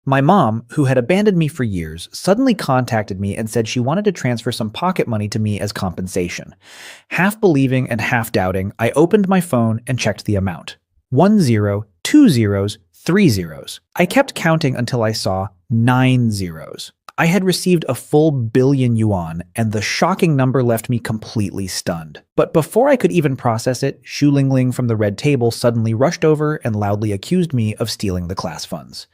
My mom, who had abandoned me for years, suddenly contacted me and said she wanted to transfer some pocket money to me as compensation. Half believing and half doubting, I opened my phone and checked the amount. 10, 2 zeros, 3 zeros. I kept counting until I saw 9 zeros. I had received a full billion yuan, and the shocking number left me completely stunned. But before I could even process it, Xu Lingling from the red table suddenly rushed over and loudly accused me of stealing the class funds.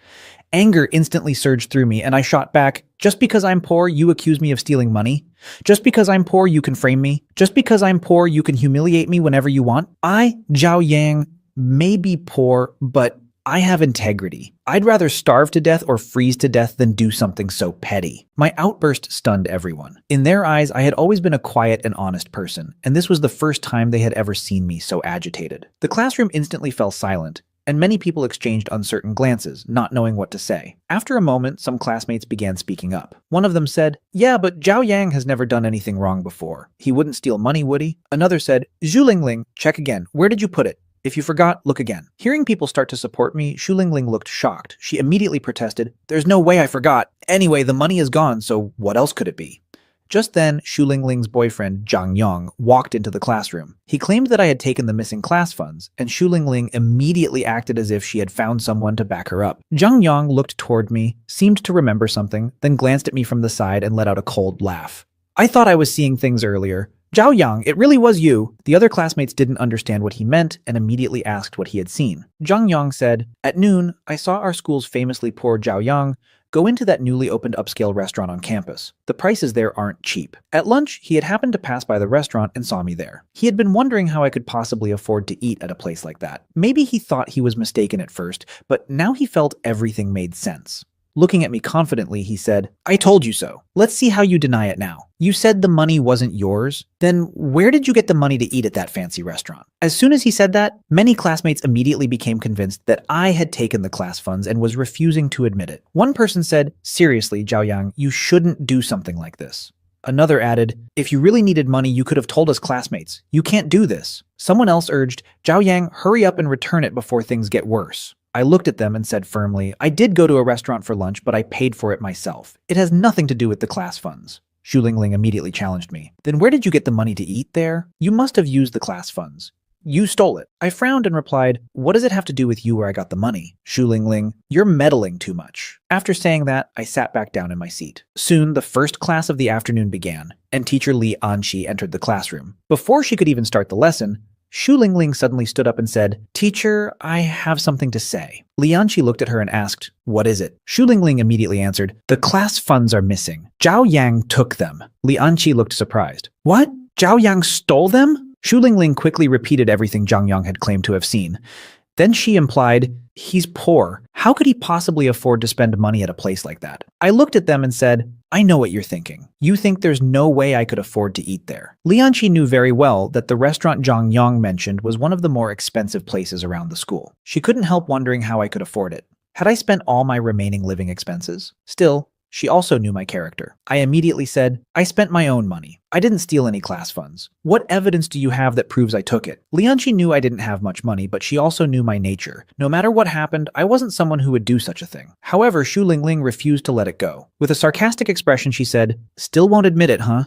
Anger instantly surged through me, and I shot back, "Just because I'm poor, you accuse me of stealing money? Just because I'm poor, you can frame me? Just because I'm poor, you can humiliate me whenever you want? I, Zhao Yang, may be poor, but I have integrity. I'd rather starve to death or freeze to death than do something so petty." My outburst stunned everyone. In their eyes, I had always been a quiet and honest person, and this was the first time they had ever seen me so agitated. The classroom instantly fell silent, and many people exchanged uncertain glances, not knowing what to say. After a moment, some classmates began speaking up. One of them said, "Yeah, but Zhao Yang has never done anything wrong before. He wouldn't steal money, would he?" Another said, "Xu Lingling, check again. Where did you put it? If you forgot, look again." Hearing people start to support me, Xu Lingling looked shocked. She immediately protested, "There's no way I forgot. Anyway, the money is gone, so what else could it be?" Just then, Xu Lingling's boyfriend, Zhang Yong, walked into the classroom. He claimed that I had taken the missing class funds, and Xu Lingling immediately acted as if she had found someone to back her up. Zhang Yong looked toward me, seemed to remember something, then glanced at me from the side and let out a cold laugh. "I thought I was seeing things earlier. Zhao Yang, it really was you." The other classmates didn't understand what he meant and immediately asked what he had seen. Zhang Yang said, "At noon, I saw our school's famously poor Zhao Yang go into that newly opened upscale restaurant on campus. The prices there aren't cheap. At lunch, he had happened to pass by the restaurant and saw me there. He had been wondering how I could possibly afford to eat at a place like that. Maybe he thought he was mistaken at first, but now he felt everything made sense." Looking at me confidently, he said, "I told you so. Let's see how you deny it now. You said the money wasn't yours? Then where did you get the money to eat at that fancy restaurant?" As soon as he said that, many classmates immediately became convinced that I had taken the class funds and was refusing to admit it. One person said, "Seriously, Zhao Yang, you shouldn't do something like this." Another added, "If you really needed money, you could have told us classmates. You can't do this." Someone else urged, "Zhao Yang, hurry up and return it before things get worse." I looked at them and said firmly, "I did go to a restaurant for lunch, but I paid for it myself. It has nothing to do with the class funds." Xu Lingling immediately challenged me. "Then where did you get the money to eat there? You must have used the class funds. You stole it." I frowned and replied, "What does it have to do with you where I got the money?" Xu Lingling, "You're meddling too much." After saying that, I sat back down in my seat. Soon, the first class of the afternoon began, and teacher Li Anqi entered the classroom. Before she could even start the lesson, Xu Lingling suddenly stood up and said, "Teacher, I have something to say." Li Anqi looked at her and asked, "What is it?" Xu Lingling immediately answered, "The class funds are missing. Zhao Yang took them." Li Anqi looked surprised. "What? Zhao Yang stole them?" Xu Lingling quickly repeated everything Zhang Yang had claimed to have seen. Then she implied, "He's poor. How could he possibly afford to spend money at a place like that?" I looked at them and said, "I know what you're thinking. You think there's no way I could afford to eat there." Li Anqi knew very well that the restaurant Zhang Yang mentioned was one of the more expensive places around the school. She couldn't help wondering how I could afford it. Had I spent all my remaining living expenses? Still, she also knew my character. I immediately said, "I spent my own money. I didn't steal any class funds. What evidence do you have that proves I took it?" Li Anqi knew I didn't have much money, but she also knew my nature. No matter what happened, I wasn't someone who would do such a thing. However, Xu Lingling refused to let it go. With a sarcastic expression, she said, "Still won't admit it, huh?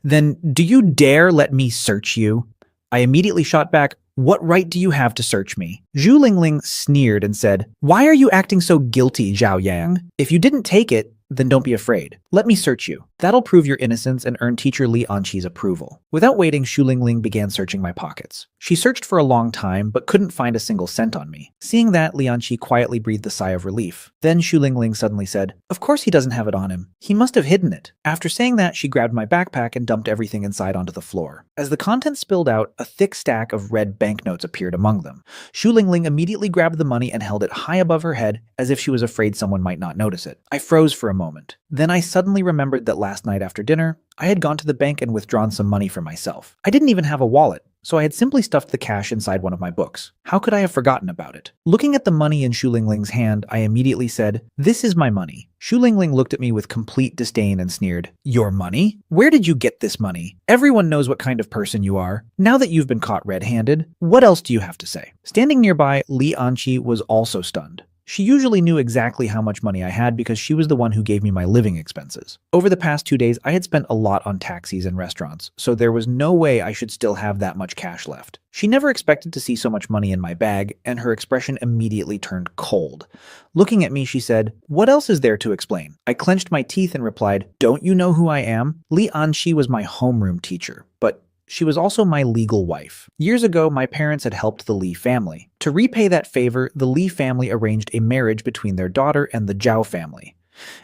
Then do you dare let me search you?" I immediately shot back, "What right do you have to search me?" Xu Lingling sneered and said, "Why are you acting so guilty, Zhao Yang? If you didn't take it, then don't be afraid. Let me search you. That'll prove your innocence and earn teacher Li Anqi's approval." Without waiting, Xu Lingling began searching my pockets. She searched for a long time, but couldn't find a single cent on me. Seeing that, Li Anqi quietly breathed a sigh of relief. Then Xu Lingling suddenly said, "Of course he doesn't have it on him. He must have hidden it." After saying that, she grabbed my backpack and dumped everything inside onto the floor. As the contents spilled out, a thick stack of red banknotes appeared among them. Xu Lingling immediately grabbed the money and held it high above her head, as if she was afraid someone might not notice it. I froze for a moment. Then I suddenly remembered that last night after dinner, I had gone to the bank and withdrawn some money for myself. I didn't even have a wallet, so I had simply stuffed the cash inside one of my books. How could I have forgotten about it? Looking at the money in Xu Lingling's hand, I immediately said, "This is my money." Xu Lingling looked at me with complete disdain and sneered, "Your money? Where did you get this money? Everyone knows what kind of person you are. Now that you've been caught red-handed, what else do you have to say?" Standing nearby, Li Anqi was also stunned. She usually knew exactly how much money I had because she was the one who gave me my living expenses. Over the past 2 days, I had spent a lot on taxis and restaurants, so there was no way I should still have that much cash left. She never expected to see so much money in my bag, and her expression immediately turned cold. Looking at me, she said, "What else is there to explain?" I clenched my teeth and replied, "Don't you know who I am? Li Anxi was my homeroom teacher, but she was also my legal wife. Years ago, my parents had helped the Li family. To repay that favor, the Li family arranged a marriage between their daughter and the Zhao family.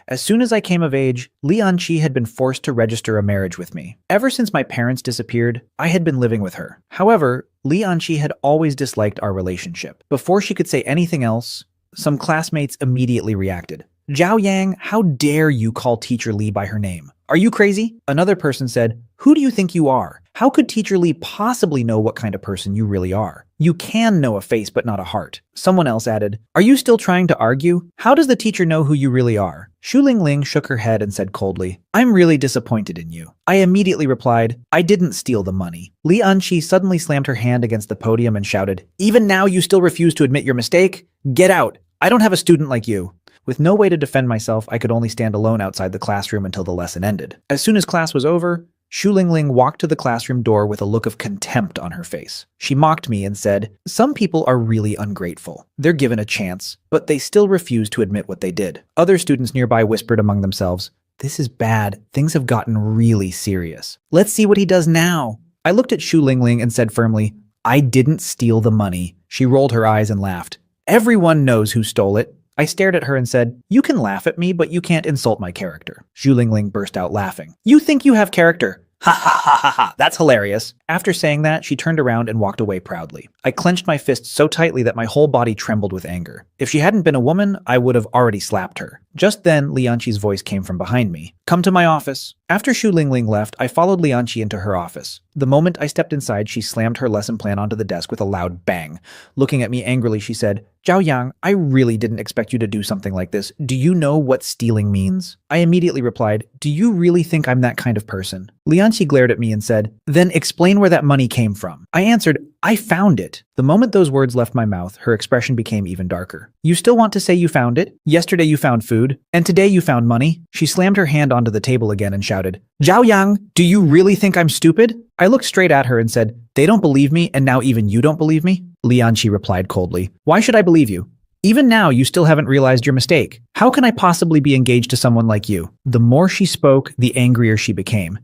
As soon as I came of age, Li Anqi had been forced to register a marriage with me. Ever since my parents disappeared, I had been living with her. However, Li Anqi had always disliked our relationship. Before she could say anything else, some classmates immediately reacted. "Zhao Yang, how dare you call Teacher Li by her name? Are you crazy?" Another person said, "Who do you think you are? How could Teacher Li possibly know what kind of person you really are? You can know a face but not a heart." Someone else added, "Are you still trying to argue? How does the teacher know who you really are?" Shu Lingling shook her head and said coldly, "I'm really disappointed in you." I immediately replied, "I didn't steal the money." Li Anqi suddenly slammed her hand against the podium and shouted, "Even now you still refuse to admit your mistake? Get out! I don't have a student like you." With no way to defend myself, I could only stand alone outside the classroom until the lesson ended. As soon as class was over, Shu Lingling walked to the classroom door with a look of contempt on her face. She mocked me and said, "Some people are really ungrateful. They're given a chance, but they still refuse to admit what they did." Other students nearby whispered among themselves, "This is bad. Things have gotten really serious. Let's see what he does now." I looked at Shu Lingling and said firmly, "I didn't steal the money." She rolled her eyes and laughed. "Everyone knows who stole it." I stared at her and said, "You can laugh at me, but you can't insult my character." Zhu Lingling burst out laughing. "You think you have character? Ha ha ha ha ha, that's hilarious." After saying that, she turned around and walked away proudly. I clenched my fists so tightly that my whole body trembled with anger. If she hadn't been a woman, I would have already slapped her. Just then, Li Anqi's voice came from behind me. "Come to my office." After Shu Lingling left, I followed Li Anqi into her office. The moment I stepped inside, she slammed her lesson plan onto the desk with a loud bang. Looking at me angrily, she said, "Zhao Yang, I really didn't expect you to do something like this. Do you know what stealing means?" I immediately replied, "Do you really think I'm that kind of person?" Li Anqi glared at me and said, "Then explain where that money came from." I answered, "I found it." The moment those words left my mouth, her expression became even darker. "You still want to say you found it? Yesterday you found food, and today you found money?" She slammed her hand onto the table again and shouted, "Zhao Yang, do you really think I'm stupid?" I looked straight at her and said, "They don't believe me, and now even you don't believe me?" Li Anqi replied coldly, "Why should I believe you? Even now, you still haven't realized your mistake. How can I possibly be engaged to someone like you?" The more she spoke, the angrier she became.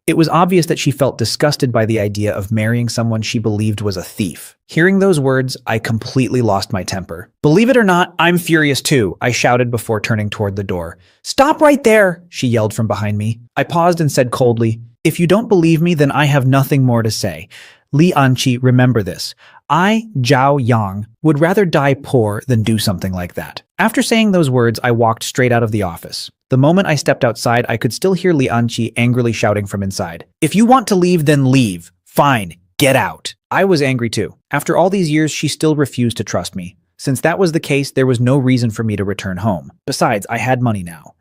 It was obvious that she felt disgusted by the idea of marrying someone she believed was a thief. Hearing those words, I completely lost my temper. "Believe it or not, I'm furious too," I shouted before turning toward the door. "Stop right there," she yelled from behind me. I paused and said coldly, "If you don't believe me, then I have nothing more to say. Li Anqi, remember this. I, Zhao Yang, would rather die poor than do something like that." After saying those words, I walked straight out of the office. The moment I stepped outside, I could still hear Li Anqi angrily shouting from inside, "If you want to leave, then leave. Fine, get out." I was angry too. After all these years, she still refused to trust me. Since that was the case, there was no reason for me to return home. Besides, I had money now.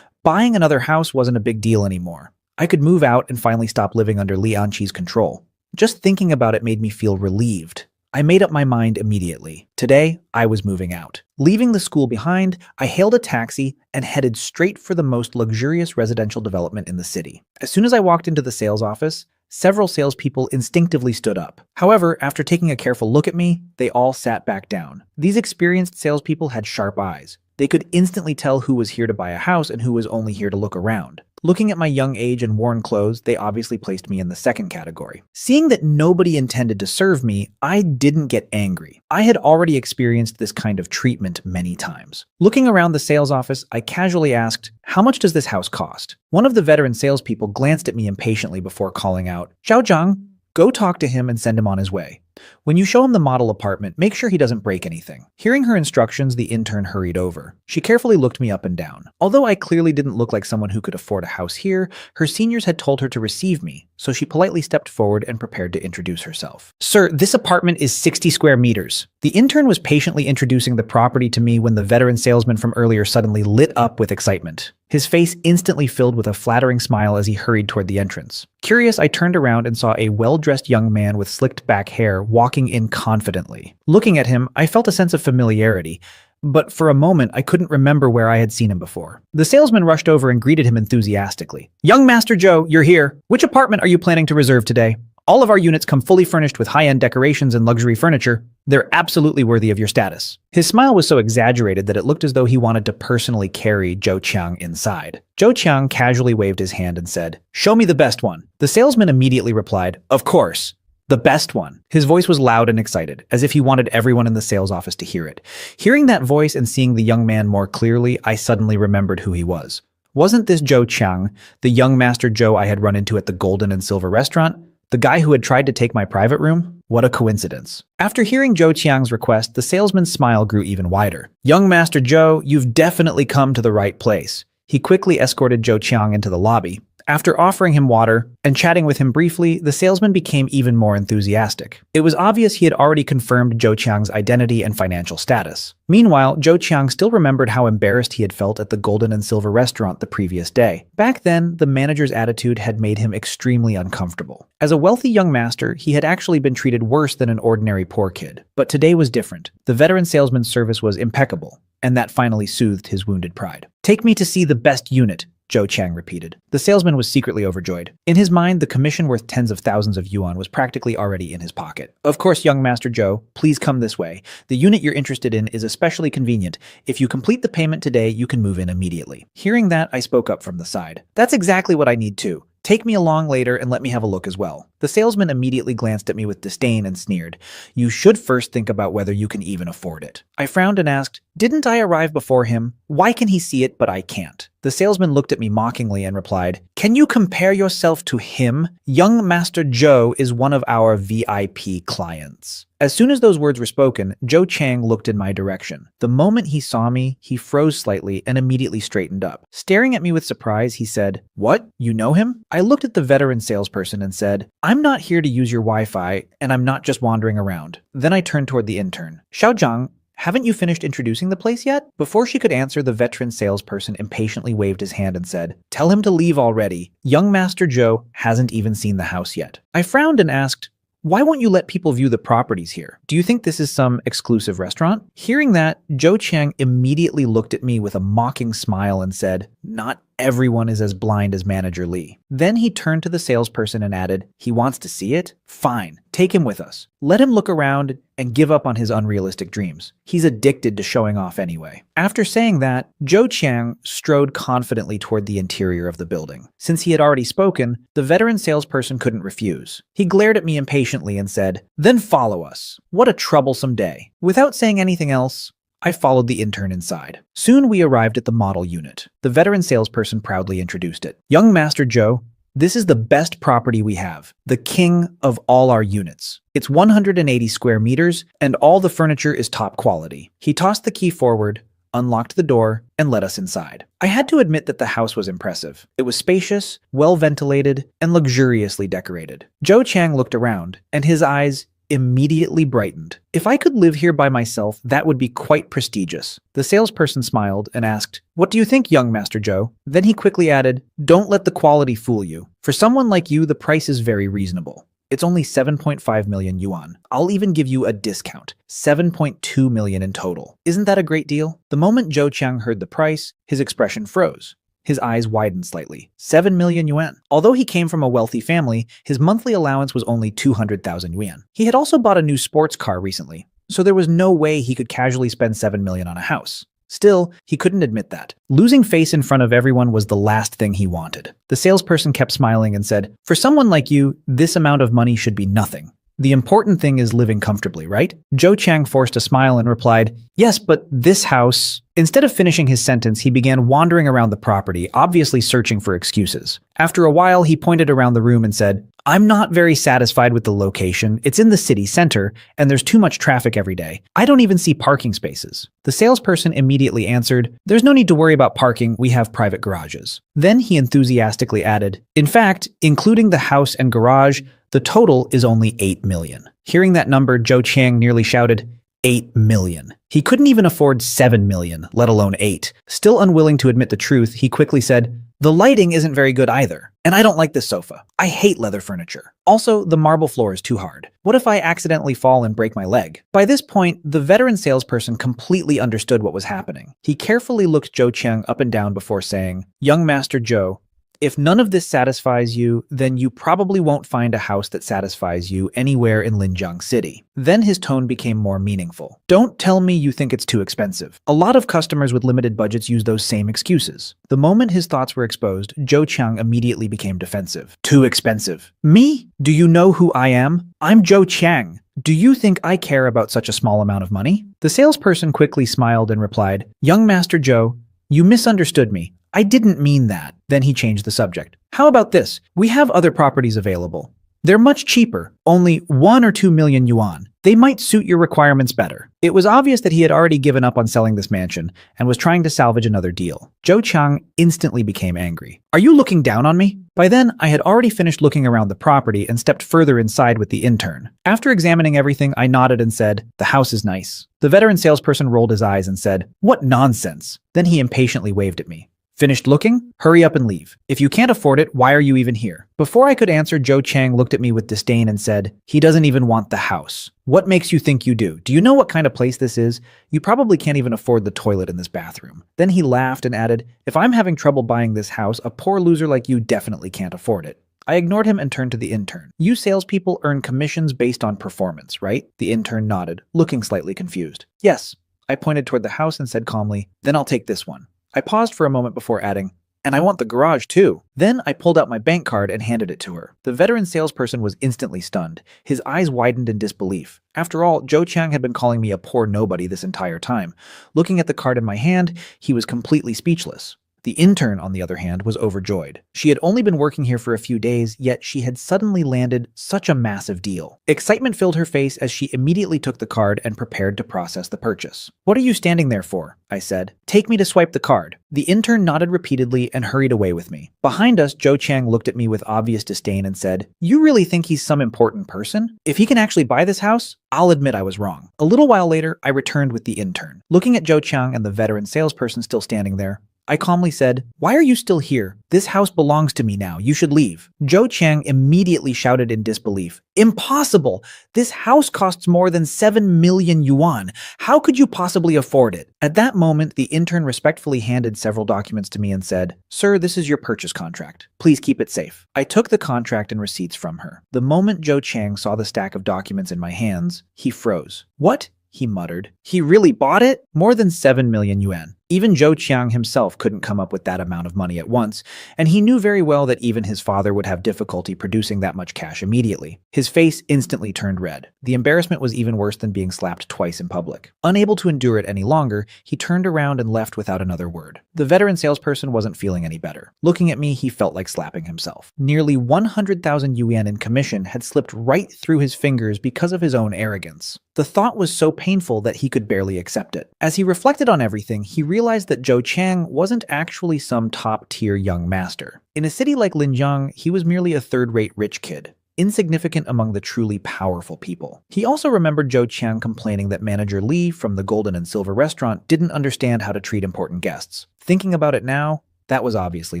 Buying another house wasn't a big deal anymore. I could move out and finally stop living under Li Anqi's control. Just thinking about it made me feel relieved. I made up my mind immediately. Today, I was moving out. Leaving the school behind, I hailed a taxi and headed straight for the most luxurious residential development in the city. As soon as I walked into the sales office, several salespeople instinctively stood up. However, after taking a careful look at me, they all sat back down. These experienced salespeople had sharp eyes. They could instantly tell who was here to buy a house and who was only here to look around. Looking at my young age and worn clothes, they obviously placed me in the second category. Seeing that nobody intended to serve me, I didn't get angry. I had already experienced this kind of treatment many times. Looking around the sales office, I casually asked, "How much does this house cost?" One of the veteran salespeople glanced at me impatiently before calling out, "Zhao Zhang, go talk to him and send him on his way. When you show him the model apartment, make sure he doesn't break anything." Hearing her instructions, the intern hurried over. She carefully looked me up and down. Although I clearly didn't look like someone who could afford a house here, her seniors had told her to receive me, so she politely stepped forward and prepared to introduce herself. "Sir, this apartment is 60 square meters." The intern was patiently introducing the property to me when the veteran salesman from earlier suddenly lit up with excitement. His face instantly filled with a flattering smile as he hurried toward the entrance. Curious, I turned around and saw a well-dressed young man with slicked back hair walking in confidently. Looking at him, I felt a sense of familiarity, but for a moment I couldn't remember where I had seen him before. The salesman rushed over and greeted him enthusiastically. "Young Master Joe, you're here. Which apartment are you planning to reserve today? All of our units come fully furnished with high-end decorations and luxury furniture. They're absolutely worthy of your status." His smile was so exaggerated that it looked as though he wanted to personally carry Zhou Qiang inside. Zhou Qiang casually waved his hand and said, "Show me the best one." The salesman immediately replied, "Of course. The best one." His voice was loud and excited, as if he wanted everyone in the sales office to hear it. Hearing that voice and seeing the young man more clearly, I suddenly remembered who he was. Wasn't this Zhou Qiang, the young Master Joe I had run into at the Golden and Silver restaurant? The guy who had tried to take my private room? What a coincidence. After hearing Zhou Qiang's request, the salesman's smile grew even wider. "Young Master Joe, you've definitely come to the right place." He quickly escorted Zhou Qiang into the lobby. After offering him water and chatting with him briefly, the salesman became even more enthusiastic. It was obvious he had already confirmed Zhou Qiang's identity and financial status. Meanwhile, Zhou Qiang still remembered how embarrassed he had felt at the Golden and Silver restaurant the previous day. Back then, the manager's attitude had made him extremely uncomfortable. As a wealthy young master, he had actually been treated worse than an ordinary poor kid. But today was different. The veteran salesman's service was impeccable, and that finally soothed his wounded pride. "Take me to see the best unit," Zhou Qiang repeated. The salesman was secretly overjoyed. In his mind, the commission worth tens of thousands of yuan was practically already in his pocket. "Of course, young Master Joe, please come this way. The unit you're interested in is especially convenient. If you complete the payment today, you can move in immediately." Hearing that, I spoke up from the side. "That's exactly what I need too. Take me along later and let me have a look as well." The salesman immediately glanced at me with disdain and sneered. "You should first think about whether you can even afford it." I frowned and asked, "Didn't I arrive before him? Why can he see it but I can't?" The salesman looked at me mockingly and replied, "Can you compare yourself to him? Young Master Joe is one of our VIP clients." As soon as those words were spoken, Zhou Qiang looked in my direction. The moment he saw me, he froze slightly and immediately straightened up. Staring at me with surprise, he said, "What? You know him?" I looked at the veteran salesperson and said, "I'm not here to use your Wi-Fi, and I'm not just wandering around." Then I turned toward the intern. "Xiaozhang, haven't you finished introducing the place yet?" Before she could answer, the veteran salesperson impatiently waved his hand and said, "Tell him to leave already. Young Master Joe hasn't even seen the house yet." I frowned and asked, "Why won't you let people view the properties here? Do you think this is some exclusive restaurant?" Hearing that, Zhou Qiang immediately looked at me with a mocking smile and said, "Not everyone is as blind as Manager Lee." Then he turned to the salesperson and added, "He wants to see it? Fine, take him with us. Let him look around and give up on his unrealistic dreams. He's addicted to showing off anyway." After saying that, Zhou Qiang strode confidently toward the interior of the building. Since he had already spoken, the veteran salesperson couldn't refuse. He glared at me impatiently and said, "Then follow us. What a troublesome day." Without saying anything else, I followed the intern inside. Soon we arrived at the model unit. The veteran salesperson proudly introduced it. "Young Master Joe, this is the best property we have, the king of all our units. It's 180 square meters, and all the furniture is top quality." He tossed the key forward, unlocked the door, and let us inside. I had to admit that the house was impressive. It was spacious, well-ventilated, and luxuriously decorated. Zhou Qiang looked around, and his eyes immediately brightened. "If I could live here by myself, that would be quite prestigious." The salesperson smiled and asked, "What do you think, young Master Joe?" Then he quickly added, "Don't let the quality fool you. For someone like you, the price is very reasonable. It's only 7.5 million yuan. I'll even give you a discount, 7.2 million in total. Isn't that a great deal?" The moment Zhou Qiang heard the price, his expression froze. His eyes widened slightly. 7 million yuan. Although he came from a wealthy family, his monthly allowance was only 200,000 yuan. He had also bought a new sports car recently, so there was no way he could casually spend 7 million on a house. Still, he couldn't admit that. Losing face in front of everyone was the last thing he wanted. The salesperson kept smiling and said, "For someone like you, this amount of money should be nothing. The important thing is living comfortably, right?" Zhou Qiang forced a smile and replied, "Yes, but this house..." Instead of finishing his sentence, he began wandering around the property, obviously searching for excuses. After a while, he pointed around the room and said, "I'm not very satisfied with the location. It's in the city center, and there's too much traffic every day. I don't even see parking spaces." The salesperson immediately answered, "There's no need to worry about parking. We have private garages." Then he enthusiastically added, "In fact, including the house and garage, the total is only 8 million. Hearing that number, Zhou Qiang nearly shouted, 8 million. He couldn't even afford 7 million, let alone 8. Still unwilling to admit the truth, he quickly said, The lighting isn't very good either. And I don't like this sofa. I hate leather furniture. Also, the marble floor is too hard. What if I accidentally fall and break my leg? By this point, the veteran salesperson completely understood what was happening. He carefully looked Joe Chiang up and down before saying, "Young Master Joe, if none of this satisfies you, then you probably won't find a house that satisfies you anywhere in Linjiang City." Then his tone became more meaningful. "Don't tell me you think it's too expensive. A lot of customers with limited budgets use those same excuses." The moment his thoughts were exposed, Joe Chiang immediately became defensive. "Too expensive? Me? Do you know who I am? I'm Joe Chiang. Do you think I care about such a small amount of money?" The salesperson quickly smiled and replied, "Young Master Joe, you misunderstood me. I didn't mean that." Then he changed the subject. "How about this? We have other properties available. They're much cheaper, only 1 or 2 million yuan. They might suit your requirements better." It was obvious that he had already given up on selling this mansion and was trying to salvage another deal. Joe Chiang instantly became angry. "Are you looking down on me?" By then, I had already finished looking around the property and stepped further inside with the intern. After examining everything, I nodded and said, "The house is nice." The veteran salesperson rolled his eyes and said, "What nonsense." Then he impatiently waved at me. "Finished looking? Hurry up and leave. If you can't afford it, why are you even here?" Before I could answer, Joe Chiang looked at me with disdain and said, "He doesn't even want the house. What makes you think you do? Do you know what kind of place this is? You probably can't even afford the toilet in this bathroom." Then he laughed and added, "If I'm having trouble buying this house, a poor loser like you definitely can't afford it." I ignored him and turned to the intern. "You salespeople earn commissions based on performance, right?" The intern nodded, looking slightly confused. "Yes." I pointed toward the house and said calmly, "Then I'll take this one." I paused for a moment before adding, "And I want the garage too." Then I pulled out my bank card and handed it to her. The veteran salesperson was instantly stunned. His eyes widened in disbelief. After all, Joe Chiang had been calling me a poor nobody this entire time. Looking at the card in my hand, he was completely speechless. The intern, on the other hand, was overjoyed. She had only been working here for a few days, yet she had suddenly landed such a massive deal. Excitement filled her face as she immediately took the card and prepared to process the purchase. "What are you standing there for?" I said. "Take me to swipe the card." The intern nodded repeatedly and hurried away with me. Behind us, Joe Chiang looked at me with obvious disdain and said, "You really think he's some important person? If he can actually buy this house, I'll admit I was wrong." A little while later, I returned with the intern. Looking at Joe Chiang and the veteran salesperson still standing there, I calmly said, "Why are you still here? This house belongs to me now. You should leave." Joe Chiang immediately shouted in disbelief, "Impossible! This house costs more than 7 million yuan. How could you possibly afford it?" At that moment, the intern respectfully handed several documents to me and said, "Sir, this is your purchase contract. Please keep it safe." I took the contract and receipts from her. The moment Joe Chiang saw the stack of documents in my hands, he froze. "What?" he muttered. "He really bought it? More than 7 million yuan. Even Joe Chiang himself couldn't come up with that amount of money at once, and he knew very well that even his father would have difficulty producing that much cash immediately. His face instantly turned red. The embarrassment was even worse than being slapped twice in public. Unable to endure it any longer, he turned around and left without another word. The veteran salesperson wasn't feeling any better. Looking at me, he felt like slapping himself. Nearly 100,000 yuan in commission had slipped right through his fingers because of his own arrogance. The thought was so painful that he could barely accept it. As he reflected on everything, he realized that Joe Chiang wasn't actually some top-tier young master. In a city like Linjiang, he was merely a third-rate rich kid, insignificant among the truly powerful people. He also remembered Joe Chiang complaining that manager Lee from the Golden and Silver restaurant didn't understand how to treat important guests. Thinking about it now, that was obviously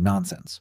nonsense.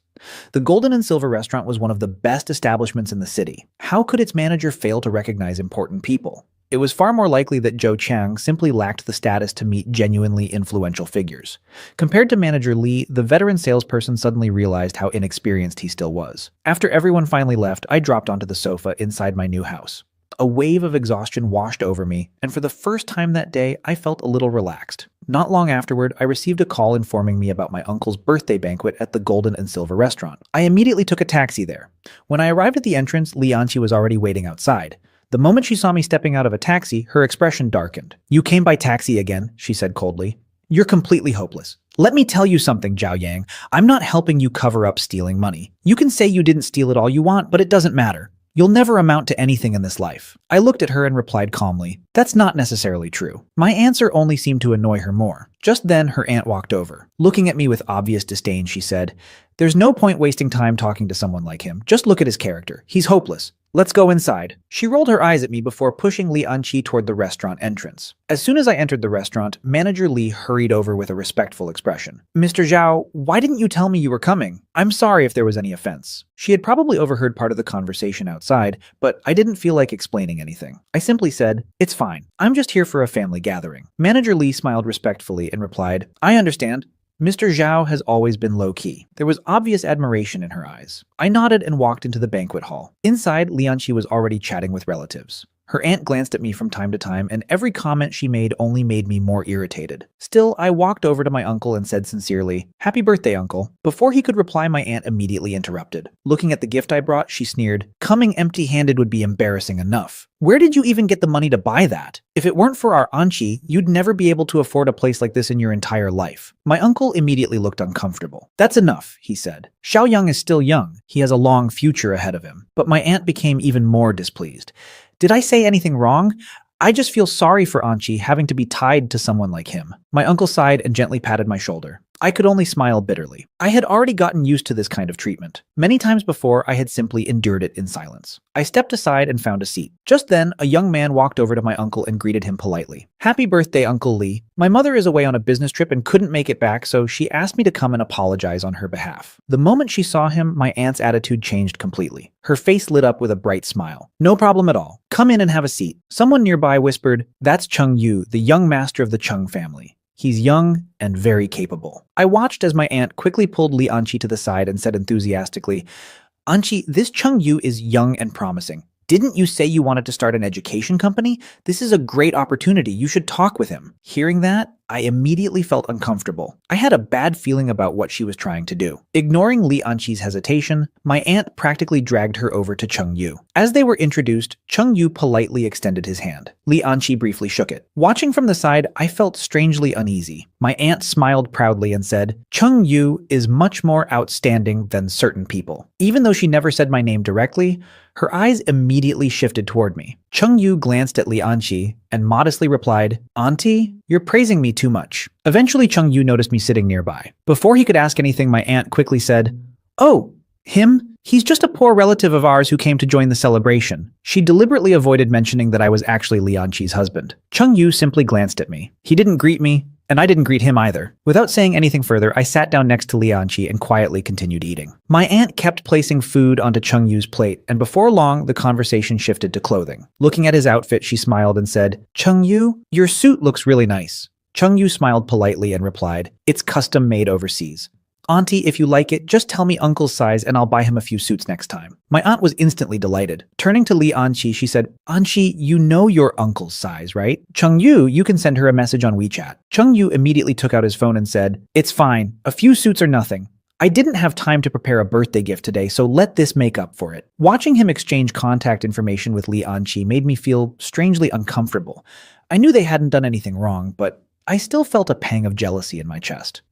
The Golden and Silver restaurant was one of the best establishments in the city. How could its manager fail to recognize important people? It was far more likely that Joe Chiang simply lacked the status to meet genuinely influential figures. Compared to manager Lee, the veteran salesperson suddenly realized how inexperienced he still was. After everyone finally left, I dropped onto the sofa inside my new house. A wave of exhaustion washed over me, and for the first time that day, I felt a little relaxed. Not long afterward, I received a call informing me about my uncle's birthday banquet at the Golden and Silver restaurant. I immediately took a taxi there. When I arrived at the entrance, Lianqi was already waiting outside. The moment she saw me stepping out of a taxi, her expression darkened. "You came by taxi again," she said coldly. "You're completely hopeless. Let me tell you something, Zhao Yang. I'm not helping you cover up stealing money. You can say you didn't steal it all you want, but it doesn't matter. You'll never amount to anything in this life." I looked at her and replied calmly, "That's not necessarily true." My answer only seemed to annoy her more. Just then, her aunt walked over. Looking at me with obvious disdain, she said, "There's no point wasting time talking to someone like him. Just look at his character. He's hopeless. Let's go inside." She rolled her eyes at me before pushing Li Anqi toward the restaurant entrance. As soon as I entered the restaurant, Manager Li hurried over with a respectful expression. "Mr. Zhao, why didn't you tell me you were coming? I'm sorry if there was any offense." She had probably overheard part of the conversation outside, but I didn't feel like explaining anything. I simply said, "It's fine. I'm just here for a family gathering." Manager Li smiled respectfully and replied, "I understand." Mr. Zhao has always been low-key. There was obvious admiration in her eyes. I nodded and walked into the banquet hall. Inside, Li Anqi was already chatting with relatives. Her aunt glanced at me from time to time, and every comment she made only made me more irritated. Still, I walked over to my uncle and said sincerely, "Happy birthday, uncle." Before he could reply, my aunt immediately interrupted. Looking at the gift I brought, she sneered, "Coming empty-handed would be embarrassing enough. Where did you even get the money to buy that? If it weren't for our Anqi, you'd never be able to afford a place like this in your entire life." My uncle immediately looked uncomfortable. "That's enough," he said. "Xiaoyang is still young. He has a long future ahead of him." But my aunt became even more displeased. "Did I say anything wrong? I just feel sorry for Anqi having to be tied to someone like him." My uncle sighed and gently patted my shoulder. I could only smile bitterly. I had already gotten used to this kind of treatment. Many times before, I had simply endured it in silence. I stepped aside and found a seat. Just then, a young man walked over to my uncle and greeted him politely. "Happy birthday, Uncle Li. My mother is away on a business trip and couldn't make it back, so she asked me to come and apologize on her behalf." The moment she saw him, my aunt's attitude changed completely. Her face lit up with a bright smile. "No problem at all. Come in and have a seat." Someone nearby whispered, "That's Cheng Yu, the young master of the Cheng family. He's young and very capable." I watched as my aunt quickly pulled Li Anqi to the side and said enthusiastically, "Anqi, this Cheng Yu is young and promising. Didn't you say you wanted to start an education company? This is a great opportunity. You should talk with him." Hearing that, I immediately felt uncomfortable. I had a bad feeling about what she was trying to do. Ignoring Li Anqi's hesitation, my aunt practically dragged her over to Cheng Yu. As they were introduced, Cheng Yu politely extended his hand. Li Anqi briefly shook it. Watching from the side, I felt strangely uneasy. My aunt smiled proudly and said, "Cheng Yu is much more outstanding than certain people." Even though she never said my name directly, her eyes immediately shifted toward me. Cheng Yu glanced at Li Anqi and modestly replied, "Auntie, you're praising me too much." Eventually, Cheng Yu noticed me sitting nearby. Before he could ask anything, my aunt quickly said, "Oh, him? He's just a poor relative of ours who came to join the celebration." She deliberately avoided mentioning that I was actually Li Anqi's husband. Cheng Yu simply glanced at me. He didn't greet me, and I didn't greet him either. Without saying anything further, I sat down next to Li Anqi and quietly continued eating. My aunt kept placing food onto Cheng Yu's plate, and before long, the conversation shifted to clothing. Looking at his outfit, she smiled and said, "Cheng Yu, your suit looks really nice." Cheng Yu smiled politely and replied, "It's custom made overseas. Auntie, if you like it, just tell me Uncle's size and I'll buy him a few suits next time." My aunt was instantly delighted. Turning to Li Anqi, she said, "Anqi, you know your uncle's size, right? Cheng Yu, you can send her a message on WeChat." Cheng Yu immediately took out his phone and said, "It's fine. A few suits are nothing. I didn't have time to prepare a birthday gift today, so let this make up for it." Watching him exchange contact information with Li Anqi made me feel strangely uncomfortable. I knew they hadn't done anything wrong, but I still felt a pang of jealousy in my chest.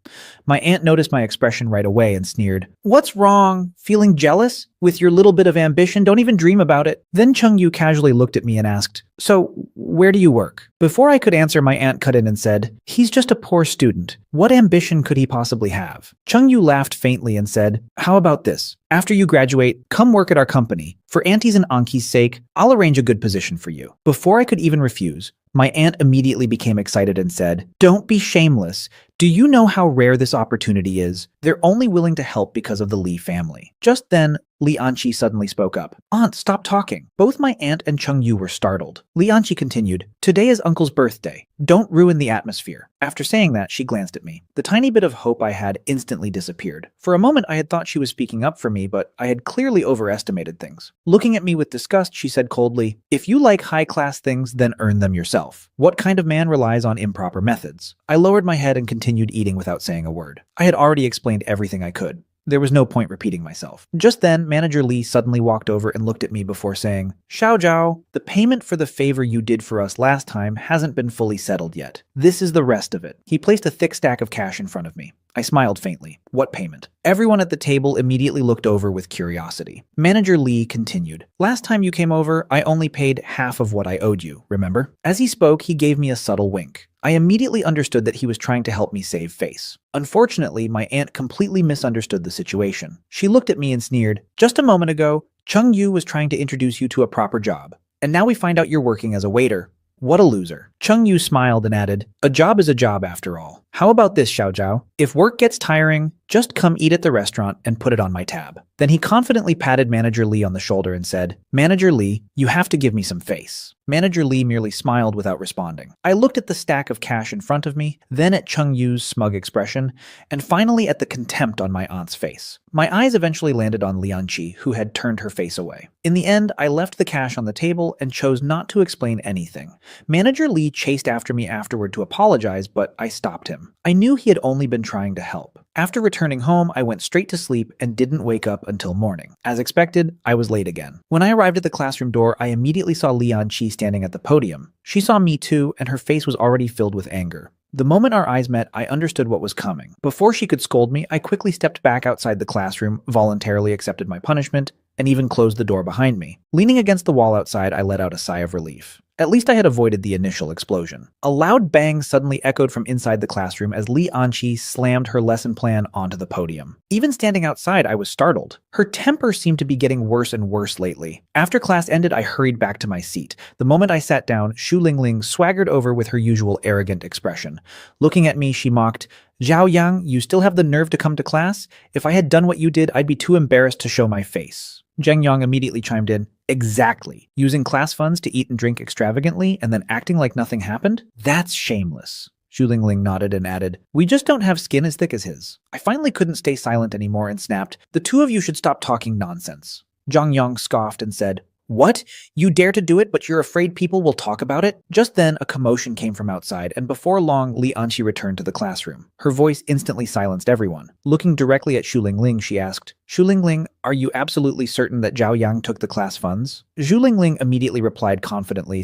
My aunt noticed my expression right away and sneered, "What's wrong? Feeling jealous? With your little bit of ambition, don't even dream about it." Then Cheng Yu casually looked at me and asked, "So, where do you work?" Before I could answer, my aunt cut in and said, "He's just a poor student. What ambition could he possibly have?" Cheng Yu laughed faintly and said, "How about this? After you graduate, come work at our company. For Auntie's and Anki's sake, I'll arrange a good position for you." Before I could even refuse, my aunt immediately became excited and said, "Don't be shameless. Do you know how rare this opportunity is? They're only willing to help because of the Li family." Just then, Li Anqi suddenly spoke up. "Aunt, stop talking." Both my aunt and Cheng Yu were startled. Li Anqi continued, "Today is Uncle's birthday. Don't ruin the atmosphere." After saying that, she glanced at me. The tiny bit of hope I had instantly disappeared. For a moment, I had thought she was speaking up for me, but I had clearly overestimated things. Looking at me with disgust, she said coldly, "If you like high-class things, then earn them yourself. What kind of man relies on improper methods?" I lowered my head and continued eating without saying a word. I had already explained everything I could. There was no point repeating myself. Just then, Manager Li suddenly walked over and looked at me before saying, "Xiao Zhao, the payment for the favor you did for us last time hasn't been fully settled yet. This is the rest of it." He placed a thick stack of cash in front of me. I smiled faintly. "What payment?" Everyone at the table immediately looked over with curiosity. Manager Li continued, "Last time you came over, I only paid half of what I owed you, remember?" As he spoke, he gave me a subtle wink. I immediately understood that he was trying to help me save face. Unfortunately, my aunt completely misunderstood the situation. She looked at me and sneered, "Just a moment ago, Chung Yu was trying to introduce you to a proper job. And now we find out you're working as a waiter. What a loser." Chung Yu smiled and added, "A job is a job after all. How about this, Xiao Zhao? If work gets tiring, just come eat at the restaurant and put it on my tab." Then he confidently patted Manager Lee on the shoulder and said, "Manager Lee, you have to give me some face." Manager Lee merely smiled without responding. I looked at the stack of cash in front of me, then at Chung Yu's smug expression, and finally at the contempt on my aunt's face. My eyes eventually landed on Lianqi, who had turned her face away. In the end, I left the cash on the table and chose not to explain anything. Manager Lee chased after me afterward to apologize, but I stopped him. I knew he had only been trying to help. After returning home, I went straight to sleep and didn't wake up until morning. As expected, I was late again. When I arrived at the classroom door, I immediately saw Lianqi standing at the podium. She saw me too, and her face was already filled with anger. The moment our eyes met, I understood what was coming. Before she could scold me, I quickly stepped back outside the classroom, voluntarily accepted my punishment, and even closed the door behind me. Leaning against the wall outside, I let out a sigh of relief. At least I had avoided the initial explosion. A loud bang suddenly echoed from inside the classroom as Li Anqi slammed her lesson plan onto the podium. Even standing outside, I was startled. Her temper seemed to be getting worse and worse lately. After class ended, I hurried back to my seat. The moment I sat down, Xu Lingling swaggered over with her usual arrogant expression. Looking at me, she mocked, "Zhao Yang, you still have the nerve to come to class? If I had done what you did, I'd be too embarrassed to show my face." Zheng Yang immediately chimed in, "Exactly. Using class funds to eat and drink extravagantly and then acting like nothing happened? That's shameless." Xu Lingling nodded and added, "We just don't have skin as thick as his." I finally couldn't stay silent anymore and snapped, "The two of you should stop talking nonsense." Zhang Yang scoffed and said, "What? You dare to do it, but you're afraid people will talk about it?" Just then, a commotion came from outside, and before long, Li Anqi returned to the classroom. Her voice instantly silenced everyone. Looking directly at Xu Lingling, she asked, "Xu Lingling, are you absolutely certain that Zhao Yang took the class funds?" Xu Lingling immediately replied confidently,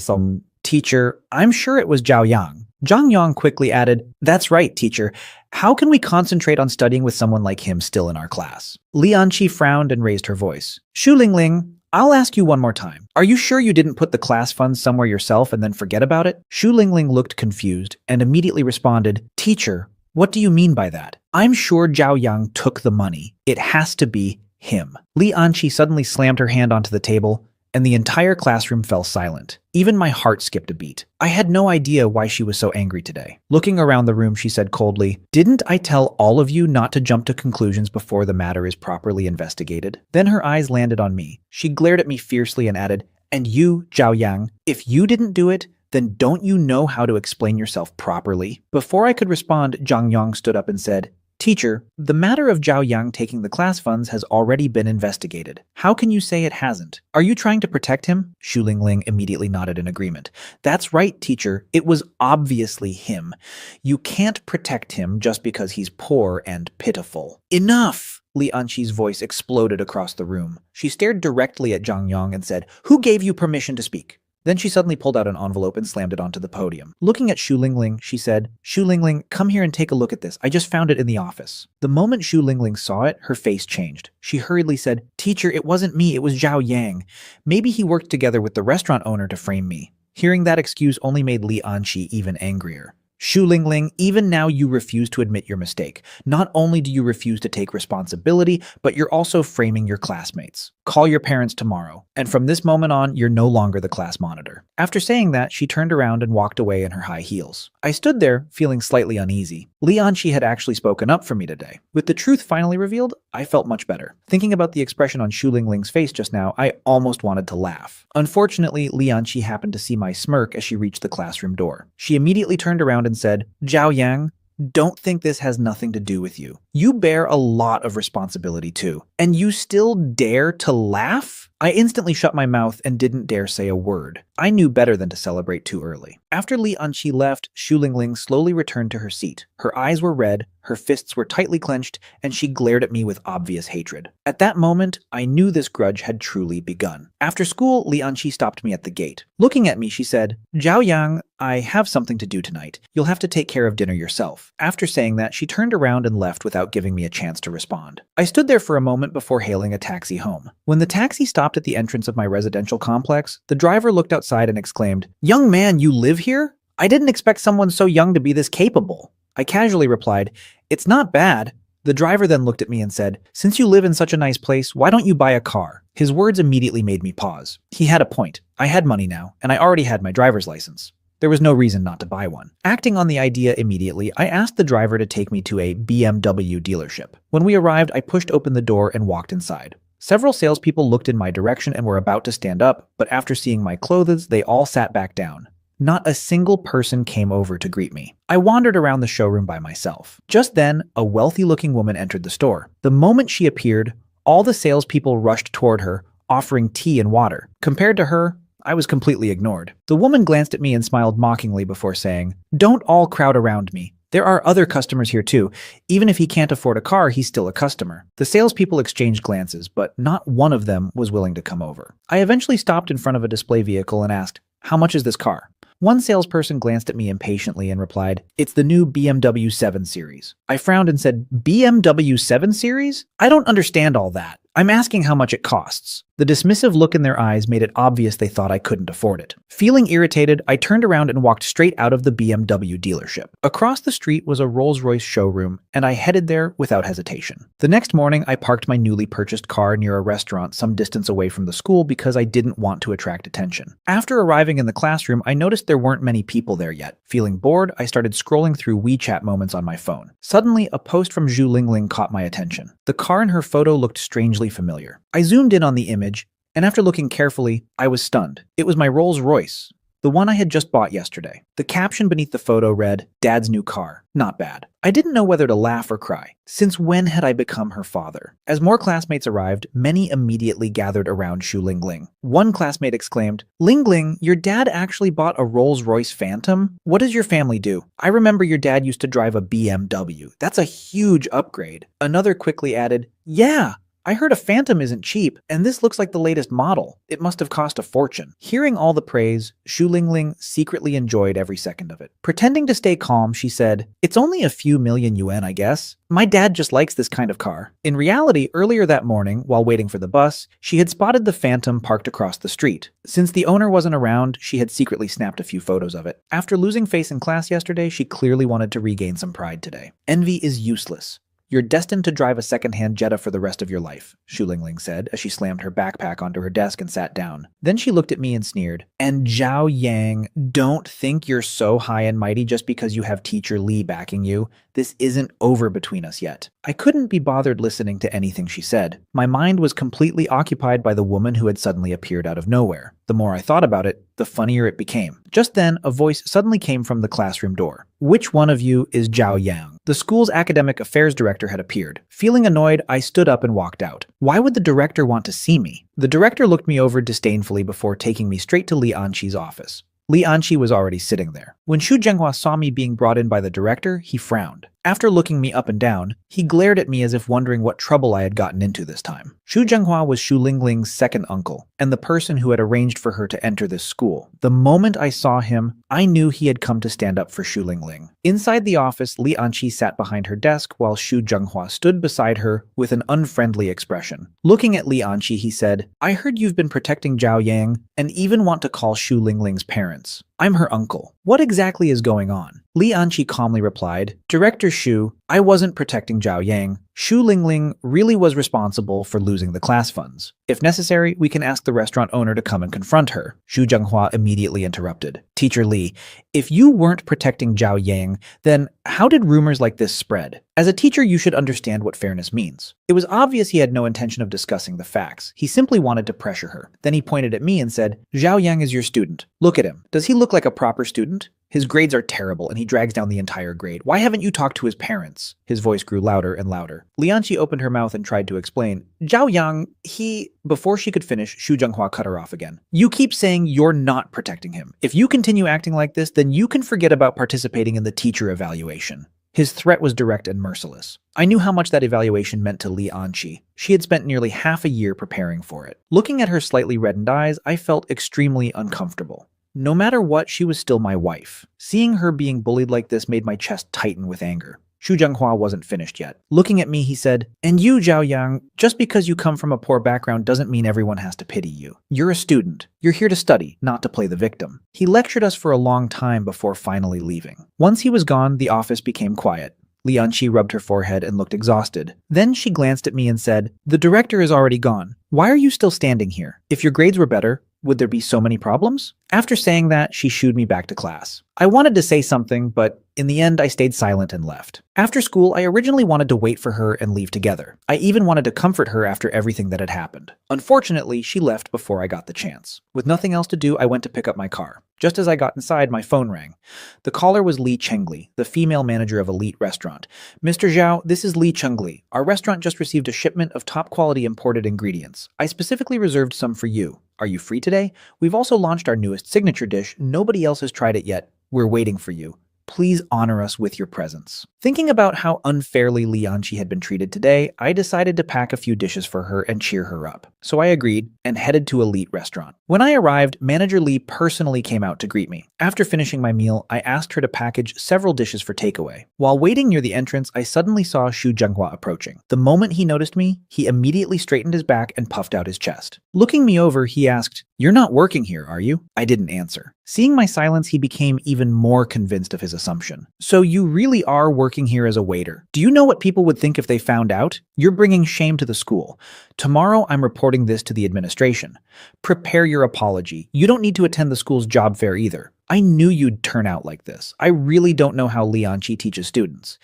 "Teacher, I'm sure it was Zhao Yang." Zhang Yang quickly added, "That's right, teacher. How can we concentrate on studying with someone like him still in our class?" Li Anqi frowned and raised her voice. "Xu Lingling, I'll ask you one more time. Are you sure you didn't put the class funds somewhere yourself and then forget about it?" Xu Lingling looked confused and immediately responded, "Teacher, what do you mean by that? I'm sure Zhao Yang took the money. It has to be him." Li Anqi suddenly slammed her hand onto the table, and the entire classroom fell silent. Even my heart skipped a beat. I had no idea why she was so angry today. Looking around the room, she said coldly, "Didn't I tell all of you not to jump to conclusions before the matter is properly investigated?" Then her eyes landed on me. She glared at me fiercely and added, "And you, Zhao Yang, if you didn't do it, then don't you know how to explain yourself properly?" Before I could respond, Zhang Yang stood up and said, "Teacher, the matter of Zhao Yang taking the class funds has already been investigated. How can you say it hasn't? Are you trying to protect him?" Xu Lingling immediately nodded in agreement. "That's right, teacher. It was obviously him. You can't protect him just because he's poor and pitiful." "Enough!" Li Anqi's voice exploded across the room. She stared directly at Zhang Yang and said, "Who gave you permission to speak?" Then she suddenly pulled out an envelope and slammed it onto the podium. Looking at Xu Lingling, she said, "Xu Lingling, come here and take a look at this. I just found it in the office." The moment Xu Lingling saw it, her face changed. She hurriedly said, "Teacher, it wasn't me, it was Zhao Yang. Maybe he worked together with the restaurant owner to frame me." Hearing that excuse only made Li Anqi even angrier. "Xu Lingling, even now you refuse to admit your mistake. Not only do you refuse to take responsibility, but you're also framing your classmates. Call your parents tomorrow. And from this moment on, you're no longer the class monitor." After saying that, she turned around and walked away in her high heels. I stood there, feeling slightly uneasy. Li Anqi had actually spoken up for me today. With the truth finally revealed, I felt much better. Thinking about the expression on Xu Lingling's face just now, I almost wanted to laugh. Unfortunately, Li Anqi happened to see my smirk as she reached the classroom door. She immediately turned around and said, "Zhao Yang, don't think this has nothing to do with you. You bear a lot of responsibility too. And you still dare to laugh?" I instantly shut my mouth and didn't dare say a word. I knew better than to celebrate too early. After Li Anqi left, Xu Lingling slowly returned to her seat. Her eyes were red, her fists were tightly clenched, and she glared at me with obvious hatred. At that moment, I knew this grudge had truly begun. After school, Li Anqi stopped me at the gate. Looking at me, she said, "Zhao Yang, I have something to do tonight. You'll have to take care of dinner yourself." After saying that, she turned around and left without giving me a chance to respond. I stood there for a moment before hailing a taxi home. When the taxi stopped at the entrance of my residential complex, the driver looked outside and exclaimed, "Young man, you live here?" I didn't expect someone so young to be this capable. I casually replied, "It's not bad." The driver then looked at me and said, "Since you live in such a nice place, why don't you buy a car?" His words immediately made me pause. He had a point. I had money now, and I already had my driver's license. There was no reason not to buy one. Acting on the idea immediately, I asked the driver to take me to a BMW dealership. When we arrived, I pushed open the door and walked inside. Several salespeople looked in my direction and were about to stand up, but after seeing my clothes, they all sat back down. Not a single person came over to greet me. I wandered around the showroom by myself. Just then, a wealthy-looking woman entered the store. The moment she appeared, all the salespeople rushed toward her, offering tea and water. Compared to her, I was completely ignored. The woman glanced at me and smiled mockingly before saying, "Don't all crowd around me. There are other customers here too. Even if he can't afford a car, he's still a customer." The salespeople exchanged glances, but not one of them was willing to come over. I eventually stopped in front of a display vehicle and asked, "How much is this car?" One salesperson glanced at me impatiently and replied, "It's the new BMW 7 Series." I frowned and said, "BMW 7 Series? I don't understand all that. I'm asking how much it costs." The dismissive look in their eyes made it obvious they thought I couldn't afford it. Feeling irritated, I turned around and walked straight out of the BMW dealership. Across the street was a Rolls-Royce showroom, and I headed there without hesitation. The next morning, I parked my newly purchased car near a restaurant some distance away from the school because I didn't want to attract attention. After arriving in the classroom, I noticed there weren't many people there yet. Feeling bored, I started scrolling through WeChat moments on my phone. Suddenly, a post from Zhu Lingling caught my attention. The car in her photo looked strangely familiar. I zoomed in on the image, and after looking carefully, I was stunned. It was my Rolls-Royce, the one I had just bought yesterday. The caption beneath the photo read, "Dad's new car. Not bad." I didn't know whether to laugh or cry. Since when had I become her father? As more classmates arrived, many immediately gathered around Shu Lingling. One classmate exclaimed, "Lingling, your dad actually bought a Rolls-Royce Phantom? What does your family do? I remember your dad used to drive a BMW. That's a huge upgrade." Another quickly added, "Yeah, I heard a Phantom isn't cheap, and this looks like the latest model. It must have cost a fortune." Hearing all the praise, Shu Lingling secretly enjoyed every second of it. Pretending to stay calm, she said, "It's only a few million yuan, I guess. My dad just likes this kind of car." In reality, earlier that morning, while waiting for the bus, she had spotted the Phantom parked across the street. Since the owner wasn't around, she had secretly snapped a few photos of it. After losing face in class yesterday, she clearly wanted to regain some pride today. "Envy is useless. You're destined to drive a second-hand Jetta for the rest of your life," Shu Lingling said as she slammed her backpack onto her desk and sat down. Then she looked at me and sneered, "And Zhao Yang, don't think you're so high and mighty just because you have Teacher Li backing you. This isn't over between us yet." I couldn't be bothered listening to anything she said. My mind was completely occupied by the woman who had suddenly appeared out of nowhere. The more I thought about it, the funnier it became. Just then, a voice suddenly came from the classroom door. "Which one of you is Zhao Yang?" The school's academic affairs director had appeared. Feeling annoyed, I stood up and walked out. Why would the director want to see me? The director looked me over disdainfully before taking me straight to Li Anqi's office. Li Anqi was already sitting there. When Xu Zhenghua saw me being brought in by the director, he frowned. After looking me up and down, he glared at me as if wondering what trouble I had gotten into this time. Xu Zhenghua was Shu Lingling's second uncle, and the person who had arranged for her to enter this school. The moment I saw him, I knew he had come to stand up for Shu Lingling. Inside the office, Li Anqi sat behind her desk while Xu Zhenghua stood beside her with an unfriendly expression. Looking at Li Anqi, he said, "I heard you've been protecting Zhao Yang and even want to call Shu Lingling's parents. I'm her uncle. What exactly is going on?" Li Anqi calmly replied, "Director Shu, I wasn't protecting Zhao Yang. Shu Lingling really was responsible for losing the class funds. If necessary, we can ask the restaurant owner to come and confront her." Xu Zhenghua immediately interrupted. "Teacher Li, if you weren't protecting Zhao Yang, then how did rumors like this spread? As a teacher, you should understand what fairness means." It was obvious he had no intention of discussing the facts. He simply wanted to pressure her. Then he pointed at me and said, "Zhao Yang is your student. Look at him. Does he look like a proper student? His grades are terrible, and he drags down the entire grade. Why haven't you talked to his parents?" His voice grew louder and louder. Li Anqi opened her mouth and tried to explain. "Zhao Yang, he..." Before she could finish, Xu Zhenghua cut her off again. "You keep saying you're not protecting him. If you continue acting like this, then you can forget about participating in the teacher evaluation." His threat was direct and merciless. I knew how much that evaluation meant to Li Anqi. She had spent nearly half a year preparing for it. Looking at her slightly reddened eyes, I felt extremely uncomfortable. No matter what, she was still my wife. Seeing her being bullied like this made my chest tighten with anger. Xu Zhenghua wasn't finished yet. Looking at me, he said, "And you, Zhao Yang, just because you come from a poor background doesn't mean everyone has to pity you. You're a student. You're here to study, not to play the victim." He lectured us for a long time before finally leaving. Once he was gone, the office became quiet. Lianqi rubbed her forehead and looked exhausted. Then she glanced at me and said, "The director is already gone. Why are you still standing here? If your grades were better, would there be so many problems?" After saying that, she shooed me back to class. I wanted to say something, but in the end, I stayed silent and left. After school, I originally wanted to wait for her and leave together. I even wanted to comfort her after everything that had happened. Unfortunately, she left before I got the chance. With nothing else to do, I went to pick up my car. Just as I got inside, my phone rang. The caller was Li Chengli, the female manager of Elite Restaurant. "Mr. Zhao, this is Li Chengli. Our restaurant just received a shipment of top-quality imported ingredients. I specifically reserved some for you. Are you free today? We've also launched our newest signature dish. Nobody else has tried it yet. We're waiting for you. Please honor us with your presence." Thinking about how unfairly Lianqi had been treated today, I decided to pack a few dishes for her and cheer her up. So I agreed and headed to Elite Restaurant. When I arrived, Manager Li personally came out to greet me. After finishing my meal, I asked her to package several dishes for takeaway. While waiting near the entrance, I suddenly saw Xu Zhenghua approaching. The moment he noticed me, he immediately straightened his back and puffed out his chest. Looking me over, he asked, "You're not working here, are you?" I didn't answer. Seeing my silence, he became even more convinced of his assumption. "So you really are working here as a waiter. Do you know what people would think if they found out? You're bringing shame to the school. Tomorrow, I'm reporting this to the administration. Prepare your apology. You don't need to attend the school's job fair either. I knew you'd turn out like this. I really don't know how Lianqi teaches students."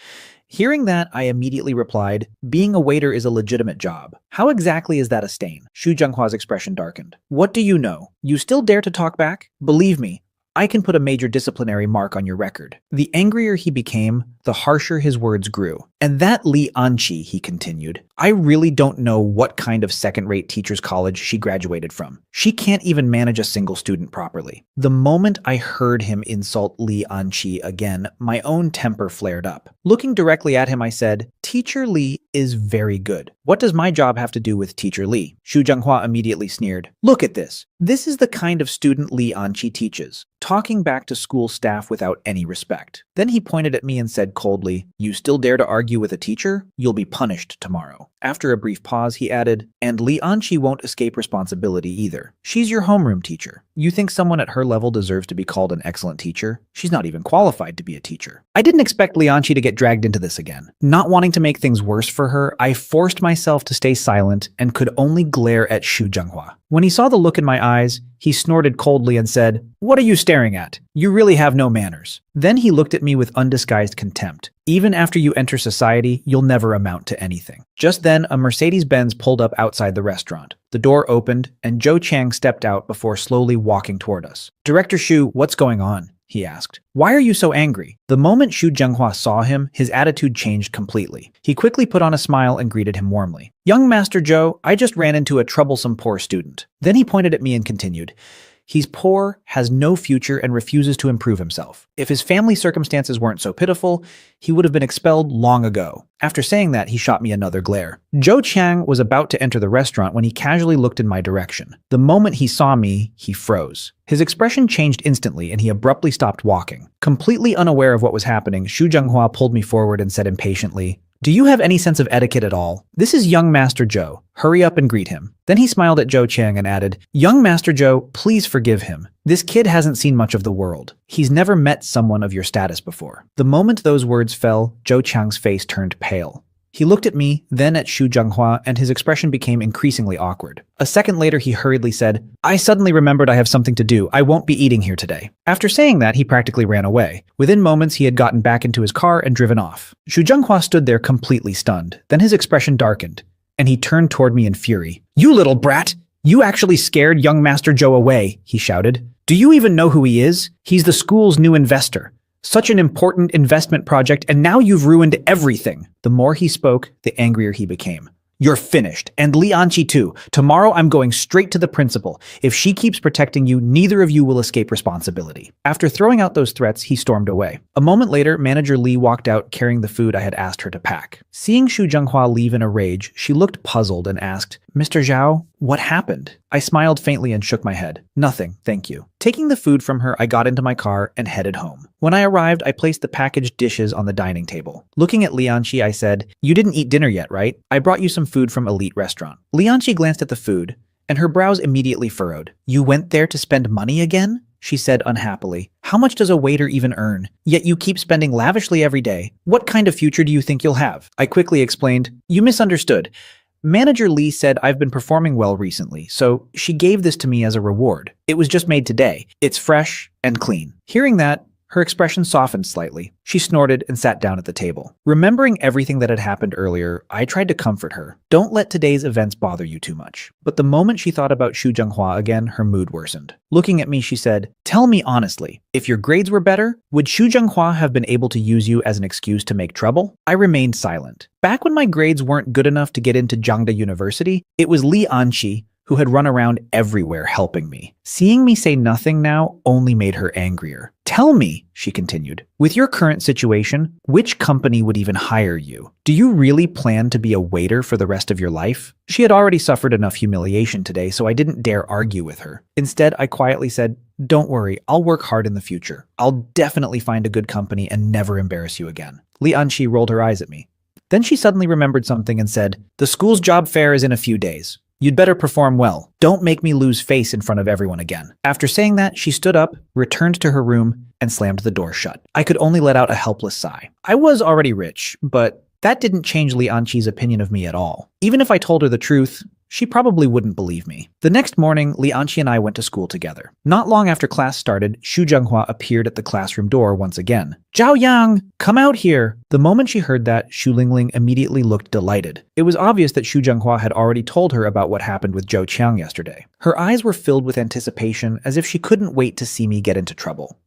Hearing that, I immediately replied, "Being a waiter is a legitimate job. How exactly is that a stain?" Xu Zhenghua's expression darkened. "What do you know? You still dare to talk back? Believe me, I can put a major disciplinary mark on your record." The angrier he became, the harsher his words grew. "And that Lianqi," he continued, "I really don't know what kind of second-rate teacher's college she graduated from. She can't even manage a single student properly." The moment I heard him insult Lianqi again, my own temper flared up. Looking directly at him, I said, "Teacher Li is very good. What does my job have to do with Teacher Li?" Xu Zhenghua immediately sneered. "Look at this. This is the kind of student Lianqi teaches, talking back to school staff without any respect." Then he pointed at me and said coldly, "You still dare to argue with a teacher? You'll be punished tomorrow." After a brief pause, he added, "And Lianqi won't escape responsibility either. She's your homeroom teacher. You think someone at her level deserves to be called an excellent teacher? She's not even qualified to be a teacher." I didn't expect Lianqi to get dragged into this again. Not wanting to make things worse for her, I forced myself to stay silent and could only glare at Xu Zhenghua. When he saw the look in my eyes, he snorted coldly and said, "What are you staring at? You really have no manners." Then he looked at me with undisguised contempt. "Even after you enter society, you'll never amount to anything." Just then, a Mercedes-Benz pulled up outside the restaurant. The door opened, and Zhou Chang stepped out before slowly walking toward us. "Director Xu, what's going on?" he asked. "Why are you so angry?" The moment Xu Zhenghua saw him, his attitude changed completely. He quickly put on a smile and greeted him warmly. "Young Master Zhou, I just ran into a troublesome poor student." Then he pointed at me and continued, "He's poor, has no future, and refuses to improve himself. If his family circumstances weren't so pitiful, he would have been expelled long ago." After saying that, he shot me another glare. Zhou Chang was about to enter the restaurant when he casually looked in my direction. The moment he saw me, he froze. His expression changed instantly, and he abruptly stopped walking. Completely unaware of what was happening, Xu Zhenghua pulled me forward and said impatiently, "Do you have any sense of etiquette at all? This is young Master Zhou. Hurry up and greet him." Then he smiled at Zhou Chang and added, "Young Master Zhou, please forgive him. This kid hasn't seen much of the world. He's never met someone of your status before." The moment those words fell, Zhou Chang's face turned pale. He looked at me, then at Xu Zhenghua, and his expression became increasingly awkward. A second later, he hurriedly said, "I suddenly remembered I have something to do. I won't be eating here today." After saying that, he practically ran away. Within moments, he had gotten back into his car and driven off. Xu Zhenghua stood there completely stunned. Then his expression darkened, and he turned toward me in fury. "You little brat! You actually scared young Master Zhou away," he shouted. "Do you even know who he is? He's the school's new investor. Such an important investment project, and now you've ruined everything." The more he spoke, the angrier he became. "You're finished, and Lianqi too. Tomorrow I'm going straight to the principal. If she keeps protecting you, neither of you will escape responsibility." After throwing out those threats, he stormed away. A moment later, Manager Li walked out carrying the food I had asked her to pack. Seeing Xu Zhenghua leave in a rage, she looked puzzled and asked, "Mr. Zhao, what happened?" I smiled faintly and shook my head. Nothing, thank you. Taking the food from her, I got into my car and headed home. When I arrived, I placed the packaged dishes on the dining table. Looking at Lianqi, I said, "You didn't eat dinner yet, right? I brought you some food from Elite Restaurant." Lianqi glanced at the food, and her brows immediately furrowed. "You went there to spend money again?" she said unhappily. "How much does a waiter even earn? Yet you keep spending lavishly every day. What kind of future do you think you'll have?" I quickly explained, "You misunderstood. Manager Lee said I've been performing well recently, so she gave this to me as a reward. It was just made today. It's fresh and clean." Hearing that, her expression softened slightly. She snorted and sat down at the table. Remembering everything that had happened earlier, I tried to comfort her. "Don't let today's events bother you too much." But the moment she thought about Xu Zhenghua again, her mood worsened. Looking at me, she said, "Tell me honestly, if your grades were better, would Xu Zhenghua have been able to use you as an excuse to make trouble?" I remained silent. Back when my grades weren't good enough to get into Jiangda University, it was Li Anqi who had run around everywhere helping me. Seeing me say nothing now only made her angrier. "Tell me," she continued, "with your current situation, which company would even hire you? Do you really plan to be a waiter for the rest of your life?" She had already suffered enough humiliation today, so I didn't dare argue with her. Instead, I quietly said, "Don't worry, I'll work hard in the future. I'll definitely find a good company and never embarrass you again." Li Anqi rolled her eyes at me. Then she suddenly remembered something and said, "The school's job fair is in a few days. You'd better perform well. Don't make me lose face in front of everyone again." After saying that, she stood up, returned to her room, and slammed the door shut. I could only let out a helpless sigh. I was already rich, but that didn't change Li Anqi's opinion of me at all. Even if I told her the truth, she probably wouldn't believe me. The next morning, Li Anqi and I went to school together. Not long after class started, Xu Zhenghua appeared at the classroom door once again. "Zhao Yang, come out here!" The moment she heard that, Xu Lingling immediately looked delighted. It was obvious that Xu Zhenghua had already told her about what happened with Zhou Qiang yesterday. Her eyes were filled with anticipation, as if she couldn't wait to see me get into trouble.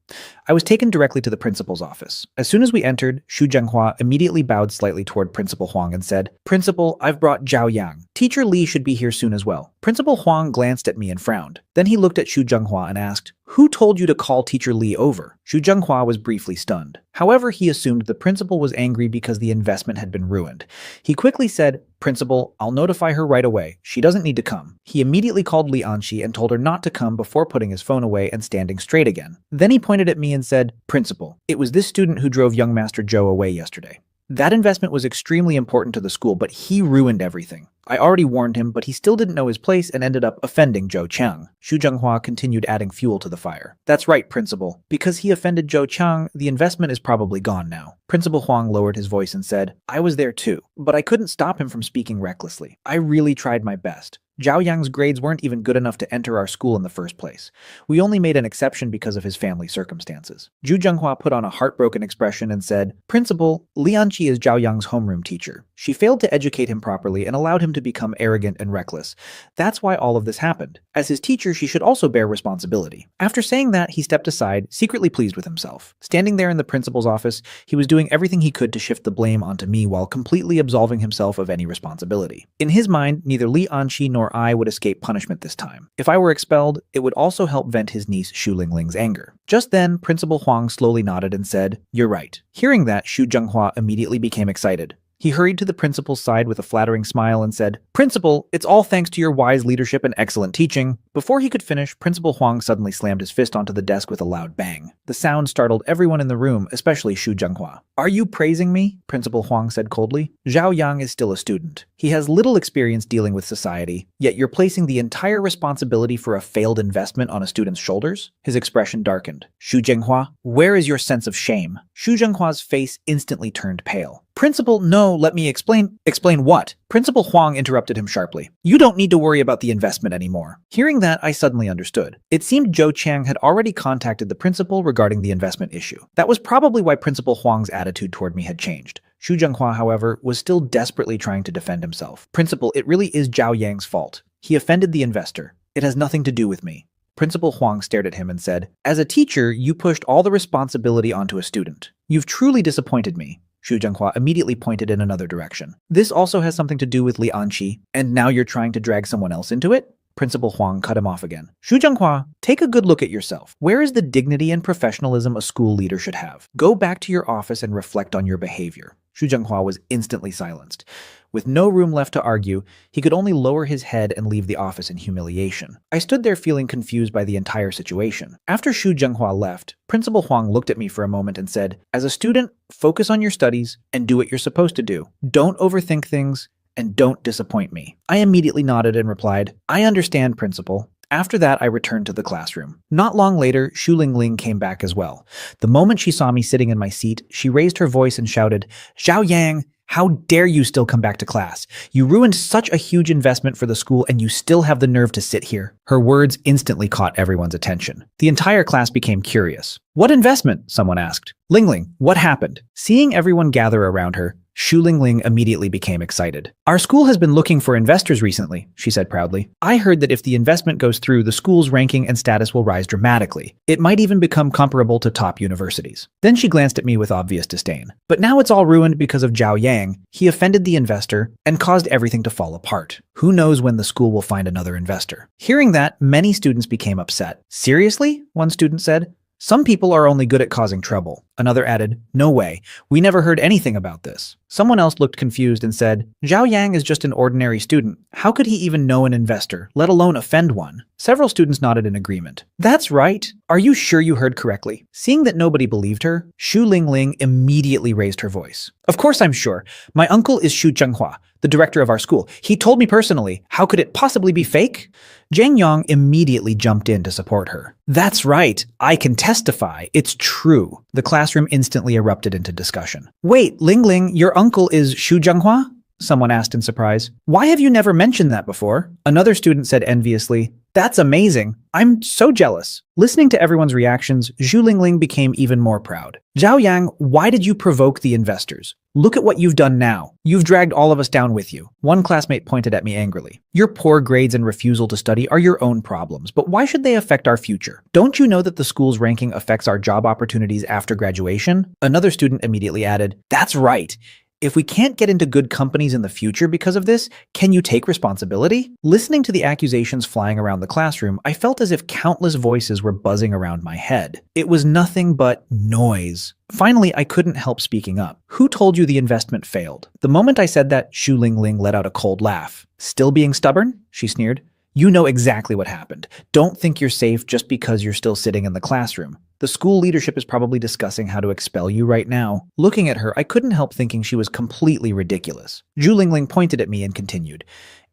I was taken directly to the principal's office. As soon as we entered, Xu Zhenghua immediately bowed slightly toward Principal Huang and said, "Principal, I've brought Zhao Yang. Teacher Li should be here soon as well." Principal Huang glanced at me and frowned. Then he looked at Xu Zhenghua and asked, "Who told you to call Teacher Li over?" Xu Zhenghua was briefly stunned. However, he assumed the principal was angry because the investment had been ruined. He quickly said, "Principal, I'll notify her right away. She doesn't need to come." He immediately called Li Anqi and told her not to come before putting his phone away and standing straight again. Then he pointed at me and said, "Principal, it was this student who drove young Master Zhou away yesterday. That investment was extremely important to the school, but he ruined everything. I already warned him, but he still didn't know his place and ended up offending Zhou Qiang." Xu Zhenghua continued adding fuel to the fire. "That's right, Principal. Because he offended Zhou Qiang, the investment is probably gone now." Principal Huang lowered his voice and said, "I was there too, but I couldn't stop him from speaking recklessly. I really tried my best. Zhao Yang's grades weren't even good enough to enter our school in the first place. We only made an exception because of his family circumstances." Xu Zhenghua put on a heartbroken expression and said, "Principal, Li Anqi is Zhao Yang's homeroom teacher. She failed to educate him properly and allowed him to become arrogant and reckless. That's why all of this happened. As his teacher, she should also bear responsibility." After saying that, he stepped aside, secretly pleased with himself. Standing there in the principal's office, he was doing everything he could to shift the blame onto me while completely absolving himself of any responsibility. In his mind, neither Li Anqi nor I would escape punishment this time. If I were expelled, it would also help vent his niece Xu Lingling's anger. Just then, Principal Huang slowly nodded and said, "You're right." Hearing that, Xu Zhenghua immediately became excited. He hurried to the principal's side with a flattering smile and said, "Principal, it's all thanks to your wise leadership and excellent teaching." Before he could finish, Principal Huang suddenly slammed his fist onto the desk with a loud bang. The sound startled everyone in the room, especially Xu Zhenghua. "Are you praising me?" Principal Huang said coldly. "Zhao Yang is still a student. He has little experience dealing with society, yet you're placing the entire responsibility for a failed investment on a student's shoulders?" His expression darkened. "Xu Zhenghua, where is your sense of shame?" Xu Zhenghua's face instantly turned pale. "Principal, no, let me explain." "Explain what?" Principal Huang interrupted him sharply. "You don't need to worry about the investment anymore." Hearing that, I suddenly understood. It seemed Zhou Qiang had already contacted the principal regarding the investment issue. That was probably why Principal Huang's attitude toward me had changed. Xu Zhenghua, however, was still desperately trying to defend himself. "Principal, it really is Zhao Yang's fault. He offended the investor. It has nothing to do with me." Principal Huang stared at him and said, "As a teacher, you pushed all the responsibility onto a student. You've truly disappointed me." Xu Zhenghua immediately pointed in another direction. "This also has something to do with Li Anqi, and now you're trying to drag someone else into it?" Principal Huang cut him off again. "Xu Zhenghua, take a good look at yourself. Where is the dignity and professionalism a school leader should have? Go back to your office and reflect on your behavior." Xu Zhenghua was instantly silenced. With no room left to argue, he could only lower his head and leave the office in humiliation. I stood there feeling confused by the entire situation. After Xu Zhenghua left, Principal Huang looked at me for a moment and said, "As a student, focus on your studies and do what you're supposed to do. Don't overthink things and don't disappoint me." I immediately nodded and replied, "I understand, Principal." After that, I returned to the classroom. Not long later, Xu Lingling came back as well. The moment she saw me sitting in my seat, she raised her voice and shouted, "Zhao Yang, how dare you still come back to class? You ruined such a huge investment for the school and you still have the nerve to sit here." Her words instantly caught everyone's attention. The entire class became curious. "What investment?" someone asked. "Lingling, what happened?" Seeing everyone gather around her, Xu Lingling immediately became excited. "Our school has been looking for investors recently," she said proudly. "I heard that if the investment goes through, the school's ranking and status will rise dramatically. It might even become comparable to top universities." Then she glanced at me with obvious disdain. "But now it's all ruined because of Zhao Yang. He offended the investor and caused everything to fall apart. Who knows when the school will find another investor?" Hearing that, many students became upset. "Seriously?" one student said. "Some people are only good at causing trouble." Another added, "No way. We never heard anything about this." Someone else looked confused and said, "Zhao Yang is just an ordinary student. How could he even know an investor, let alone offend one?" Several students nodded in agreement. "That's right. Are you sure you heard correctly?" Seeing that nobody believed her, Xu Lingling immediately raised her voice. "Of course I'm sure. My uncle is Xu Zhenghua, the director of our school. He told me personally. How could it possibly be fake?" Zhang Yang immediately jumped in to support her. "That's right. I can testify. It's true." The classroom instantly erupted into discussion. "Wait, Lingling, your uncle is Xu Zhenghua?" someone asked in surprise. "Why have you never mentioned that before?" Another student said enviously, "That's amazing. I'm so jealous." Listening to everyone's reactions, Xu Lingling became even more proud. "Zhao Yang, why did you provoke the investors? Look at what you've done now. You've dragged all of us down with you." One classmate pointed at me angrily. "Your poor grades and refusal to study are your own problems, but why should they affect our future? Don't you know that the school's ranking affects our job opportunities after graduation?" Another student immediately added, "That's right. If we can't get into good companies in the future because of this, can you take responsibility?" Listening to the accusations flying around the classroom, I felt as if countless voices were buzzing around my head. It was nothing but noise. Finally, I couldn't help speaking up. "Who told you the investment failed?" The moment I said that, Xu Lingling let out a cold laugh. "Still being stubborn?" she sneered. "You know exactly what happened. Don't think you're safe just because you're still sitting in the classroom. The school leadership is probably discussing how to expel you right now." Looking at her, I couldn't help thinking she was completely ridiculous. Xu Lingling pointed at me and continued,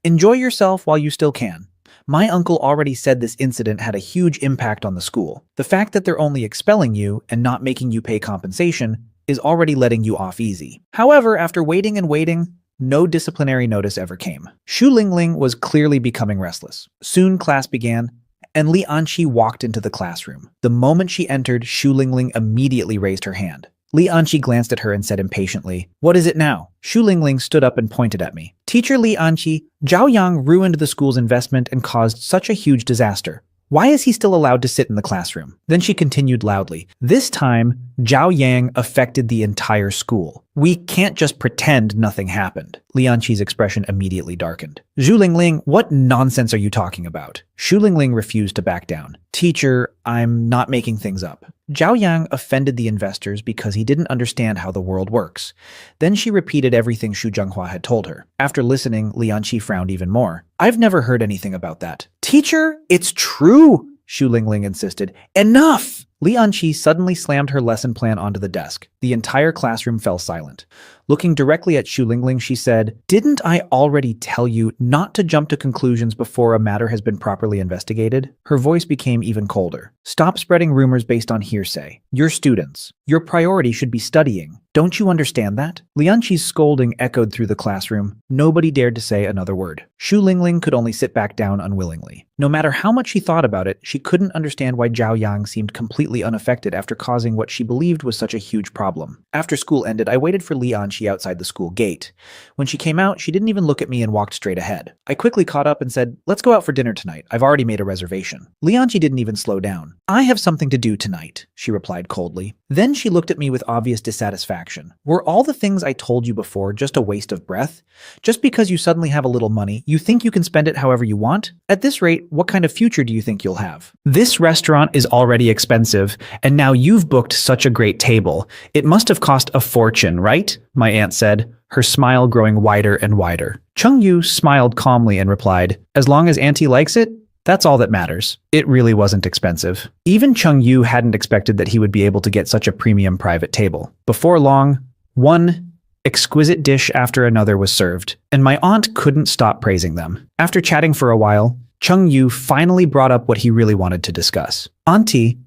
"Enjoy yourself while you still can. My uncle already said this incident had a huge impact on the school. The fact that they're only expelling you and not making you pay compensation is already letting you off easy." However, after waiting and waiting, no disciplinary notice ever came. Xu Lingling was clearly becoming restless. Soon class began, and Li Anqi walked into the classroom. The moment she entered, Xu Lingling immediately raised her hand. Li Anqi glanced at her and said impatiently, "What is it now?" Xu Lingling stood up and pointed at me. "Teacher Li Anqi, Zhao Yang ruined the school's investment and caused such a huge disaster. Why is he still allowed to sit in the classroom?" Then she continued loudly, "This time, Zhao Yang affected the entire school. We can't just pretend nothing happened." Li Anqi's expression immediately darkened. "Xu Lingling, what nonsense are you talking about?" Xu Lingling refused to back down. "Teacher, I'm not making things up. Zhao Yang offended the investors because he didn't understand how the world works." Then she repeated everything Xu Zhenghua had told her. After listening, Li Anqi frowned even more. "I've never heard anything about that." "Teacher, it's true," Xu Lingling insisted. "Enough!" Li Anqi suddenly slammed her lesson plan onto the desk. The entire classroom fell silent. Looking directly at Xu Lingling, she said, "Didn't I already tell you not to jump to conclusions before a matter has been properly investigated?" Her voice became even colder. "Stop spreading rumors based on hearsay. You're students. Your priority should be studying. Don't you understand that?" Li Anqi's scolding echoed through the classroom. Nobody dared to say another word. Xu Lingling could only sit back down unwillingly. No matter how much she thought about it, she couldn't understand why Zhao Yang seemed completely unaffected after causing what she believed was such a huge problem. After school ended, I waited for Li Anqi outside the school gate. When she came out, she didn't even look at me and walked straight ahead. I quickly caught up and said, "Let's go out for dinner tonight. I've already made a reservation." Li Anqi didn't even slow down. "I have something to do tonight," she replied coldly. Then she looked at me with obvious dissatisfaction. "Were all the things I told you before just a waste of breath? Just because you suddenly have a little money, you think you can spend it however you want? At this rate, what kind of future do you think you'll have? This restaurant is already expensive, and now you've booked such a great table. It It must have cost a fortune, right? My aunt said, her smile growing wider and wider. Chung Yu smiled calmly and replied, as long as Auntie likes it, that's all that matters. It really wasn't expensive. Even Chung Yu hadn't expected that he would be able to get such a premium private table. Before long, one exquisite dish after another was served, and my aunt couldn't stop praising them. After chatting for a while, Chung Yu finally brought up what he really wanted to discuss. Auntie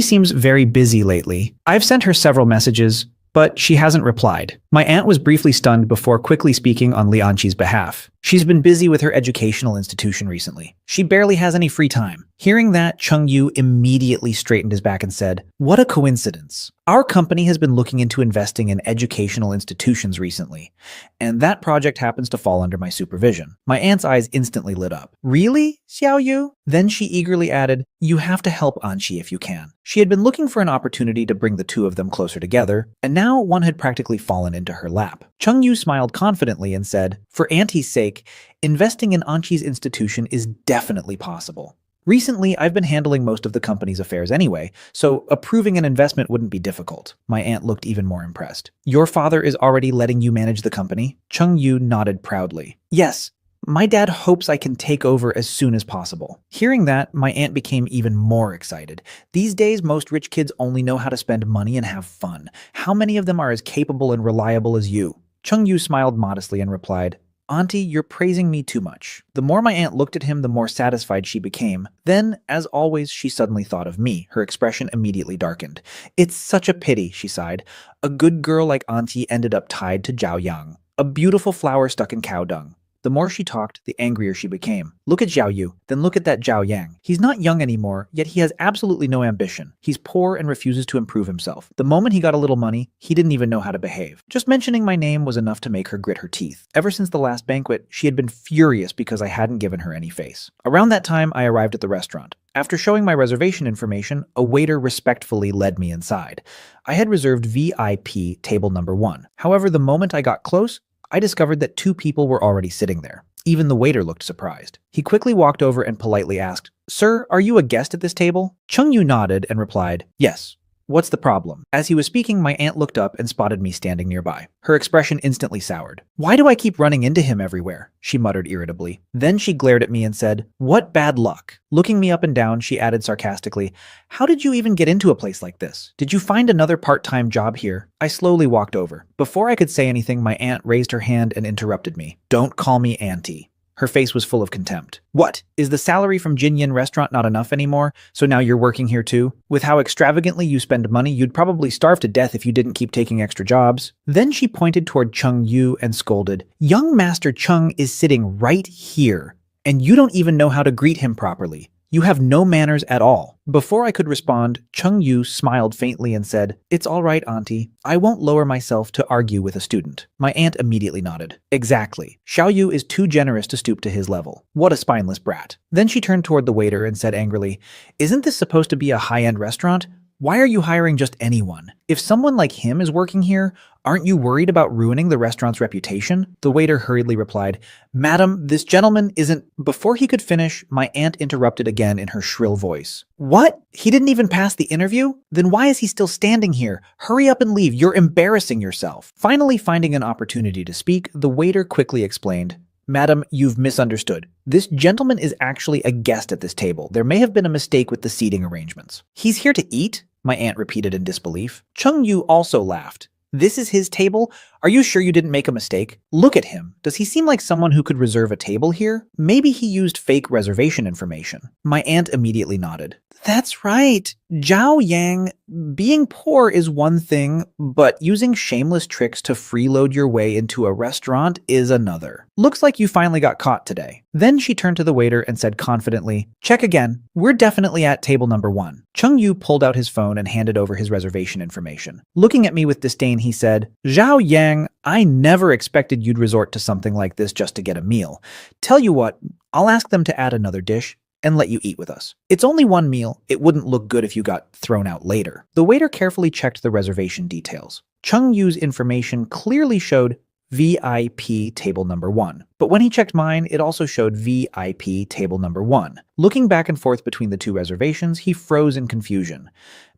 seems very busy lately. I've sent her several messages, but she hasn't replied. My aunt was briefly stunned before quickly speaking on Li Anqi's behalf. She's been busy with her educational institution recently. She barely has any free time. Hearing that, Chung Yu immediately straightened his back and said, what a coincidence. Our company has been looking into investing in educational institutions recently, and that project happens to fall under my supervision. My aunt's eyes instantly lit up. Really, Xiao Yu? Then she eagerly added, you have to help Anqi if you can. She had been looking for an opportunity to bring the two of them closer together, and now one had practically fallen into her lap. Chung Yu smiled confidently and said, for Auntie's sake, investing in Anqi's institution is definitely possible. Recently, I've been handling most of the company's affairs anyway, so approving an investment wouldn't be difficult. My aunt looked even more impressed. Your father is already letting you manage the company? Chung Yu nodded proudly. Yes, my dad hopes I can take over as soon as possible. Hearing that, my aunt became even more excited. These days, most rich kids only know how to spend money and have fun. How many of them are as capable and reliable as you? Chung Yu smiled modestly and replied, Auntie, you're praising me too much. The more my aunt looked at him, the more satisfied she became. Then, as always, she suddenly thought of me. Her expression immediately darkened. It's such a pity, she sighed. A good girl like Auntie ended up tied to Zhao Yang, a beautiful flower stuck in cow dung. The more she talked, the angrier she became. Look at Zhao Yu, then look at that Zhao Yang. He's not young anymore, yet he has absolutely no ambition. He's poor and refuses to improve himself. The moment he got a little money, he didn't even know how to behave. Just mentioning my name was enough to make her grit her teeth. Ever since the last banquet, she had been furious because I hadn't given her any face. Around that time, I arrived at the restaurant. After showing my reservation information, a waiter respectfully led me inside. I had reserved VIP table number 1. However, the moment I got close, I discovered that 2 people were already sitting there. Even the waiter looked surprised. He quickly walked over and politely asked, Sir, are you a guest at this table? Chung Yu nodded and replied, Yes. What's the problem? As he was speaking, my aunt looked up and spotted me standing nearby. Her expression instantly soured. Why do I keep running into him everywhere? She muttered irritably. Then she glared at me and said, What bad luck. Looking me up and down, she added sarcastically, How did you even get into a place like this? Did you find another part-time job here? I slowly walked over. Before I could say anything, my aunt raised her hand and interrupted me. Don't call me Auntie. Her face was full of contempt. What? Is the salary from Jinyin restaurant not enough anymore? So now you're working here too? With how extravagantly you spend money, you'd probably starve to death if you didn't keep taking extra jobs. Then she pointed toward Chung Yu and scolded, Young Master Chung is sitting right here, and you don't even know how to greet him properly. You have no manners at all. Before I could respond, Chung Yu smiled faintly and said, It's all right, Auntie. I won't lower myself to argue with a student. My aunt immediately nodded. Exactly. Xiao Yu is too generous to stoop to his level. What a spineless brat. Then she turned toward the waiter and said angrily, Isn't this supposed to be a high-end restaurant? Why are you hiring just anyone? If someone like him is working here, aren't you worried about ruining the restaurant's reputation? The waiter hurriedly replied, Madam, this gentleman isn't... Before he could finish, my aunt interrupted again in her shrill voice. What? He didn't even pass the interview? Then why is he still standing here? Hurry up and leave. You're embarrassing yourself. Finally finding an opportunity to speak, the waiter quickly explained, Madam, you've misunderstood. This gentleman is actually a guest at this table. There may have been a mistake with the seating arrangements. He's here to eat? My aunt repeated in disbelief. Chung Yu also laughed. This is his table? Are you sure you didn't make a mistake? Look at him. Does he seem like someone who could reserve a table here? Maybe he used fake reservation information. My aunt immediately nodded. That's right. Zhao Yang, being poor is one thing, but using shameless tricks to freeload your way into a restaurant is another. Looks like you finally got caught today. Then she turned to the waiter and said confidently, Check again. We're definitely at table number 1. Chung Yu pulled out his phone and handed over his reservation information. Looking at me with disdain, he said, Zhao Yang, I never expected you'd resort to something like this just to get a meal. Tell you what, I'll ask them to add another dish and let you eat with us. It's only one meal. It wouldn't look good if you got thrown out later. The waiter carefully checked the reservation details. Chung Yu's information clearly showed VIP table number 1. But when he checked mine, it also showed VIP table number 1. Looking back and forth between the two reservations, he froze in confusion.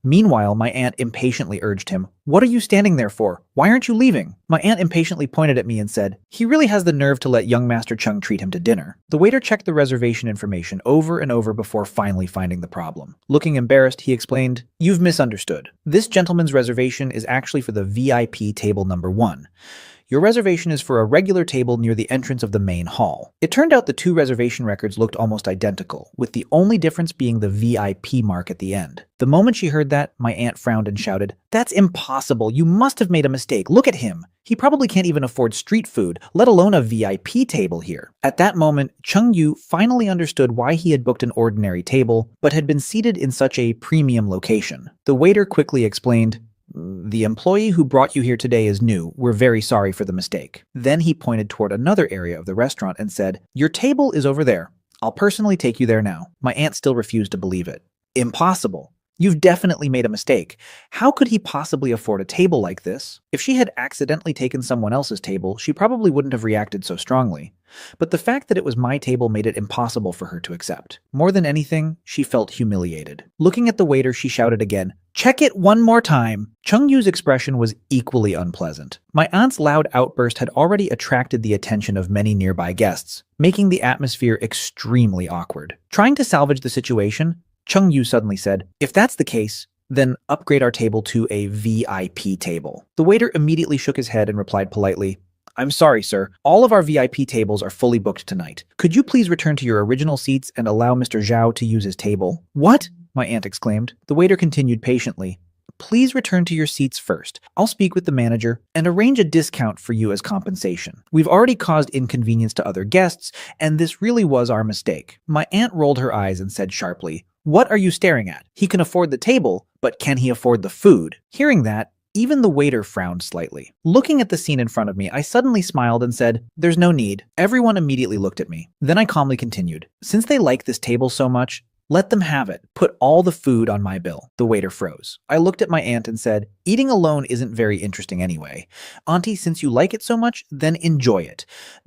Meanwhile, my aunt impatiently urged him, "What are you standing there for? Why aren't you leaving?" My aunt impatiently pointed at me and said, "He really has the nerve to let young Master Chung treat him to dinner." The waiter checked the reservation information over and over before finally finding the problem. Looking embarrassed, he explained, "You've misunderstood. This gentleman's reservation is actually for the VIP table number 1. Your reservation is for a regular table near the entrance of the main hall." It turned out the two reservation records looked almost identical, with the only difference being the VIP mark at the end. The moment she heard that, my aunt frowned and shouted, "That's impossible! You must have made a mistake! Look at him! He probably can't even afford street food, let alone a VIP table here." At that moment, Chung Yu finally understood why he had booked an ordinary table, but had been seated in such a premium location. The waiter quickly explained, "The employee who brought you here today is new. We're very sorry for the mistake." Then he pointed toward another area of the restaurant and said, "Your table is over there. I'll personally take you there now." My aunt still refused to believe it. "Impossible. You've definitely made a mistake. How could he possibly afford a table like this?" If she had accidentally taken someone else's table, she probably wouldn't have reacted so strongly. But the fact that it was my table made it impossible for her to accept. More than anything, she felt humiliated. Looking at the waiter, she shouted again, "Check it one more time." Chung Yu's expression was equally unpleasant. My aunt's loud outburst had already attracted the attention of many nearby guests, making the atmosphere extremely awkward. Trying to salvage the situation, Chung Yu suddenly said, "If that's the case, then upgrade our table to a VIP table." The waiter immediately shook his head and replied politely, "I'm sorry, sir. All of our VIP tables are fully booked tonight. Could you please return to your original seats and allow Mr. Zhao to use his table?" "What?" my aunt exclaimed. The waiter continued patiently, "Please return to your seats first. I'll speak with the manager and arrange a discount for you as compensation. We've already caused inconvenience to other guests, and this really was our mistake." My aunt rolled her eyes and said sharply, "What are you staring at? He can afford the table, but can he afford the food?" Hearing that, even the waiter frowned slightly. Looking at the scene in front of me, I suddenly smiled and said, "There's no need." Everyone immediately looked at me. Then I calmly continued, "Since they like this table so much, let them have it. Put all the food on my bill." The waiter froze. I looked at my aunt and said, "Eating alone isn't very interesting anyway. Auntie, since you like it so much, then enjoy it.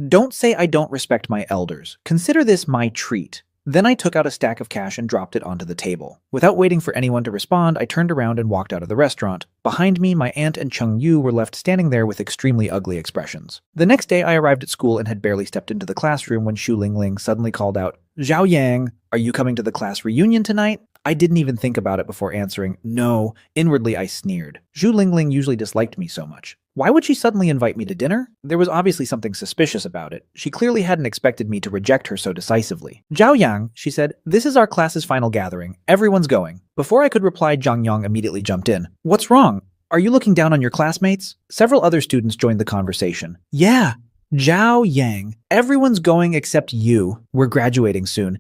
Don't say I don't respect my elders. Consider this my treat." Then I took out a stack of cash and dropped it onto the table. Without waiting for anyone to respond, I turned around and walked out of the restaurant. Behind me, my aunt and Chung Yu were left standing there with extremely ugly expressions. The next day, I arrived at school and had barely stepped into the classroom when Xu Lingling suddenly called out, "Zhao Yang, are you coming to the class reunion tonight?" I didn't even think about it before answering, "No." Inwardly, I sneered. Xu Lingling usually disliked me so much. Why would she suddenly invite me to dinner? There was obviously something suspicious about it. She clearly hadn't expected me to reject her so decisively. "Zhao Yang," she said, "this is our class's final gathering. Everyone's going." Before I could reply, Zhang Yang immediately jumped in. "What's wrong? Are you looking down on your classmates?" Several other students joined the conversation. "Yeah, Zhao Yang. Everyone's going except you. We're graduating soon.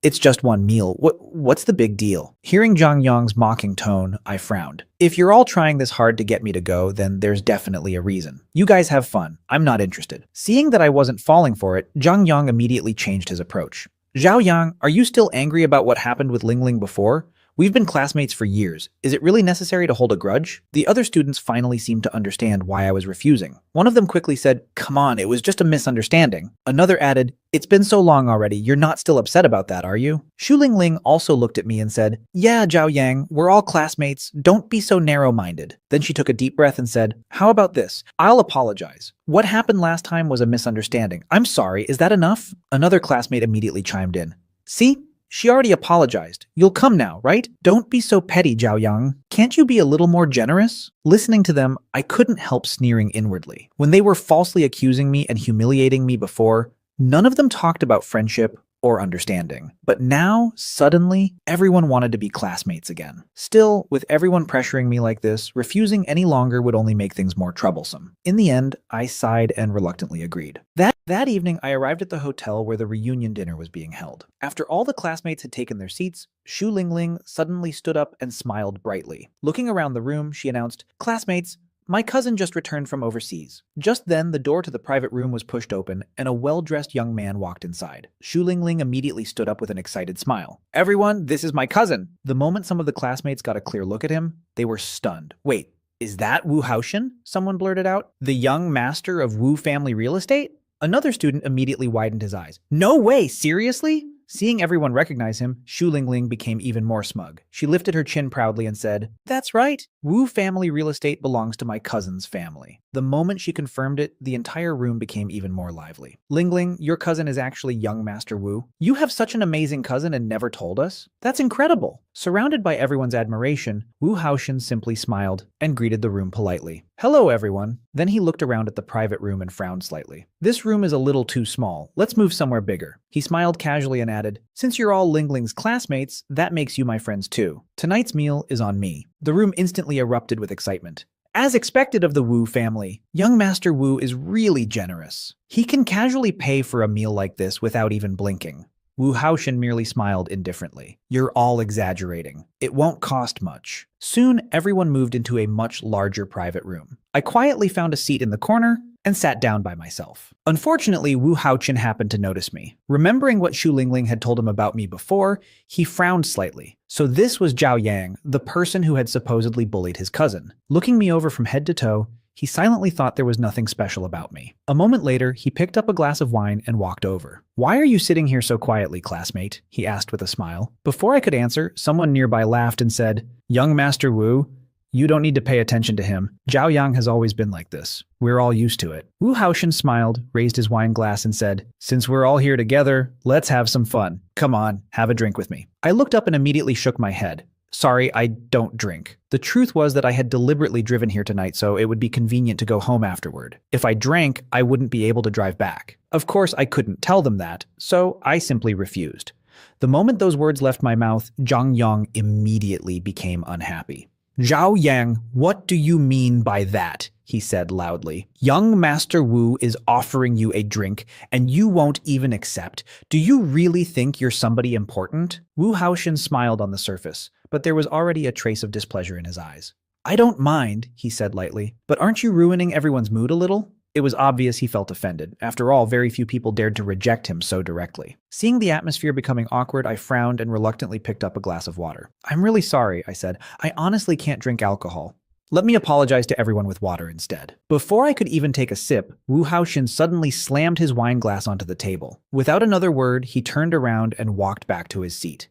It's just one meal. What's the big deal?" Hearing Zhang Yang's mocking tone, I frowned. If you're all trying this hard to get me to go, then there's definitely a reason. You guys have fun. I'm not interested. Seeing that I wasn't falling for it, Zhang Yang immediately changed his approach. "Zhao Yang, are you still angry about what happened with Lingling before? We've been classmates for years. Is it really necessary to hold a grudge?" The other students finally seemed to understand why I was refusing. One of them quickly said, "Come on, it was just a misunderstanding." Another added, "It's been so long already, you're not still upset about that, are you?" Xu Lingling also looked at me and said, "Yeah, Zhao Yang, we're all classmates. Don't be so narrow-minded." Then she took a deep breath and said, "How about this? I'll apologize. What happened last time was a misunderstanding. I'm sorry, is that enough?" Another classmate immediately chimed in. "See? She already apologized. You'll come now, right? Don't be so petty, Zhao Yang. Can't you be a little more generous?" Listening to them, I couldn't help sneering inwardly. When they were falsely accusing me and humiliating me before, none of them talked about friendship or understanding. But now, suddenly, everyone wanted to be classmates again. Still, with everyone pressuring me like this, refusing any longer would only make things more troublesome. In the end, I sighed and reluctantly agreed. That evening, I arrived at the hotel where the reunion dinner was being held. After all the classmates had taken their seats, Xu Lingling suddenly stood up and smiled brightly. Looking around the room, she announced, "Classmates, my cousin just returned from overseas." Just then, the door to the private room was pushed open, and a well-dressed young man walked inside. Xu Lingling immediately stood up with an excited smile. "Everyone, this is my cousin." The moment some of the classmates got a clear look at him, they were stunned. "Wait, is that Wu Haoshen?" Someone blurted out. "The young master of Wu family real estate?" Another student immediately widened his eyes. "No way, seriously?" Seeing everyone recognize him, Xu Lingling became even more smug. She lifted her chin proudly and said, "That's right. Wu family real estate belongs to my cousin's family." The moment she confirmed it, the entire room became even more lively. "Lingling, your cousin is actually young Master Wu. You have such an amazing cousin and never told us? That's incredible." Surrounded by everyone's admiration, Wu Haoxian simply smiled and greeted the room politely. "Hello, everyone." Then he looked around at the private room and frowned slightly. "This room is a little too small. Let's move somewhere bigger." He smiled casually and added, "Since you're all Lingling's classmates, that makes you my friends too. Tonight's meal is on me." The room instantly erupted with excitement. As expected of the Wu family, young Master Wu is really generous. He can casually pay for a meal like this without even blinking. Wu Haoxian merely smiled indifferently. "You're all exaggerating. It won't cost much." Soon, everyone moved into a much larger private room. I quietly found a seat in the corner and sat down by myself. Unfortunately, Wu Haoqian happened to notice me. Remembering what Xu Lingling had told him about me before, he frowned slightly. So this was Zhao Yang, the person who had supposedly bullied his cousin. Looking me over from head to toe, he silently thought there was nothing special about me. A moment later, he picked up a glass of wine and walked over. "Why are you sitting here so quietly, classmate?" he asked with a smile. Before I could answer, someone nearby laughed and said, "Young Master Wu, you don't need to pay attention to him. Zhao Yang has always been like this. We're all used to it." Wu Haoxian smiled, raised his wine glass and said, "Since we're all here together, let's have some fun. Come on, have a drink with me." I looked up and immediately shook my head. "Sorry, I don't drink." The truth was that I had deliberately driven here tonight so it would be convenient to go home afterward. If I drank, I wouldn't be able to drive back. Of course, I couldn't tell them that, so I simply refused. The moment those words left my mouth, Zhang Yang immediately became unhappy. "Zhao Yang, what do you mean by that?" he said loudly. "Young Master Wu is offering you a drink, and you won't even accept. Do you really think you're somebody important?" Wu Haoxian smiled on the surface, but there was already a trace of displeasure in his eyes. "I don't mind," he said lightly, "but aren't you ruining everyone's mood a little?" It was obvious he felt offended. After all, very few people dared to reject him so directly. Seeing the atmosphere becoming awkward, I frowned and reluctantly picked up a glass of water. "I'm really sorry," I said. "I honestly can't drink alcohol. Let me apologize to everyone with water instead." Before I could even take a sip, Wu Haoxian suddenly slammed his wine glass onto the table. Without another word, he turned around and walked back to his seat.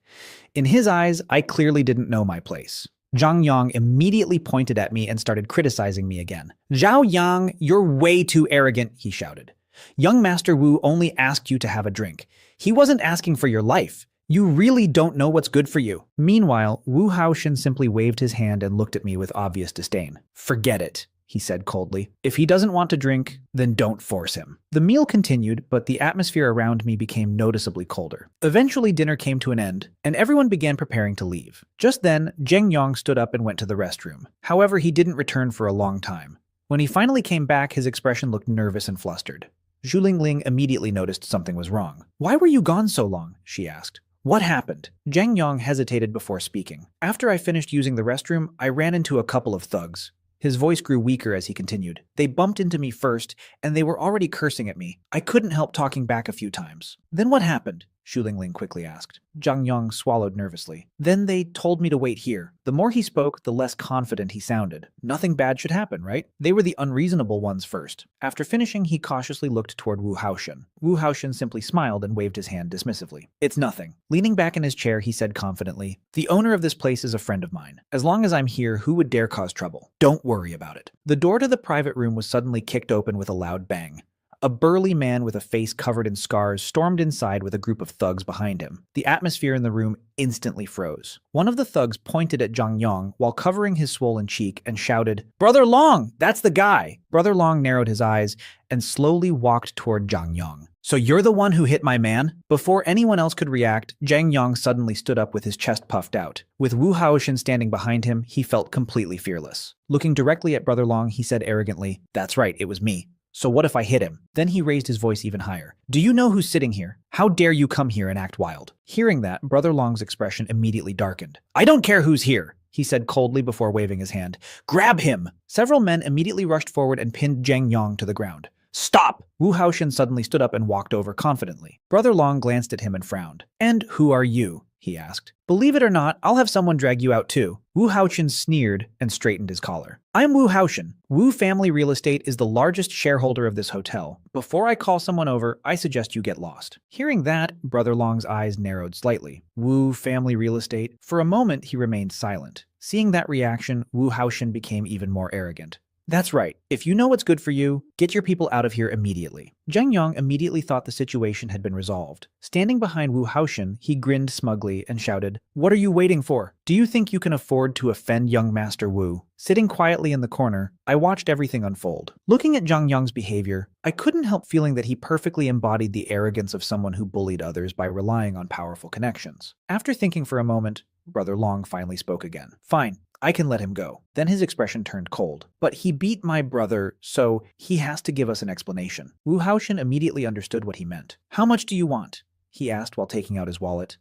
In his eyes, I clearly didn't know my place. Zhang Yang immediately pointed at me and started criticizing me again. "Zhao Yang, you're way too arrogant," he shouted. "Young Master Wu only asked you to have a drink. He wasn't asking for your life. You really don't know what's good for you." Meanwhile, Wu Haoxian simply waved his hand and looked at me with obvious disdain. "Forget it," he said coldly. "If he doesn't want to drink, then don't force him." The meal continued, but the atmosphere around me became noticeably colder. Eventually, dinner came to an end, and everyone began preparing to leave. Just then, Zheng Yang stood up and went to the restroom. However, he didn't return for a long time. When he finally came back, his expression looked nervous and flustered. Zhu Lingling immediately noticed something was wrong. "Why were you gone so long?" she asked. "What happened?" Zheng Yang hesitated before speaking. "After I finished using the restroom, I ran into a couple of thugs." His voice grew weaker as he continued. "They bumped into me first, and they were already cursing at me. I couldn't help talking back a few times." "Then what happened?" Xu Lingling quickly asked. Zhang Yang swallowed nervously. "Then they told me to wait here." The more he spoke, the less confident he sounded. Nothing bad should happen, right? They were the unreasonable ones first. After finishing, he cautiously looked toward Wu Haoxian. Wu Haoxian simply smiled and waved his hand dismissively. "It's nothing." Leaning back in his chair, he said confidently, "The owner of this place is a friend of mine. As long as I'm here, who would dare cause trouble? Don't worry about it." The door to the private room was suddenly kicked open with a loud bang. A burly man with a face covered in scars stormed inside with a group of thugs behind him. The atmosphere in the room instantly froze. One of the thugs pointed at Zhang Yang while covering his swollen cheek and shouted, "Brother Long, that's the guy!" Brother Long narrowed his eyes and slowly walked toward Zhang Yang. "So you're the one who hit my man?" Before anyone else could react, Zhang Yang suddenly stood up with his chest puffed out. With Wu Haoxian standing behind him, he felt completely fearless. Looking directly at Brother Long, he said arrogantly, "That's right, it was me. So what if I hit him?" Then he raised his voice even higher. "Do you know who's sitting here? How dare you come here and act wild?" Hearing that, Brother Long's expression immediately darkened. "I don't care who's here," he said coldly before waving his hand. "Grab him!" Several men immediately rushed forward and pinned Zheng Yang to the ground. "Stop!" Wu Haoxian suddenly stood up and walked over confidently. Brother Long glanced at him and frowned. "And who are you?" he asked. Believe it or not, I'll have someone drag you out too. Wu Haochen sneered and straightened his collar. I'm Wu Haochen. Wu Family Real Estate is the largest shareholder of this hotel. Before I call someone over, I suggest you get lost. Hearing that, Brother Long's eyes narrowed slightly. Wu Family Real Estate? For a moment, he remained silent. Seeing that reaction, Wu Haochen became even more arrogant. That's right. If you know what's good for you, get your people out of here immediately. Zhang Yang immediately thought the situation had been resolved. Standing behind Wu Haochen, he grinned smugly and shouted, "What are you waiting for? Do you think you can afford to offend young Master Wu?" Sitting quietly in the corner, I watched everything unfold. Looking at Zhang Yang's behavior, I couldn't help feeling that he perfectly embodied the arrogance of someone who bullied others by relying on powerful connections. After thinking for a moment, Brother Long finally spoke again. Fine. I can let him go. Then his expression turned cold. But he beat my brother, so he has to give us an explanation. Wu Haochen immediately understood what he meant. How much do you want? He asked while taking out his wallet.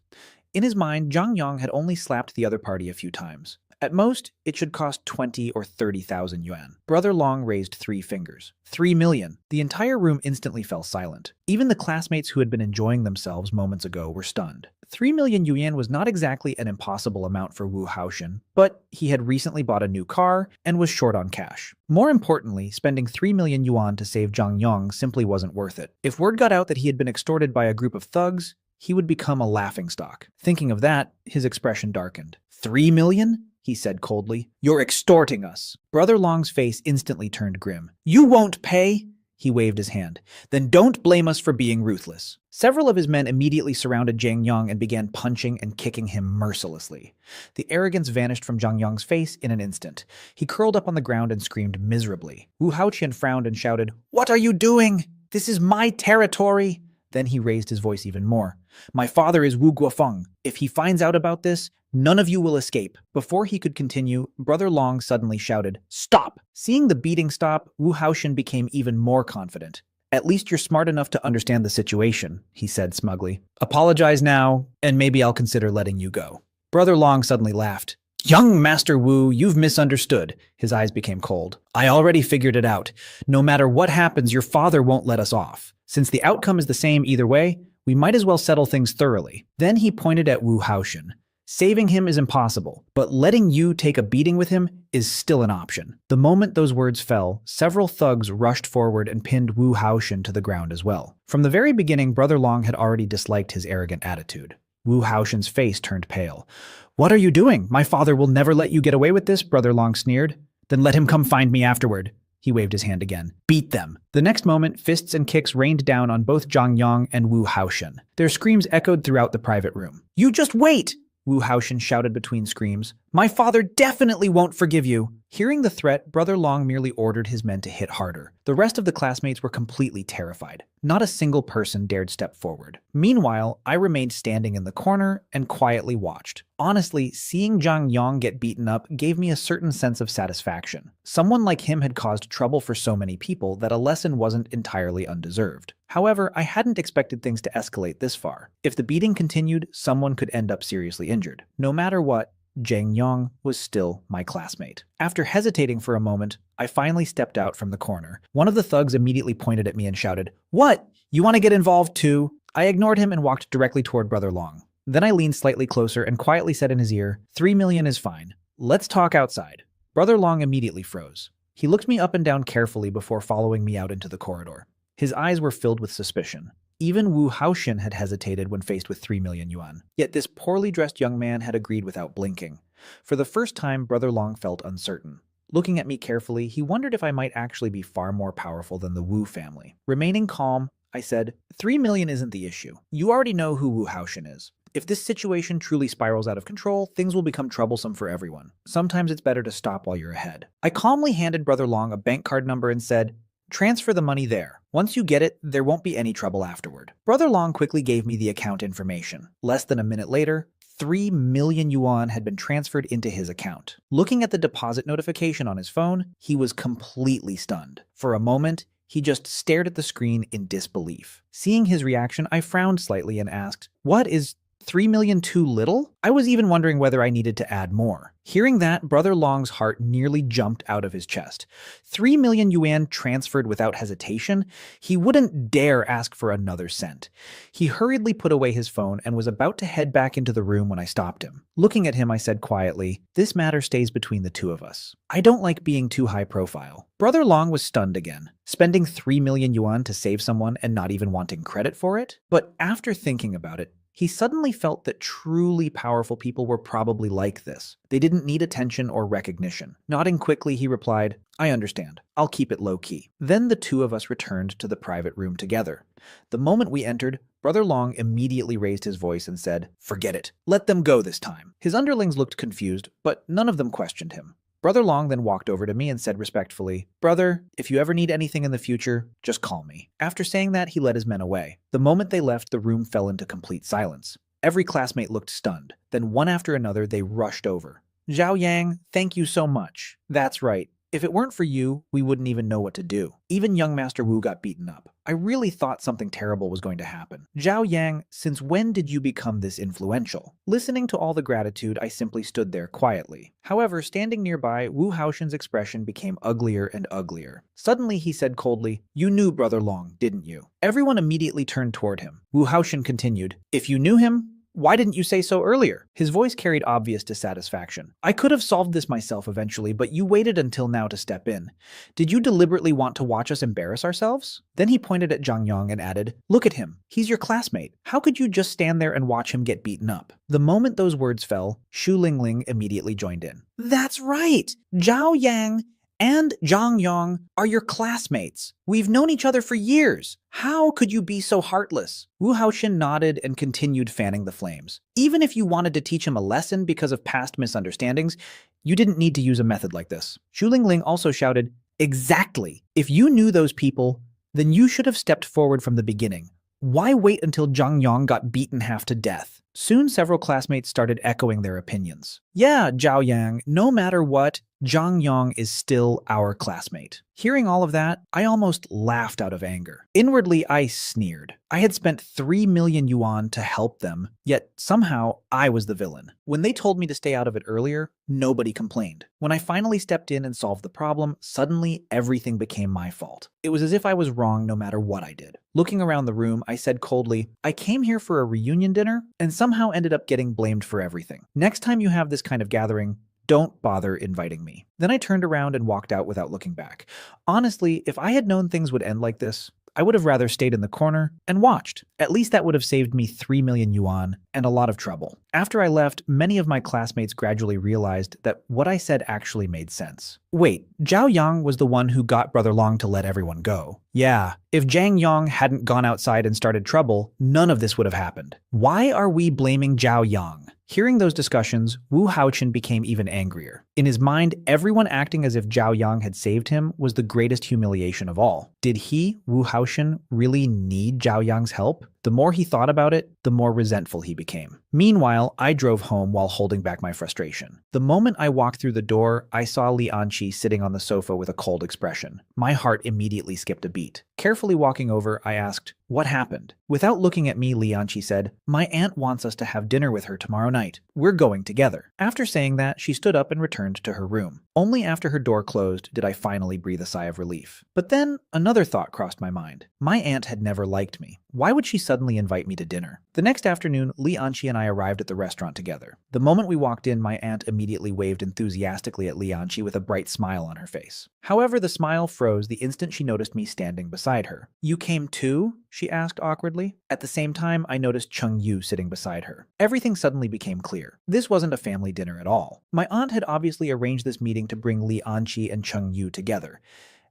In his mind, Zhang Yang had only slapped the other party a few times. At most, it should cost 20 or 30,000 yuan. Brother Long raised 3 fingers. 3 million. The entire room instantly fell silent. Even the classmates who had been enjoying themselves moments ago were stunned. 3 million yuan was not exactly an impossible amount for Wu Haochen, but he had recently bought a new car and was short on cash. More importantly, spending 3 million yuan to save Zhang Yang simply wasn't worth it. If word got out that he had been extorted by a group of thugs, he would become a laughingstock. Thinking of that, his expression darkened. 3 million? He said coldly. You're extorting us. Brother Long's face instantly turned grim. You won't pay? He waved his hand. Then don't blame us for being ruthless. Several of his men immediately surrounded Zhang Yang and began punching and kicking him mercilessly. The arrogance vanished from Zhang Yang's face in an instant. He curled up on the ground and screamed miserably. Wu Haochen frowned and shouted, "What are you doing? This is my territory!" Then he raised his voice even more. My father is Wu Guofeng. If he finds out about this, none of you will escape. Before he could continue, Brother Long suddenly shouted, Stop! Seeing the beating stop, Wu Haochen became even more confident. At least you're smart enough to understand the situation, he said smugly. Apologize now, and maybe I'll consider letting you go. Brother Long suddenly laughed. Young Master Wu, you've misunderstood. His eyes became cold. I already figured it out. No matter what happens, your father won't let us off. Since the outcome is the same either way, we might as well settle things thoroughly. Then he pointed at Wu Haochen. Saving him is impossible, but letting you take a beating with him is still an option. The moment those words fell, several thugs rushed forward and pinned Wu Haochen to the ground as well. From the very beginning, Brother Long had already disliked his arrogant attitude. Wu Haotian's face turned pale. What are you doing? My father will never let you get away with this, Brother Long sneered. Then let him come find me afterward. He waved his hand again. Beat them. The next moment, fists and kicks rained down on both Zhang Yang and Wu Haochen. Their screams echoed throughout the private room. You just wait! Wu Haochen shouted between screams. My father definitely won't forgive you. Hearing the threat, Brother Long merely ordered his men to hit harder. The rest of the classmates were completely terrified. Not a single person dared step forward. Meanwhile, I remained standing in the corner and quietly watched. Honestly, seeing Zhang Yang get beaten up gave me a certain sense of satisfaction. Someone like him had caused trouble for so many people that a lesson wasn't entirely undeserved. However, I hadn't expected things to escalate this far. If the beating continued, someone could end up seriously injured. No matter what, Zhang Yang was still my classmate. After hesitating for a moment, I finally stepped out from the corner. One of the thugs immediately pointed at me and shouted, What? You want to get involved too? I ignored him and walked directly toward Brother Long. Then I leaned slightly closer and quietly said in his ear, 3 million is fine. Let's talk outside. Brother Long immediately froze. He looked me up and down carefully before following me out into the corridor. His eyes were filled with suspicion. Even Wu Haochen had hesitated when faced with 3 million yuan. Yet this poorly dressed young man had agreed without blinking. For the first time, Brother Long felt uncertain. Looking at me carefully, he wondered if I might actually be far more powerful than the Wu family. Remaining calm, I said, 3 million isn't the issue. You already know who Wu Haochen is. If this situation truly spirals out of control, things will become troublesome for everyone. Sometimes it's better to stop while you're ahead. I calmly handed Brother Long a bank card number and said, Transfer the money there. Once you get it, there won't be any trouble afterward. Brother Long quickly gave me the account information. Less than a minute later, 3 million yuan had been transferred into his account. Looking at the deposit notification on his phone, he was completely stunned. For a moment, he just stared at the screen in disbelief. Seeing his reaction, I frowned slightly and asked, What is 3 million too little? I was even wondering whether I needed to add more. Hearing that, Brother Long's heart nearly jumped out of his chest. 3 million yuan transferred without hesitation? He wouldn't dare ask for another cent. He hurriedly put away his phone and was about to head back into the room when I stopped him. Looking at him, I said quietly, "This matter stays between the two of us. I don't like being too high profile." Brother Long was stunned again, spending 3 million yuan to save someone and not even wanting credit for it. But after thinking about it, he suddenly felt that truly powerful people were probably like this. They didn't need attention or recognition. Nodding quickly, he replied, "I understand. I'll keep it low-key." Then the two of us returned to the private room together. The moment we entered, Brother Long immediately raised his voice and said, "Forget it. Let them go this time." His underlings looked confused, but none of them questioned him. Brother Long then walked over to me and said respectfully, "Brother, if you ever need anything in the future, just call me." After saying that, he led his men away. The moment they left, the room fell into complete silence. Every classmate looked stunned. Then one after another, they rushed over. "Zhao Yang, thank you so much." "That's right. If it weren't for you, we wouldn't even know what to do." Even young Master Wu got beaten up. I really thought something terrible was going to happen. "Zhao Yang, since when did you become this influential?" Listening to all the gratitude, I simply stood there quietly. However, standing nearby, Wu Haoshen's expression became uglier and uglier. Suddenly, he said coldly, "You knew Brother Long, didn't you?" Everyone immediately turned toward him. Wu Haoshen continued, "If you knew him, why didn't you say so earlier?" His voice carried obvious dissatisfaction. "I could have solved this myself eventually, but you waited until now to step in. Did you deliberately want to watch us embarrass ourselves?" Then he pointed at Zhang Yang and added, "Look at him. He's your classmate. How could you just stand there and watch him get beaten up?" The moment those words fell, Xu Lingling immediately joined in. "That's right! Zhao Yang and Zhang Yang are your classmates. We've known each other for years. How could you be so heartless?" Wu Haoshen nodded and continued fanning the flames. "Even if you wanted to teach him a lesson because of past misunderstandings, you didn't need to use a method like this." Xu Lingling also shouted, "Exactly! If you knew those people, then you should have stepped forward from the beginning. Why wait until Zhang Yang got beaten half to death?" Soon several classmates started echoing their opinions. "Yeah, Zhao Yang, no matter what, Zhang Yang is still our classmate." Hearing all of that, I almost laughed out of anger. Inwardly, I sneered. I had spent 3 million yuan to help them, yet somehow I was the villain. When they told me to stay out of it earlier, nobody complained. When I finally stepped in and solved the problem, suddenly everything became my fault. It was as if I was wrong no matter what I did. Looking around the room, I said coldly, "I came here for a reunion dinner and somehow ended up getting blamed for everything. Next time you have this kind of gathering, don't bother inviting me." Then I turned around and walked out without looking back. Honestly, if I had known things would end like this, I would have rather stayed in the corner and watched. At least that would have saved me 3 million yuan and a lot of trouble. After I left, many of my classmates gradually realized that what I said actually made sense. Wait, Zhao Yang was the one who got Brother Long to let everyone go. Yeah, if Zhang Yang hadn't gone outside and started trouble, none of this would have happened. Why are we blaming Zhao Yang? Hearing those discussions, Wu Haoshen became even angrier. In his mind, everyone acting as if Zhao Yang had saved him was the greatest humiliation of all. Did he, Wu Haoshen, really need Zhao Yang's help? The more he thought about it, the more resentful he became. Meanwhile, I drove home while holding back my frustration. The moment I walked through the door, I saw Li Anqi sitting on the sofa with a cold expression. My heart immediately skipped a beat. Carefully walking over, I asked, "What happened?" Without looking at me, Li Anqi said, "My aunt wants us to have dinner with her tomorrow night. We're going together." After saying that, she stood up and returned to her room. Only after her door closed did I finally breathe a sigh of relief. But then, another thought crossed my mind. My aunt had never liked me. Why would she suddenly invite me to dinner? The next afternoon, Li Anqi and I arrived at the restaurant together. The moment we walked in, my aunt immediately waved enthusiastically at Li Anqi with a bright smile on her face. However, the smile froze the instant she noticed me standing beside her. "You came too?" she asked awkwardly. At the same time, I noticed Cheng Yu sitting beside her. Everything suddenly became clear. This wasn't a family dinner at all. My aunt had obviously arranged this meeting to bring Li Anqi and Cheng Yu together.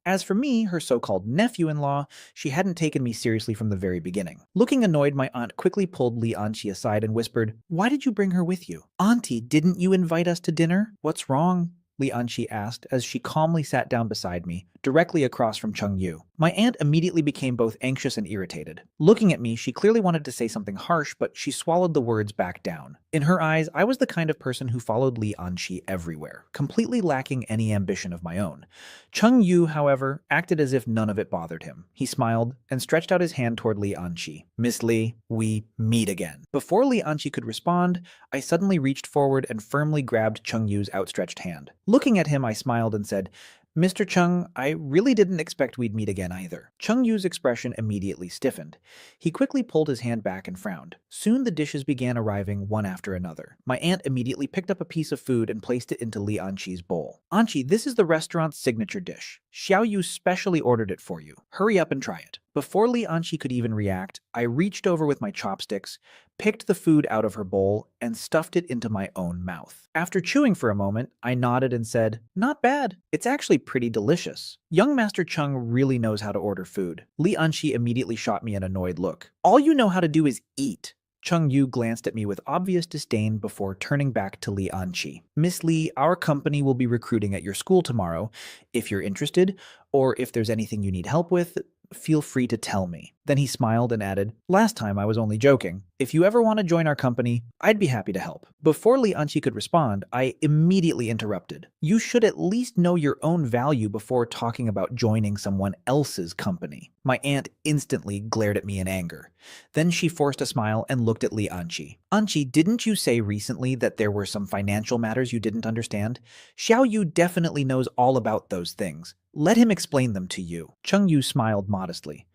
As for me, her so-called nephew-in-law, she hadn't taken me seriously from the very beginning. Looking annoyed, my aunt quickly pulled Li Anqi aside and whispered, "Why did you bring her with you?" "Auntie, didn't you invite us to dinner?" "What's wrong?" Li Anqi asked as she calmly sat down beside me, directly across from Cheng Yu. My aunt immediately became both anxious and irritated. Looking at me, she clearly wanted to say something harsh, but she swallowed the words back down. In her eyes, I was the kind of person who followed Li Anqi everywhere, completely lacking any ambition of my own. Chung Yu, however, acted as if none of it bothered him. He smiled and stretched out his hand toward Li Anqi. "Miss Li, we meet again." Before Li Anqi could respond, I suddenly reached forward and firmly grabbed Chung Yu's outstretched hand. Looking at him, I smiled and said, "Mr. Chung, I really didn't expect we'd meet again either." Chung Yu's expression immediately stiffened. He quickly pulled his hand back and frowned. Soon the dishes began arriving one after another. My aunt immediately picked up a piece of food and placed it into Li Anqi's bowl. "Anqi, this is the restaurant's signature dish. Xiao Yu specially ordered it for you. Hurry up and try it." Before Li Anqi could even react, I reached over with my chopsticks, picked the food out of her bowl, and stuffed it into my own mouth. After chewing for a moment, I nodded and said, "Not bad. It's actually pretty delicious." Young Master Chung really knows how to order food. Li Anqi immediately shot me an annoyed look. "All you know how to do is eat." Chung Yu glanced at me with obvious disdain before turning back to Li Anqi. "Miss Li, our company will be recruiting at your school tomorrow. If you're interested, or if there's anything you need help with, feel free to tell me." Then he smiled and added, "Last time I was only joking. If you ever want to join our company, I'd be happy to help." Before Li Anqi could respond, I immediately interrupted. "You should at least know your own value before talking about joining someone else's company." My aunt instantly glared at me in anger. Then she forced a smile and looked at Li Anqi. "Anqi, didn't you say recently that there were some financial matters you didn't understand? Xiao Yu definitely knows all about those things. Let him explain them to you." Chung Yu smiled modestly.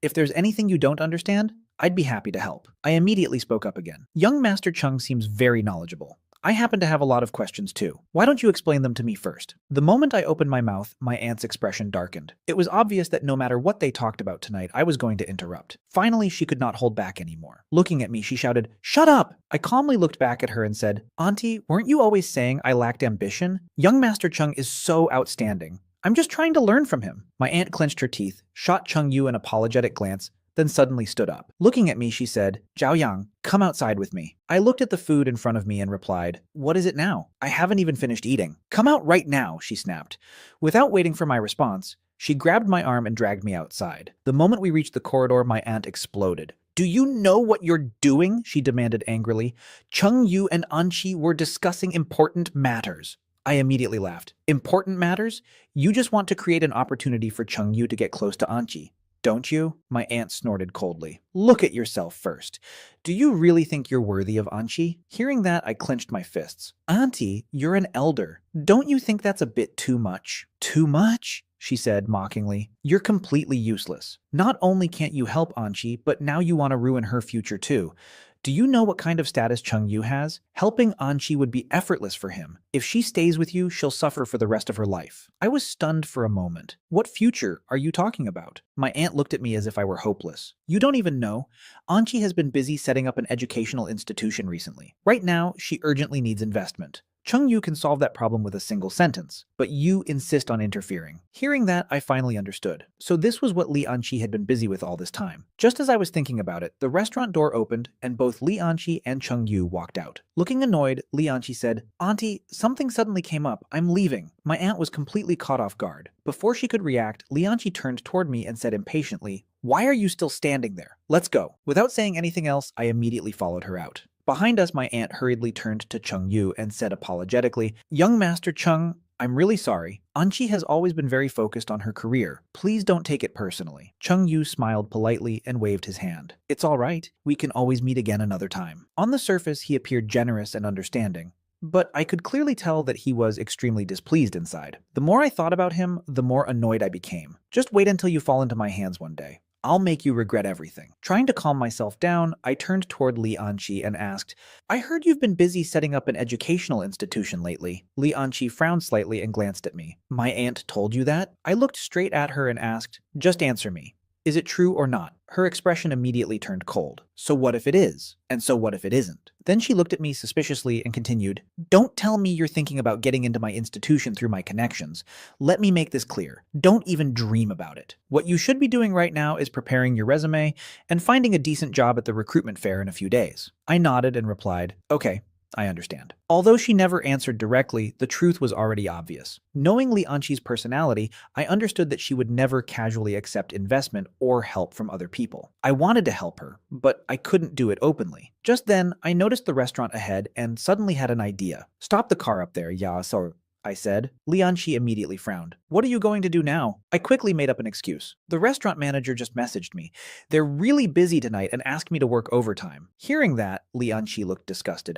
"If there's anything you don't understand, I'd be happy to help." I immediately spoke up again. "Young Master Chung seems very knowledgeable. I happen to have a lot of questions too. Why don't you explain them to me first?" The moment I opened my mouth, my aunt's expression darkened. It was obvious that no matter what they talked about tonight, I was going to interrupt. Finally, she could not hold back anymore. Looking at me, she shouted, "Shut up!" I calmly looked back at her and said, "Auntie, weren't you always saying I lacked ambition? Young Master Chung is so outstanding. I'm just trying to learn from him." My aunt clenched her teeth, shot Chung Yu an apologetic glance, then suddenly stood up. Looking at me, she said, "Zhao Yang, come outside with me." I looked at the food in front of me and replied, "What is it now? I haven't even finished eating." "Come out right now," she snapped. Without waiting for my response, she grabbed my arm and dragged me outside. The moment we reached the corridor, my aunt exploded. "Do you know what you're doing?" she demanded angrily. "Chung Yu and Anqi were discussing important matters." I immediately laughed. "Important matters? You just want to create an opportunity for Chung Yu to get close to Anqi, don't you?" My aunt snorted coldly. "Look at yourself first. Do you really think you're worthy of Anqi?" Hearing that, I clenched my fists. "Auntie, you're an elder. Don't you think that's a bit too much?" "Too much?" she said mockingly. "You're completely useless. Not only can't you help Anqi, but now you want to ruin her future too. Do you know what kind of status Chung Yu has? Helping Anqi would be effortless for him. If she stays with you, she'll suffer for the rest of her life." I was stunned for a moment. "What future are you talking about?" My aunt looked at me as if I were hopeless. "You don't even know. Anqi has been busy setting up an educational institution recently. Right now, she urgently needs investment. Chung Yu can solve that problem with a single sentence, but you insist on interfering." Hearing that, I finally understood. So this was what Li Anqi had been busy with all this time. Just as I was thinking about it, the restaurant door opened, and both Li Anqi and Chung Yu walked out. Looking annoyed, Li Anqi said, "Auntie, something suddenly came up. I'm leaving." My aunt was completely caught off guard. Before she could react, Li Anqi turned toward me and said impatiently, "Why are you still standing there? Let's go." Without saying anything else, I immediately followed her out. Behind us, my aunt hurriedly turned to Chung Yu and said apologetically, "Young Master Chung, I'm really sorry. Anqi has always been very focused on her career. Please don't take it personally." Chung Yu smiled politely and waved his hand. "It's all right. We can always meet again another time." On the surface, he appeared generous and understanding, but I could clearly tell that he was extremely displeased inside. The more I thought about him, the more annoyed I became. "Just wait until you fall into my hands one day. I'll make you regret everything." Trying to calm myself down, I turned toward Li Anqi and asked, "I heard you've been busy setting up an educational institution lately." Li Anqi frowned slightly and glanced at me. "My aunt told you that?" I looked straight at her and asked, "Just answer me. Is it true or not?" Her expression immediately turned cold. "So what if it is? And so what if it isn't?" Then she looked at me suspiciously and continued, "Don't tell me you're thinking about getting into my institution through my connections. Let me make this clear. Don't even dream about it. What you should be doing right now is preparing your resume and finding a decent job at the recruitment fair in a few days." I nodded and replied, "Okay, I understand. Although she never answered directly, the truth was already obvious. Knowing Li Anqi's personality, I understood that she would never casually accept investment or help from other people. I wanted to help her, but I couldn't do it openly. Just then, I noticed the restaurant ahead and suddenly had an idea. Stop the car up there, Ya So, I said. Li Anqi immediately frowned. What are you going to do now? I quickly made up an excuse. The restaurant manager just messaged me. They're really busy tonight and asked me to work overtime. Hearing that, Li Anqi looked disgusted.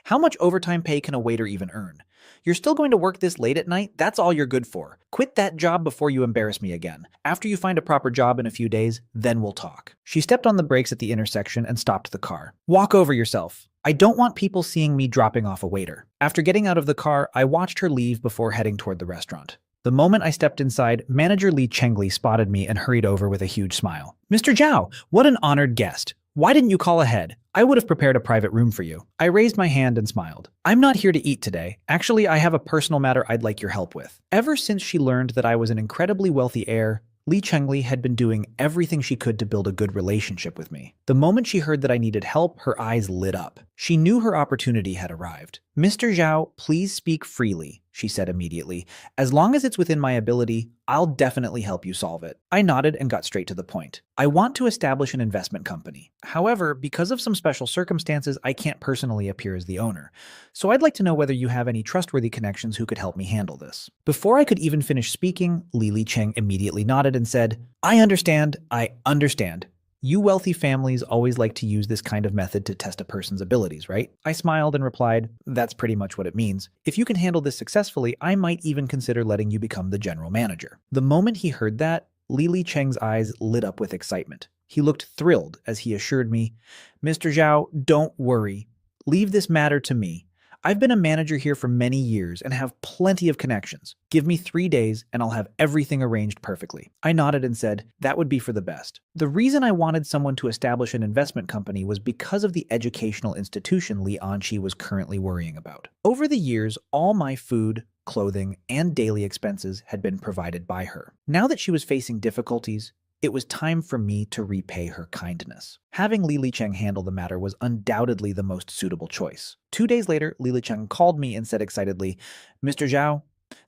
How much overtime pay can a waiter even earn? You're still going to work this late at night? That's all you're good for. Quit that job before you embarrass me again. After you find a proper job in a few days, then we'll talk. She stepped on the brakes at the intersection and stopped the car. Walk over yourself. I don't want people seeing me dropping off a waiter. After getting out of the car, I watched her leave before heading toward the restaurant. The moment I stepped inside, Manager Li Chengli spotted me and hurried over with a huge smile. Mr. Zhao, what an honored guest. Why didn't you call ahead? I would have prepared a private room for you. I raised my hand and smiled. I'm not here to eat today. Actually, I have a personal matter I'd like your help with. Ever since she learned that I was an incredibly wealthy heir, Li Chengli had been doing everything she could to build a good relationship with me. The moment she heard that I needed help, her eyes lit up. She knew her opportunity had arrived. Mr. Zhao, please speak freely, she said immediately. As long as it's within my ability, I'll definitely help you solve it. I nodded and got straight to the point. I want to establish an investment company. However, because of some special circumstances, I can't personally appear as the owner. So I'd like to know whether you have any trustworthy connections who could help me handle this. Before I could even finish speaking, Li Cheng immediately nodded and said, I understand. You wealthy families always like to use this kind of method to test a person's abilities, right? I smiled and replied, that's pretty much what it means. If you can handle this successfully, I might even consider letting you become the general manager. The moment he heard that, Li Cheng's eyes lit up with excitement. He looked thrilled as he assured me, Mr. Zhao, don't worry. Leave this matter to me. I've been a manager here for many years and have plenty of connections. Give me 3 days and I'll have everything arranged perfectly. I nodded and said, that would be for the best. The reason I wanted someone to establish an investment company was because of the educational institution Li Anqi was currently worrying about. Over the years, all my food, clothing, and daily expenses had been provided by her. Now that she was facing difficulties, it was time for me to repay her kindness. Having Li Cheng handle the matter was undoubtedly the most suitable choice. 2 days later, Li Cheng called me and said excitedly, Mr. Zhao,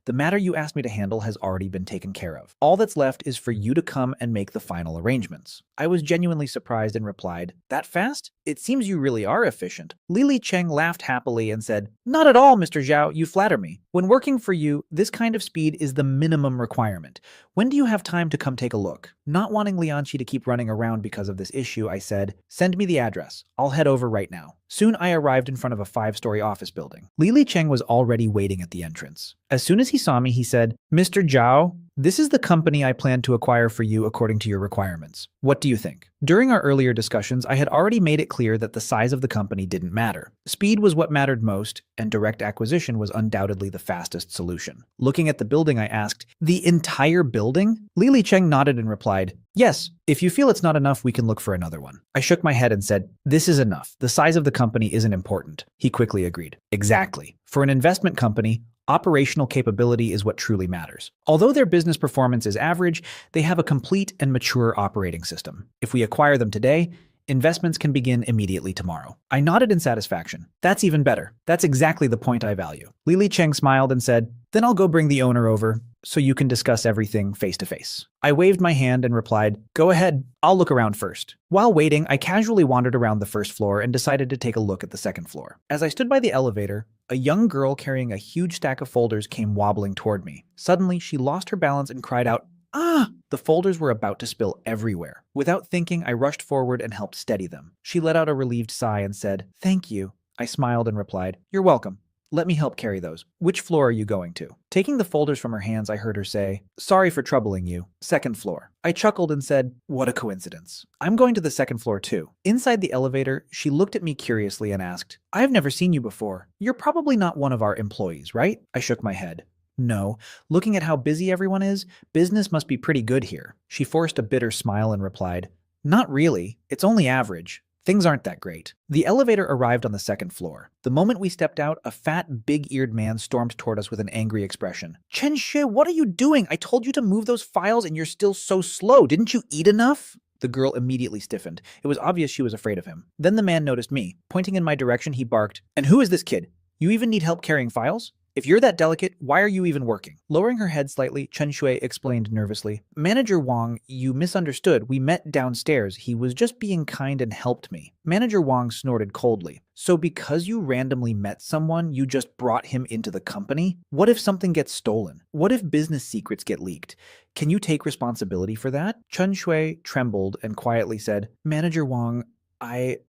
the matter you asked me to handle has already been taken care of. All that's left is for you to come and make the final arrangements. I was genuinely surprised and replied, that fast? It seems you really are efficient. Li Cheng laughed happily and said, not at all, Mr. Zhao, you flatter me. When working for you, this kind of speed is the minimum requirement. When do you have time to come take a look? Not wanting Li Anqi to keep running around because of this issue, I said, send me the address. I'll head over right now. Soon I arrived in front of a 5-story office building. Li Cheng was already waiting at the entrance. As soon as he saw me, he said, Mr. Zhao, this is the company I plan to acquire for you according to your requirements. What do you think? During our earlier discussions, I had already made it clear that the size of the company didn't matter. Speed was what mattered most, and direct acquisition was undoubtedly the fastest solution. Looking at the building, I asked, the entire building? Li Cheng nodded and replied, yes, if you feel it's not enough, we can look for another one. I shook my head and said, this is enough. The size of the company isn't important. He quickly agreed. Exactly. For an investment company, operational capability is what truly matters. Although their business performance is average, they have a complete and mature operating system. If we acquire them today, investments can begin immediately tomorrow. I nodded in satisfaction. That's even better. That's exactly the point I value. Li Cheng smiled and said, then I'll go bring the owner over so you can discuss everything face to face. I waved my hand and replied, go ahead, I'll look around first. While waiting, I casually wandered around the first floor and decided to take a look at the second floor. As I stood by the elevator, a young girl carrying a huge stack of folders came wobbling toward me. Suddenly, she lost her balance and cried out, ah! The folders were about to spill everywhere. Without thinking, I rushed forward and helped steady them. She let out a relieved sigh and said, thank you. I smiled and replied, you're welcome. Let me help carry those. Which floor are you going to? Taking the folders from her hands, I heard her say, sorry for troubling you. Second floor. I chuckled and said, what a coincidence. I'm going to the second floor too. Inside the elevator, she looked at me curiously and asked, I've never seen you before. You're probably not one of our employees, right? I shook my head. No, looking at how busy everyone is, business must be pretty good here. She forced a bitter smile and replied, not really. It's only average. Things aren't that great. The elevator arrived on the second floor. The moment we stepped out, a fat, big-eared man stormed toward us with an angry expression. Chen Shi, what are you doing? I told you to move those files and you're still so slow. Didn't you eat enough? The girl immediately stiffened. It was obvious she was afraid of him. Then the man noticed me. Pointing in my direction, he barked, "And who is this kid? You even need help carrying files? If you're that delicate, why are you even working?" Lowering her head slightly, Chen Shui explained nervously, "Manager Wang, you misunderstood. We met downstairs. He was just being kind and helped me." Manager Wang snorted coldly. "So because you randomly met someone, you just brought him into the company? What if something gets stolen? What if business secrets get leaked? Can you take responsibility for that?" Chen Shui trembled and quietly said, "Manager Wang,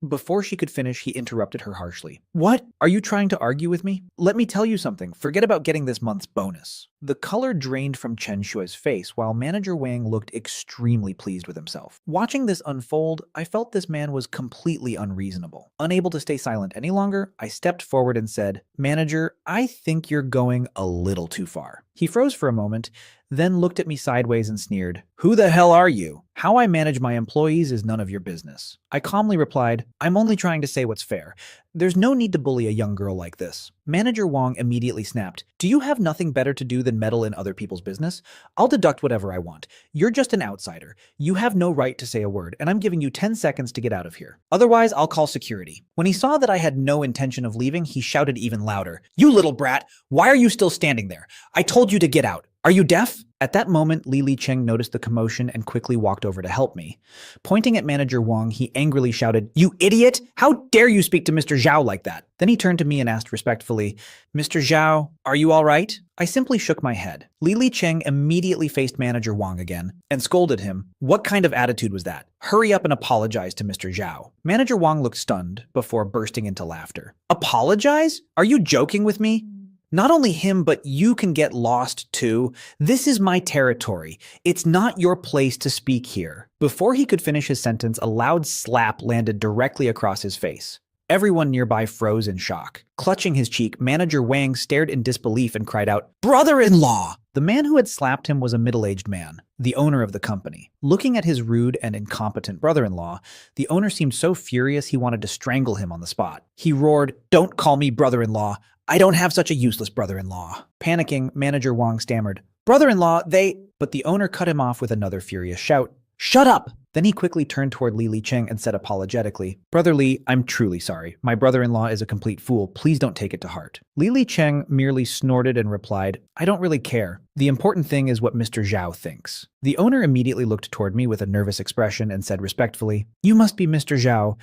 Before she could finish, he interrupted her harshly. "What? Are you trying to argue with me? Let me tell you something. Forget about getting this month's bonus." The color drained from Chen Shui's face while Manager Wang looked extremely pleased with himself. Watching this unfold, I felt this man was completely unreasonable. Unable to stay silent any longer, I stepped forward and said, "Manager, I think you're going a little too far." He froze for a moment, then looked at me sideways and sneered, "Who the hell are you? How I manage my employees is none of your business." I calmly replied, "I'm only trying to say what's fair. There's no need to bully a young girl like this." Manager Wang immediately snapped, "Do you have nothing better to do than meddle in other people's business? I'll deduct whatever I want. You're just an outsider. You have no right to say a word, and I'm giving you 10 seconds to get out of here. Otherwise, I'll call security." When he saw that I had no intention of leaving, he shouted even louder, "You little brat! Why are you still standing there? I told you to get out. Are you deaf?" At that moment, Li Cheng noticed the commotion and quickly walked over to help me. Pointing at Manager Wang, he angrily shouted, "You idiot! How dare you speak to Mr. Zhao like that?" Then he turned to me and asked respectfully, "Mr. Zhao, are you all right?" I simply shook my head. Li Cheng immediately faced Manager Wang again and scolded him. "What kind of attitude was that? Hurry up and apologize to Mr. Zhao." Manager Wang looked stunned before bursting into laughter. "Apologize? Are you joking with me? Not only him, but you can get lost too. This is my territory. It's not your place to speak here." Before he could finish his sentence, a loud slap landed directly across his face. Everyone nearby froze in shock. Clutching his cheek, Manager Wang stared in disbelief and cried out, "Brother-in-law!" The man who had slapped him was a middle-aged man, the owner of the company. Looking at his rude and incompetent brother-in-law, the owner seemed so furious he wanted to strangle him on the spot. He roared, "Don't call me brother-in-law. I don't have such a useless brother-in-law." Panicking, Manager Wang stammered, "Brother-in-law, they—" But the owner cut him off with another furious shout, "Shut up!" Then he quickly turned toward Li Cheng and said apologetically, "Brother Li, I'm truly sorry. My brother-in-law is a complete fool. Please don't take it to heart." Li Cheng merely snorted and replied, "I don't really care. The important thing is what Mr. Zhao thinks." The owner immediately looked toward me with a nervous expression and said respectfully, "You must be Mr. Zhao.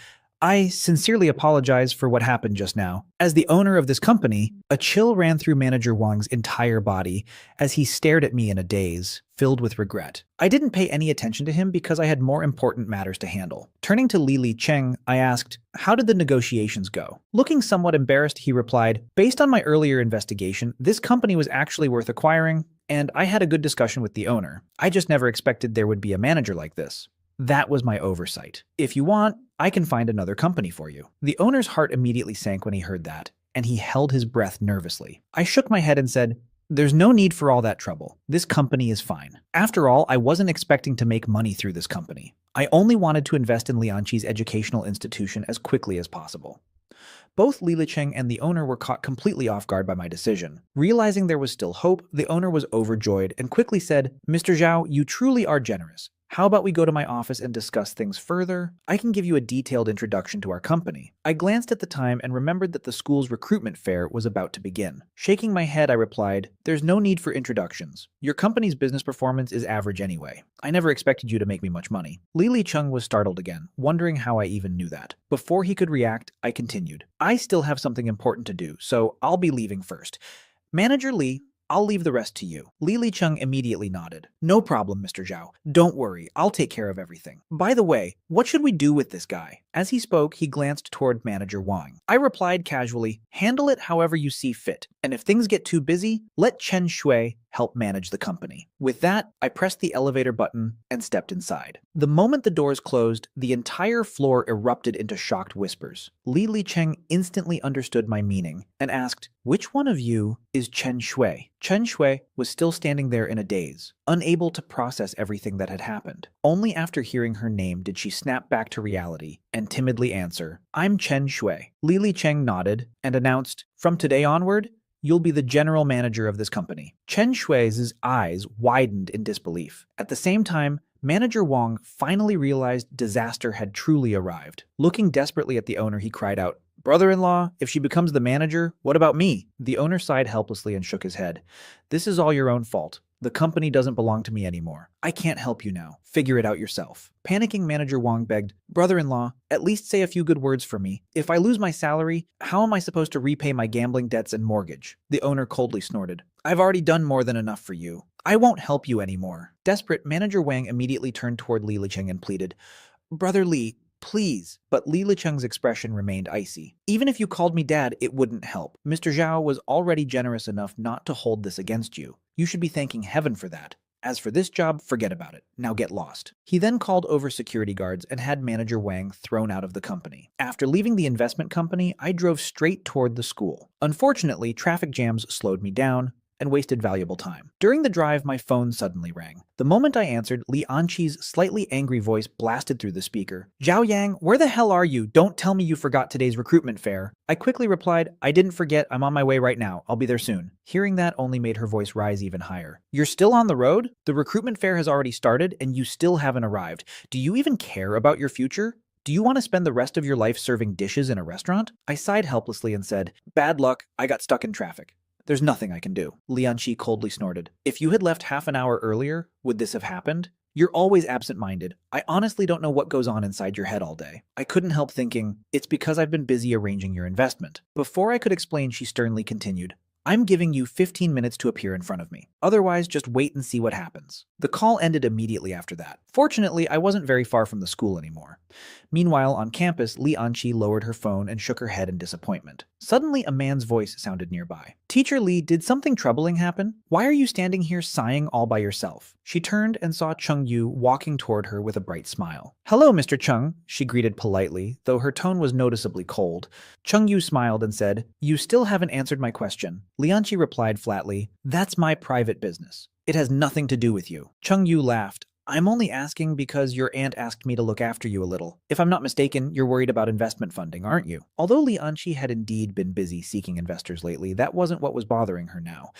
I sincerely apologize for what happened just now." As the owner of this company, a chill ran through Manager Wang's entire body as he stared at me in a daze, filled with regret. I didn't pay any attention to him because I had more important matters to handle. Turning to Li Cheng, I asked, "How did the negotiations go?" Looking somewhat embarrassed, he replied, "Based on my earlier investigation, this company was actually worth acquiring, and I had a good discussion with the owner. I just never expected there would be a manager like this. That was my oversight. If you want, I can find another company for you." The owner's heart immediately sank when he heard that, and he held his breath nervously. I shook my head and said, "There's no need for all that trouble. This company is fine. After all, I wasn't expecting to make money through this company. I only wanted to invest in Lianqi's educational institution as quickly as possible." Both Li Cheng and the owner were caught completely off guard by my decision. Realizing there was still hope, the owner was overjoyed and quickly said, "Mr. Zhao, you truly are generous. How about we go to my office and discuss things further? I can give you a detailed introduction to our company." I glanced at the time and remembered that the school's recruitment fair was about to begin. Shaking my head, I replied, "There's no need for introductions. Your company's business performance is average anyway. I never expected you to make me much money." Li Cheng was startled again, wondering how I even knew that. Before he could react, I continued, "I still have something important to do, so I'll be leaving first. Manager Li, I'll leave the rest to you." Li Cheng immediately nodded. "No problem, Mr. Zhao. Don't worry, I'll take care of everything. By the way, what should we do with this guy?" As he spoke, he glanced toward Manager Wang. I replied casually, "Handle it however you see fit, and if things get too busy, let Chen Shui help manage the company." With that, I pressed the elevator button and stepped inside. The moment the doors closed, the entire floor erupted into shocked whispers. Li Cheng instantly understood my meaning and asked, "Which one of you is Chen Shui?" Chen Shui was still standing there in a daze, unable to process everything that had happened. Only after hearing her name did she snap back to reality and timidly answer, "I'm Chen Shui." Li Cheng nodded and announced, "From today onward, you'll be the general manager of this company." Chen Shui's eyes widened in disbelief. At the same time, Manager Wong finally realized disaster had truly arrived. Looking desperately at the owner, he cried out, "Brother-in-law, if she becomes the manager, what about me?" The owner sighed helplessly and shook his head. "This is all your own fault. The company doesn't belong to me anymore. I can't help you now. Figure it out yourself." Panicking, Manager Wong begged, "Brother-in-law, at least say a few good words for me. If I lose my salary, how am I supposed to repay my gambling debts and mortgage?" The owner coldly snorted, "I've already done more than enough for you. I won't help you anymore." Desperate, Manager Wang immediately turned toward Li Licheng and pleaded, "Brother Li, please." But Li Licheng's expression remained icy. "Even if you called me dad, it wouldn't help. Mr. Zhao was already generous enough not to hold this against you. You should be thanking heaven for that. As for this job, forget about it. Now get lost." He then called over security guards and had Manager Wang thrown out of the company. After leaving the investment company, I drove straight toward the school. Unfortunately, traffic jams slowed me down and wasted valuable time. During the drive, my phone suddenly rang. The moment I answered, Li Anqi's slightly angry voice blasted through the speaker. "Zhao Yang, where the hell are you? Don't tell me you forgot today's recruitment fair." I quickly replied, "I didn't forget. I'm on my way right now. I'll be there soon." Hearing that only made her voice rise even higher. "You're still on the road? The recruitment fair has already started and you still haven't arrived. Do you even care about your future? Do you want to spend the rest of your life serving dishes in a restaurant?" I sighed helplessly and said, "Bad luck. I got stuck in traffic. There's nothing I can do." Li Anqi coldly snorted. "If you had left half an hour earlier, would this have happened? You're always absent-minded. I honestly don't know what goes on inside your head all day." I couldn't help thinking, it's because I've been busy arranging your investment. Before I could explain, she sternly continued, "I'm giving you 15 minutes to appear in front of me. Otherwise, just wait and see what happens." The call ended immediately after that. Fortunately, I wasn't very far from the school anymore. Meanwhile, on campus, Li Anqi lowered her phone and shook her head in disappointment. Suddenly, a man's voice sounded nearby. "Teacher Li, did something troubling happen? Why are you standing here sighing all by yourself?" She turned and saw Chung Yu walking toward her with a bright smile. "Hello, Mr. Chung," she greeted politely, though her tone was noticeably cold. Chung Yu smiled and said, "You still haven't answered my question." Li Anqi replied flatly, "That's my private business. It has nothing to do with you." Chung Yu laughed. "I'm only asking because your aunt asked me to look after you a little. If I'm not mistaken, you're worried about investment funding, aren't you?" Although Li Anqi had indeed been busy seeking investors lately, that wasn't what was bothering her now.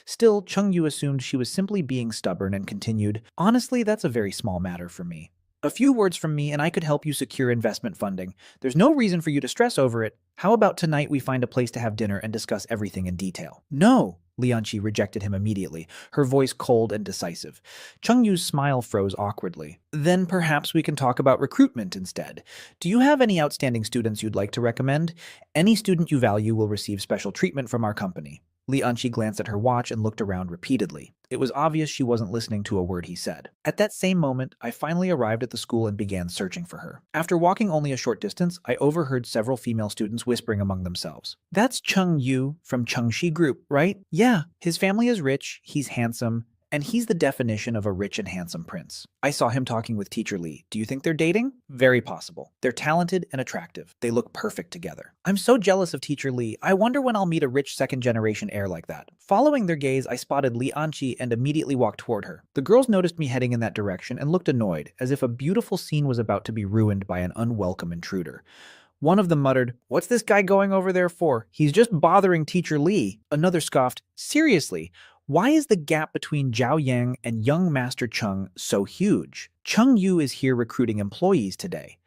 Still, Chung Yu assumed she was simply being stubborn and continued, "Honestly, that's a very small matter for me. A few words from me and I could help you secure investment funding. There's no reason for you to stress over it. How about tonight we find a place to have dinner and discuss everything in detail?" "No." Li Anqi rejected him immediately, her voice cold and decisive. Chung Yu's smile froze awkwardly. "Then perhaps we can talk about recruitment instead. Do you have any outstanding students you'd like to recommend? Any student you value will receive special treatment from our company." Li Anqi glanced at her watch and looked around repeatedly. It was obvious she wasn't listening to a word he said. At that same moment, I finally arrived at the school and began searching for her. After walking only a short distance, I overheard several female students whispering among themselves. "That's Chung Yu from Chengxi Group, right? Yeah, his family is rich, he's handsome, and he's the definition of a rich and handsome prince. I saw him talking with Teacher Li. Do you think they're dating? Very possible. They're talented and attractive. They look perfect together. I'm so jealous of Teacher Li. I wonder when I'll meet a rich second-generation heir like that." Following their gaze, I spotted Li Anqi and immediately walked toward her. The girls noticed me heading in that direction and looked annoyed, as if a beautiful scene was about to be ruined by an unwelcome intruder. One of them muttered, "What's this guy going over there for? He's just bothering Teacher Li." Another scoffed, "Seriously, why is the gap between Zhao Yang and young Master Chung so huge? Chung Yu is here recruiting employees today.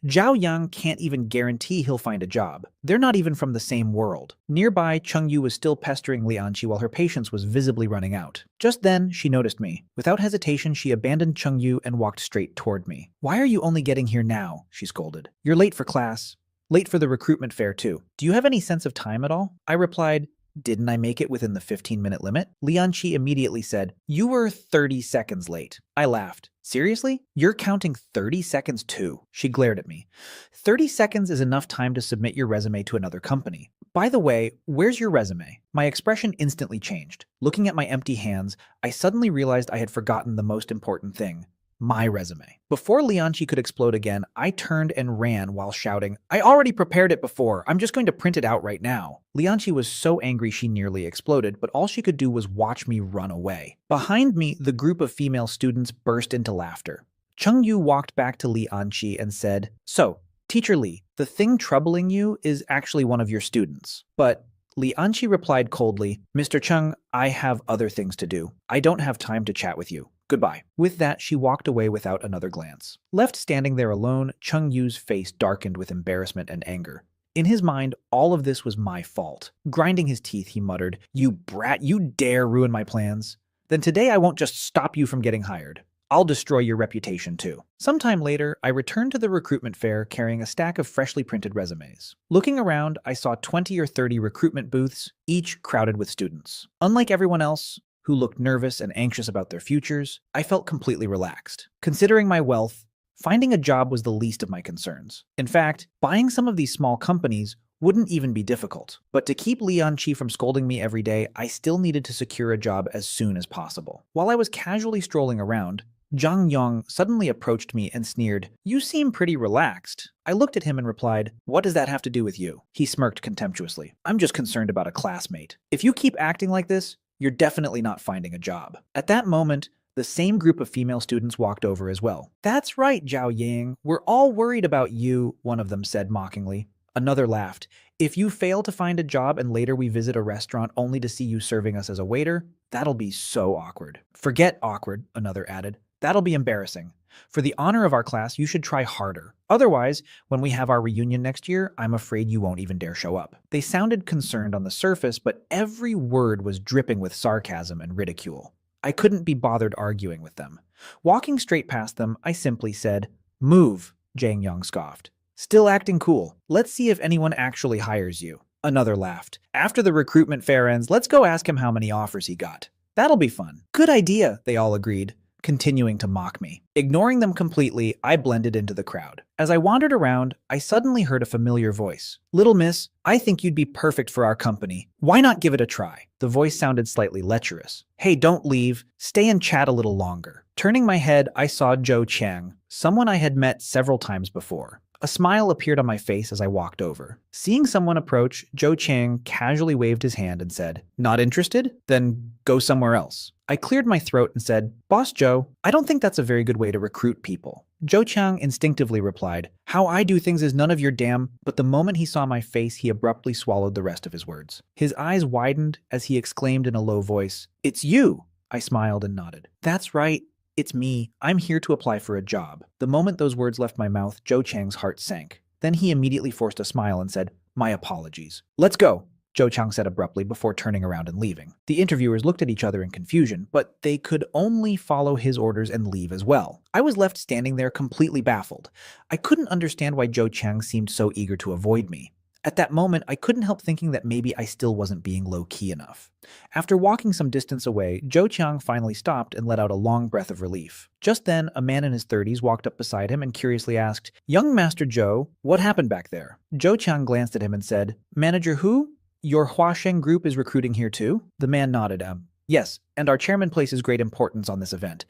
Zhao Yang can't even guarantee he'll find a job. They're not even from the same world." Nearby, Chung Yu was still pestering Li Anqi while her patience was visibly running out. Just then, she noticed me. Without hesitation, she abandoned Chung Yu and walked straight toward me. "Why are you only getting here now?" she scolded. "You're late for class. Late for the recruitment fair, too. Do you have any sense of time at all?" I replied, "Didn't I make it within the 15-minute limit?" Li Anqi immediately said, "You were 30 seconds late." I laughed. "Seriously? You're counting 30 seconds too?" She glared at me. 30 seconds is enough time to submit your resume to another company. By the way, where's your resume?" My expression instantly changed. Looking at my empty hands, I suddenly realized I had forgotten the most important thing. My resume. Before Li Anqi could explode again, I turned and ran while shouting, "I already prepared it before. I'm just going to print it out right now." Li Anqi was so angry she nearly exploded, but all she could do was watch me run away. Behind me, the group of female students burst into laughter. Chung Yu walked back to Li Anqi and said, "So, Teacher Li, the thing troubling you is actually one of your students." But Li Anqi replied coldly, "Mr. Chung, I have other things to do. I don't have time to chat with you. Goodbye. With that, she walked away without another glance. Left standing there alone, Chung Yu's face darkened with embarrassment and anger. In his mind, all of this was my fault. Grinding his teeth, he muttered, "You brat, you dare ruin my plans? Then today I won't just stop you from getting hired. I'll destroy your reputation too." Sometime later, I returned to the recruitment fair carrying a stack of freshly printed resumes. Looking around, I saw 20 or 30 recruitment booths, each crowded with students. Unlike everyone else, who looked nervous and anxious about their futures, I felt completely relaxed. Considering my wealth, finding a job was the least of my concerns. In fact, buying some of these small companies wouldn't even be difficult. But to keep Leon Chi from scolding me every day, I still needed to secure a job as soon as possible. While I was casually strolling around, Zhang Yong suddenly approached me and sneered, "You seem pretty relaxed." I looked at him and replied, "What does that have to do with you?" He smirked contemptuously. "I'm just concerned about a classmate. If you keep acting like this, you're definitely not finding a job." At that moment, the same group of female students walked over as well. "That's right, Zhao Ying. We're all worried about you," one of them said mockingly. Another laughed. "If you fail to find a job and later we visit a restaurant only to see you serving us as a waiter, that'll be so awkward." "Forget awkward," another added. "That'll be embarrassing. For the honor of our class, you should try harder. Otherwise, when we have our reunion next year, I'm afraid you won't even dare show up." They sounded concerned on the surface, but every word was dripping with sarcasm and ridicule. I couldn't be bothered arguing with them. Walking straight past them, I simply said, "Move," Zhang Yong scoffed. "Still acting cool. Let's see if anyone actually hires you." Another laughed. "After the recruitment fair ends, let's go ask him how many offers he got. That'll be fun." "Good idea," they all agreed, continuing to mock me. Ignoring them completely, I blended into the crowd. As I wandered around, I suddenly heard a familiar voice. "Little miss, I think you'd be perfect for our company. Why not give it a try?" The voice sounded slightly lecherous. "Hey, don't leave. Stay and chat a little longer." Turning my head, I saw Zhou Chang, someone I had met several times before. A smile appeared on my face as I walked over. Seeing someone approach, Zhou Chang casually waved his hand and said, "Not interested? Then go somewhere else." I cleared my throat and said, "Boss Zhou, I don't think that's a very good way to recruit people." Zhou Chang instinctively replied, "How I do things is none of your damn," but the moment he saw my face, he abruptly swallowed the rest of his words. His eyes widened as he exclaimed in a low voice, "It's you!" I smiled and nodded. "That's right. It's me. I'm here to apply for a job." The moment those words left my mouth, Zhou Chang's heart sank. Then he immediately forced a smile and said, "My apologies." "Let's go," Zhou Chang said abruptly before turning around and leaving. The interviewers looked at each other in confusion, but they could only follow his orders and leave as well. I was left standing there completely baffled. I couldn't understand why Zhou Chang seemed so eager to avoid me. At that moment, I couldn't help thinking that maybe I still wasn't being low-key enough. After walking some distance away, Zhou Chang finally stopped and let out a long breath of relief. Just then, a man in his 30s walked up beside him and curiously asked, "Young Master Zhou, what happened back there?" Zhou Chang glanced at him and said, "Manager who? Your Huasheng group is recruiting here too?" The man nodded. Yes, and our chairman places great importance on this event.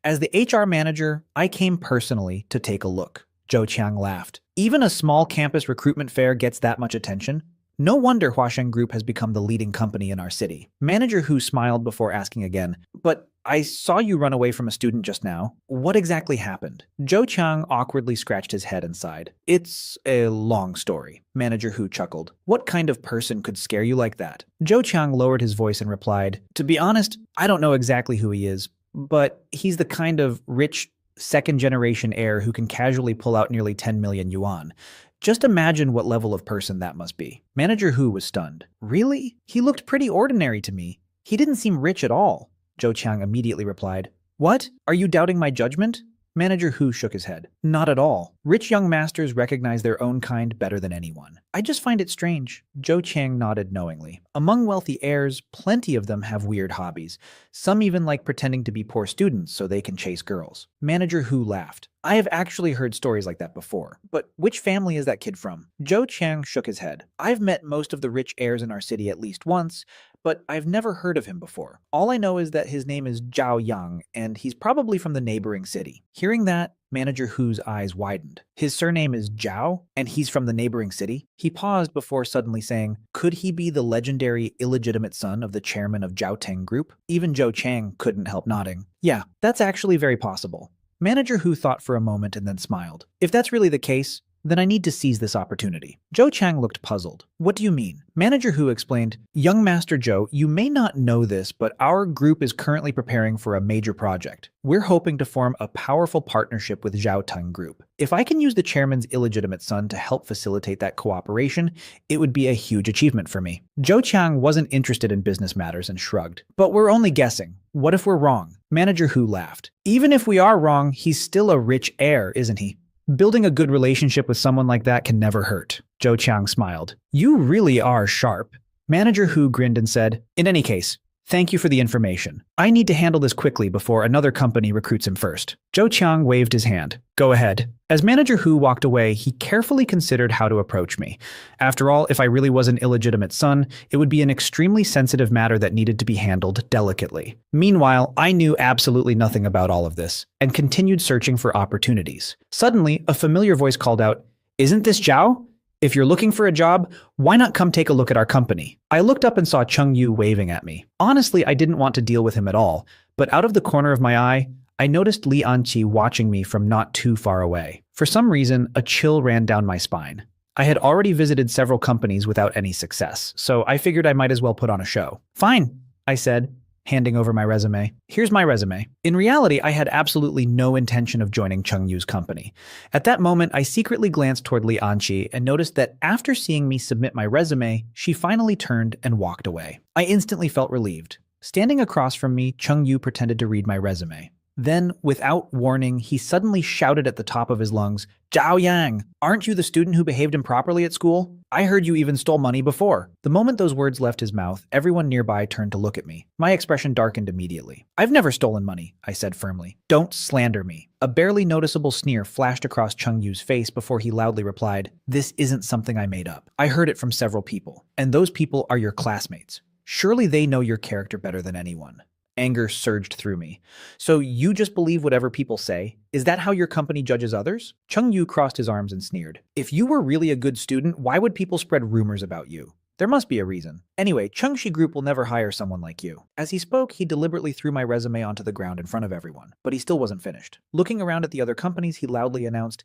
As the HR manager, I came personally to take a look." Zhou Chang laughed. "Even a small campus recruitment fair gets that much attention? No wonder Huasheng Group has become the leading company in our city." Manager Hu smiled before asking again, "But I saw you run away from a student just now. What exactly happened?" Zhou Chang awkwardly scratched his head and sighed. "It's a long story." Manager Hu chuckled. "What kind of person could scare you like that?" Zhou Chang lowered his voice and replied, "To be honest, I don't know exactly who he is, but he's the kind of rich second-generation heir who can casually pull out nearly 10 million yuan. Just imagine what level of person that must be." Manager Hu was stunned. "Really? He looked pretty ordinary to me. He didn't seem rich at all." Zhou Chang immediately replied, "What? Are you doubting my judgment?" Manager Hu shook his head. "Not at all. Rich young masters recognize their own kind better than anyone. I just find it strange." Zhou Chang nodded knowingly. "Among wealthy heirs, plenty of them have weird hobbies. Some even like pretending to be poor students so they can chase girls." Manager Hu laughed. "I have actually heard stories like that before. But which family is that kid from?" Zhou Chang shook his head. "I've met most of the rich heirs in our city at least once, but I've never heard of him before. All I know is that his name is Zhao Yang, and he's probably from the neighboring city." Hearing that, Manager Hu's eyes widened. "His surname is Zhao, and he's from the neighboring city?" He paused before suddenly saying, "Could he be the legendary illegitimate son of the chairman of Jiaoteng Group?" Even Zhou Chang couldn't help nodding. "Yeah, that's actually very possible." Manager Hu thought for a moment and then smiled. "If that's really the case, then I need to seize this opportunity. Zhou Chang looked puzzled. What do you mean? Manager Hu explained, Young Master Zhou, you may not know this, but our group is currently preparing for a major project. We're hoping to form a powerful partnership with Zhao Teng Group. If I can use the chairman's illegitimate son to help facilitate that cooperation, it would be a huge achievement for me. Zhou Chang wasn't interested in business matters and shrugged. But we're only guessing. What if we're wrong? Manager Hu laughed. Even if we are wrong, he's still a rich heir, isn't he? Building a good relationship with someone like that can never hurt. Zhou Chang smiled. You really are sharp. Manager Hu grinned and said, in any case, thank you for the information. I need to handle this quickly before another company recruits him first. Zhou Chang waved his hand. Go ahead. As Manager Hu walked away, he carefully considered how to approach me. After all, if I really was an illegitimate son, it would be an extremely sensitive matter that needed to be handled delicately. Meanwhile, I knew absolutely nothing about all of this and continued searching for opportunities. Suddenly, a familiar voice called out, Isn't this Zhao? If you're looking for a job, why not come take a look at our company? I looked up and saw Cheng Yu waving at me. Honestly, I didn't want to deal with him at all, but out of the corner of my eye, I noticed Li Anqi watching me from not too far away. For some reason, a chill ran down my spine. I had already visited several companies without any success, so I figured I might as well put on a show. Fine, I said, handing over my resume. Here's my resume. In reality, I had absolutely no intention of joining Cheng Yu's company. At that moment, I secretly glanced toward Li Anqi and noticed that after seeing me submit my resume, she finally turned and walked away. I instantly felt relieved. Standing across from me, Cheng Yu pretended to read my resume. Then, without warning, he suddenly shouted at the top of his lungs, Zhao Yang, aren't you the student who behaved improperly at school? I heard you even stole money before. The moment those words left his mouth, everyone nearby turned to look at me. My expression darkened immediately. I've never stolen money, I said firmly. Don't slander me. A barely noticeable sneer flashed across Cheng Yu's face before he loudly replied, This isn't something I made up. I heard it from several people, and those people are your classmates. Surely they know your character better than anyone. Anger surged through me. So you just believe whatever people say? Is that how your company judges others? Cheng Yu crossed his arms and sneered. If you were really a good student, why would people spread rumors about you? There must be a reason. Anyway, Chengxi Group will never hire someone like you. As he spoke, he deliberately threw my resume onto the ground in front of everyone, but he still wasn't finished. Looking around at the other companies, he loudly announced,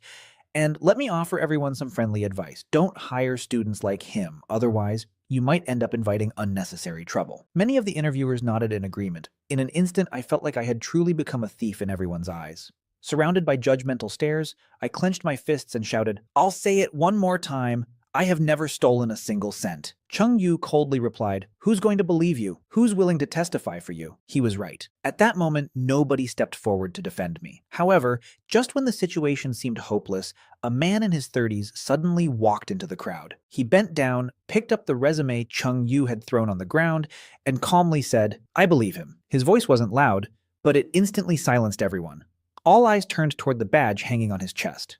And let me offer everyone some friendly advice. Don't hire students like him, otherwise you might end up inviting unnecessary trouble. Many of the interviewers nodded in agreement. In an instant, I felt like I had truly become a thief in everyone's eyes. Surrounded by judgmental stares, I clenched my fists and shouted, I'll say it one more time. I have never stolen a single cent. Cheng Yu coldly replied, Who's going to believe you? Who's willing to testify for you? He was right. At that moment, nobody stepped forward to defend me. However, just when the situation seemed hopeless, a man in his 30s suddenly walked into the crowd. He bent down, picked up the resume Cheng Yu had thrown on the ground, and calmly said, I believe him. His voice wasn't loud, but it instantly silenced everyone. All eyes turned toward the badge hanging on his chest.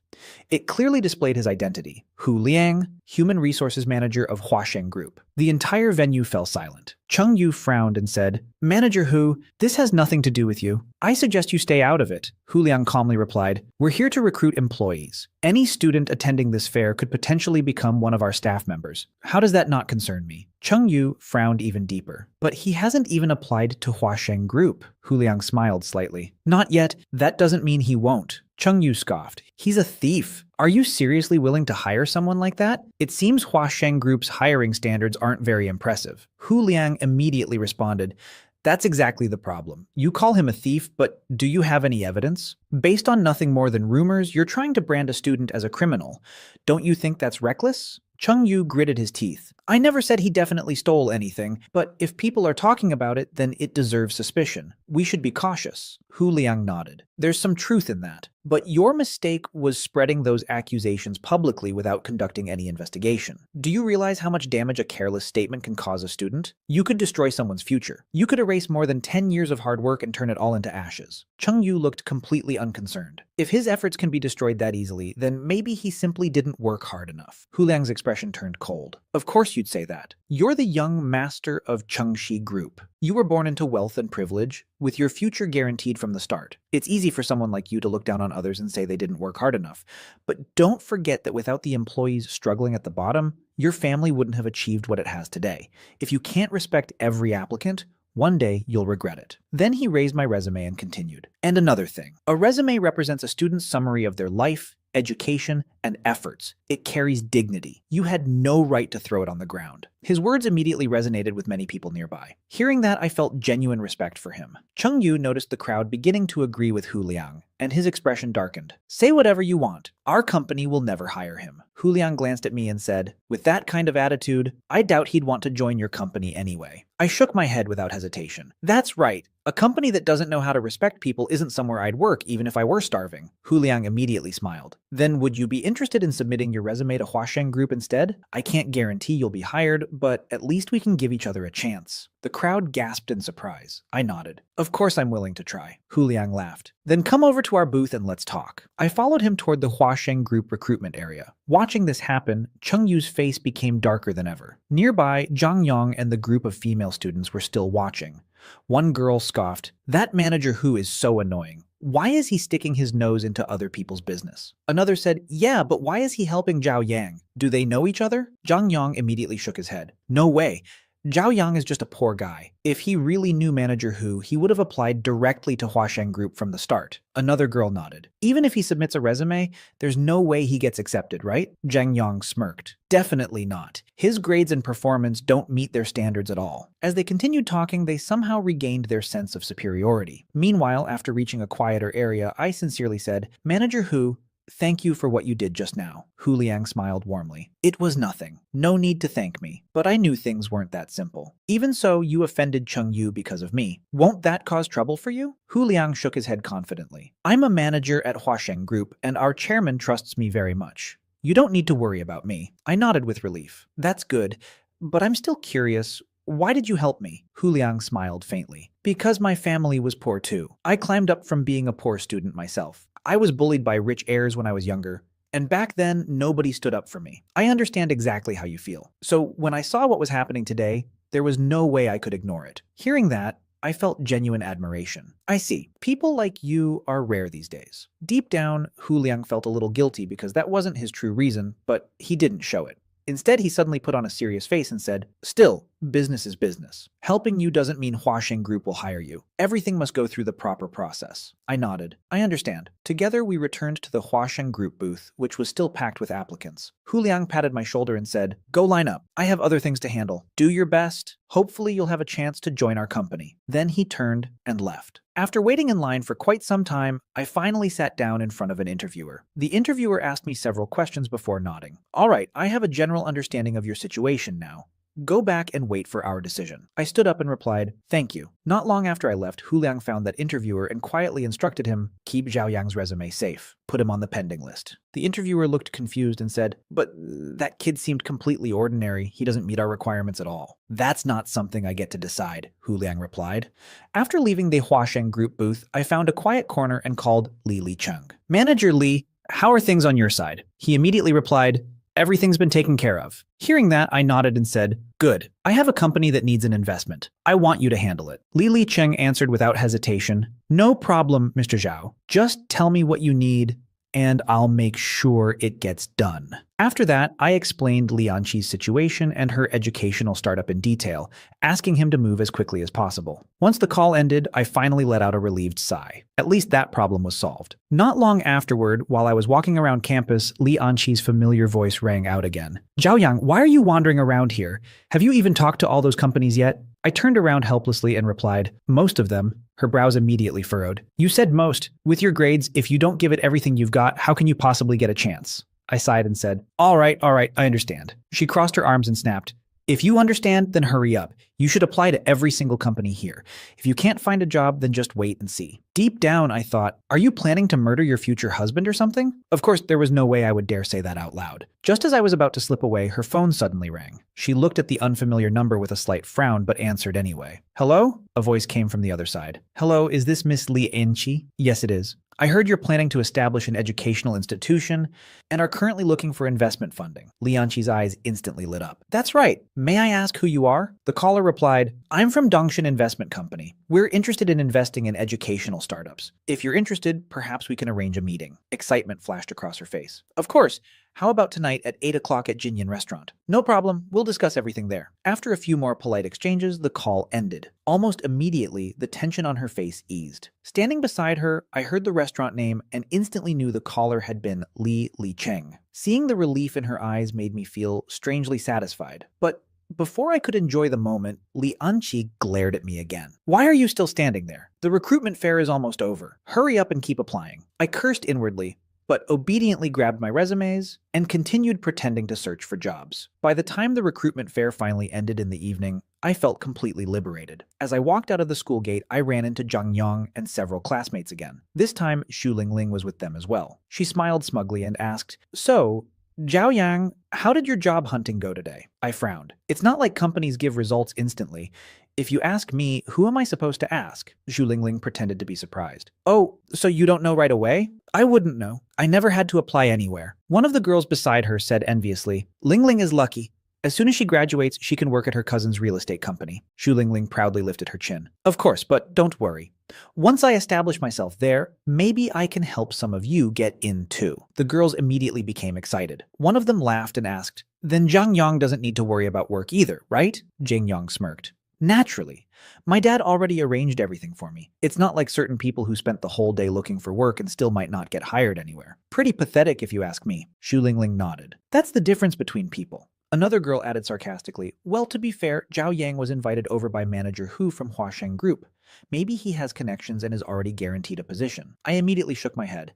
It clearly displayed his identity, Hu Liang, Human Resources Manager of Huasheng Group. The entire venue fell silent. Cheng Yu frowned and said, Manager Hu, this has nothing to do with you. I suggest you stay out of it. Hu Liang calmly replied, We're here to recruit employees. Any student attending this fair could potentially become one of our staff members. How does that not concern me? Cheng Yu frowned even deeper. But he hasn't even applied to Huasheng Group. Hu Liang smiled slightly. Not yet. That doesn't mean he won't. Cheng Yu scoffed. He's a thief. Are you seriously willing to hire someone like that? It seems Huasheng Group's hiring standards aren't very impressive. Hu Liang immediately responded, That's exactly the problem. You call him a thief, but do you have any evidence? Based on nothing more than rumors, you're trying to brand a student as a criminal. Don't you think that's reckless? Cheng Yu gritted his teeth. I never said he definitely stole anything, but if people are talking about it, then it deserves suspicion. We should be cautious. Hu Liang nodded. There's some truth in that. But your mistake was spreading those accusations publicly without conducting any investigation. Do you realize how much damage a careless statement can cause a student? You could destroy someone's future. You could erase more than 10 years of hard work and turn it all into ashes. Cheng Yu looked completely unconcerned. If his efforts can be destroyed that easily, then maybe he simply didn't work hard enough. Hu Liang's expression turned cold. Of course you'd say that. You're the young master of Chengxi Group. You were born into wealth and privilege, with your future guaranteed from the start. It's easy for someone like you to look down on others and say they didn't work hard enough. But don't forget that without the employees struggling at the bottom, your family wouldn't have achieved what it has today. If you can't respect every applicant, one day you'll regret it. Then he raised my resume and continued. And another thing. A resume represents a student's summary of their life, education, and efforts. It carries dignity. You had no right to throw it on the ground. His words immediately resonated with many people nearby. Hearing that, I felt genuine respect for him. Chung Yu noticed the crowd beginning to agree with Hu Liang, and his expression darkened. Say whatever you want. Our company will never hire him. Hu Liang glanced at me and said, with that kind of attitude, I doubt he'd want to join your company anyway. I shook my head without hesitation. That's right. A company that doesn't know how to respect people isn't somewhere I'd work even if I were starving. Hu Liang immediately smiled. Then would you be interested in submitting your resume to Huasheng Group instead? I can't guarantee you'll be hired, but at least we can give each other a chance. The crowd gasped in surprise. I nodded. Of course I'm willing to try. Hu Liang laughed. Then come over to our booth and let's talk. I followed him toward the Huasheng Group recruitment area. Watching this happen, Chung Yu's face became darker than ever. Nearby, Zhang Yang and the group of female students were still watching. One girl scoffed, "That manager Hu is so annoying. Why is he sticking his nose into other people's business?" Another said, "Yeah, but why is he helping Zhao Yang? Do they know each other?" Zhang Yang immediately shook his head. "No way. Zhao Yang is just a poor guy. If he really knew manager Hu, he would have applied directly to Huasheng Group from the start." Another girl nodded. "Even if he submits a resume, there's no way he gets accepted, right?" Zhang Yang smirked. "Definitely not. His grades and performance don't meet their standards at all." As they continued talking, they somehow regained their sense of superiority. Meanwhile, after reaching a quieter area, I sincerely said, "Manager Hu, thank you for what you did just now." Hu Liang smiled warmly. "It was nothing. No need to thank me. But I knew things weren't that simple. Even so, you offended Chung Yu because of me. Won't that cause trouble for you?" Hu Liang shook his head confidently. "I'm a manager at Huasheng Group, and our chairman trusts me very much. You don't need to worry about me." I nodded with relief. "That's good. But I'm still curious. Why did you help me?" Hu Liang smiled faintly. "Because my family was poor too. I climbed up from being a poor student myself. I was bullied by rich heirs when I was younger, and back then, nobody stood up for me. I understand exactly how you feel. So when I saw what was happening today, there was no way I could ignore it." Hearing that, I felt genuine admiration. I see. People like you are rare these days. Deep down, Hu Liang felt a little guilty because that wasn't his true reason, but he didn't show it. Instead, he suddenly put on a serious face and said, "Still, business is business. Helping you doesn't mean Huasheng Group will hire you. Everything must go through the proper process." I nodded. "I understand." Together, we returned to the Huasheng Group booth, which was still packed with applicants. Hu Liang patted my shoulder and said, "Go line up. I have other things to handle. Do your best. Hopefully, you'll have a chance to join our company." Then he turned and left. After waiting in line for quite some time, I finally sat down in front of an interviewer. The interviewer asked me several questions before nodding. "All right, I have a general understanding of your situation now. Go back and wait for our decision." I stood up and replied, "Thank you." Not long after I left, Hu Liang found that interviewer and quietly instructed him, "Keep Zhao Yang's resume safe. Put him on the pending list." The interviewer looked confused and said, "But that kid seemed completely ordinary. He doesn't meet our requirements at all." "That's not something I get to decide," Hu Liang replied. After leaving the Huasheng Group booth, I found a quiet corner and called Li Chung. "Manager Li, how are things on your side?" He immediately replied, "Everything's been taken care of." Hearing that, I nodded and said, "Good. I have a company that needs an investment. I want you to handle it." Li Cheng answered without hesitation, "No problem, Mr. Zhao. Just tell me what you need, and I'll make sure it gets done." After that, I explained Lianqi's situation and her educational startup in detail, asking him to move as quickly as possible. Once the call ended, I finally let out a relieved sigh. At least that problem was solved. Not long afterward, while I was walking around campus, Lianqi's familiar voice rang out again. "Zhao Yang, why are you wandering around here? Have you even talked to all those companies yet?" I turned around helplessly and replied, "Most of them." Her brows immediately furrowed. "You said most. With your grades, if you don't give it everything you've got, how can you possibly get a chance?" I sighed and said, all right, I understand." She crossed her arms and snapped, "If you understand, then hurry up. You should apply to every single company here. If you can't find a job, then just wait and see." Deep down, I thought, are you planning to murder your future husband or something? Of course, there was no way I would dare say that out loud. Just as I was about to slip away, her phone suddenly rang. She looked at the unfamiliar number with a slight frown, but answered anyway. "Hello?" A voice came from the other side. "Hello, is this Miss Li Enchi?" "Yes, it is. I heard you're planning to establish an educational institution and are currently looking for investment funding." Lianqi's eyes instantly lit up. "That's right. May I ask who you are?" The caller replied, "I'm from Dongshin Investment Company. We're interested in investing in educational startups. If you're interested, perhaps we can arrange a meeting." Excitement flashed across her face. "Of course. How about tonight at 8 o'clock at Jinyan Restaurant? No problem, we'll discuss everything there. After a few more polite exchanges, the call ended. Almost immediately, the tension on her face eased. Standing beside her, I heard the restaurant name and instantly knew the caller had been Li Cheng. Seeing the relief in her eyes made me feel strangely satisfied. But before I could enjoy the moment, Li Anqi glared at me again. Why are you still standing there? The recruitment fair is almost over. Hurry up and keep applying. I cursed inwardly, but obediently grabbed my resumes and continued pretending to search for jobs. By the time the recruitment fair finally ended in the evening, I felt completely liberated. As I walked out of the school gate, I ran into Zhang Yang and several classmates again. This time, Xu Lingling was with them as well. She smiled smugly and asked, "So, Zhao Yang, how did your job hunting go today?" I frowned. It's not like companies give results instantly. If you ask me, who am I supposed to ask? Xu Lingling pretended to be surprised. Oh, so you don't know right away? I wouldn't know. I never had to apply anywhere. One of the girls beside her said enviously, Lingling is lucky. As soon as she graduates, she can work at her cousin's real estate company. Xu Lingling proudly lifted her chin. Of course, but don't worry. Once I establish myself there, maybe I can help some of you get in too. The girls immediately became excited. One of them laughed and asked, Then Zhang Yang doesn't need to worry about work either, right? Jing Yang smirked. Naturally. My dad already arranged everything for me. It's not like certain people who spent the whole day looking for work and still might not get hired anywhere. Pretty pathetic if you ask me. Xu Lingling nodded. That's the difference between people. Another girl added sarcastically, well, to be fair, Zhao Yang was invited over by manager Hu from Huasheng Group. Maybe he has connections and is already guaranteed a position. I immediately shook my head.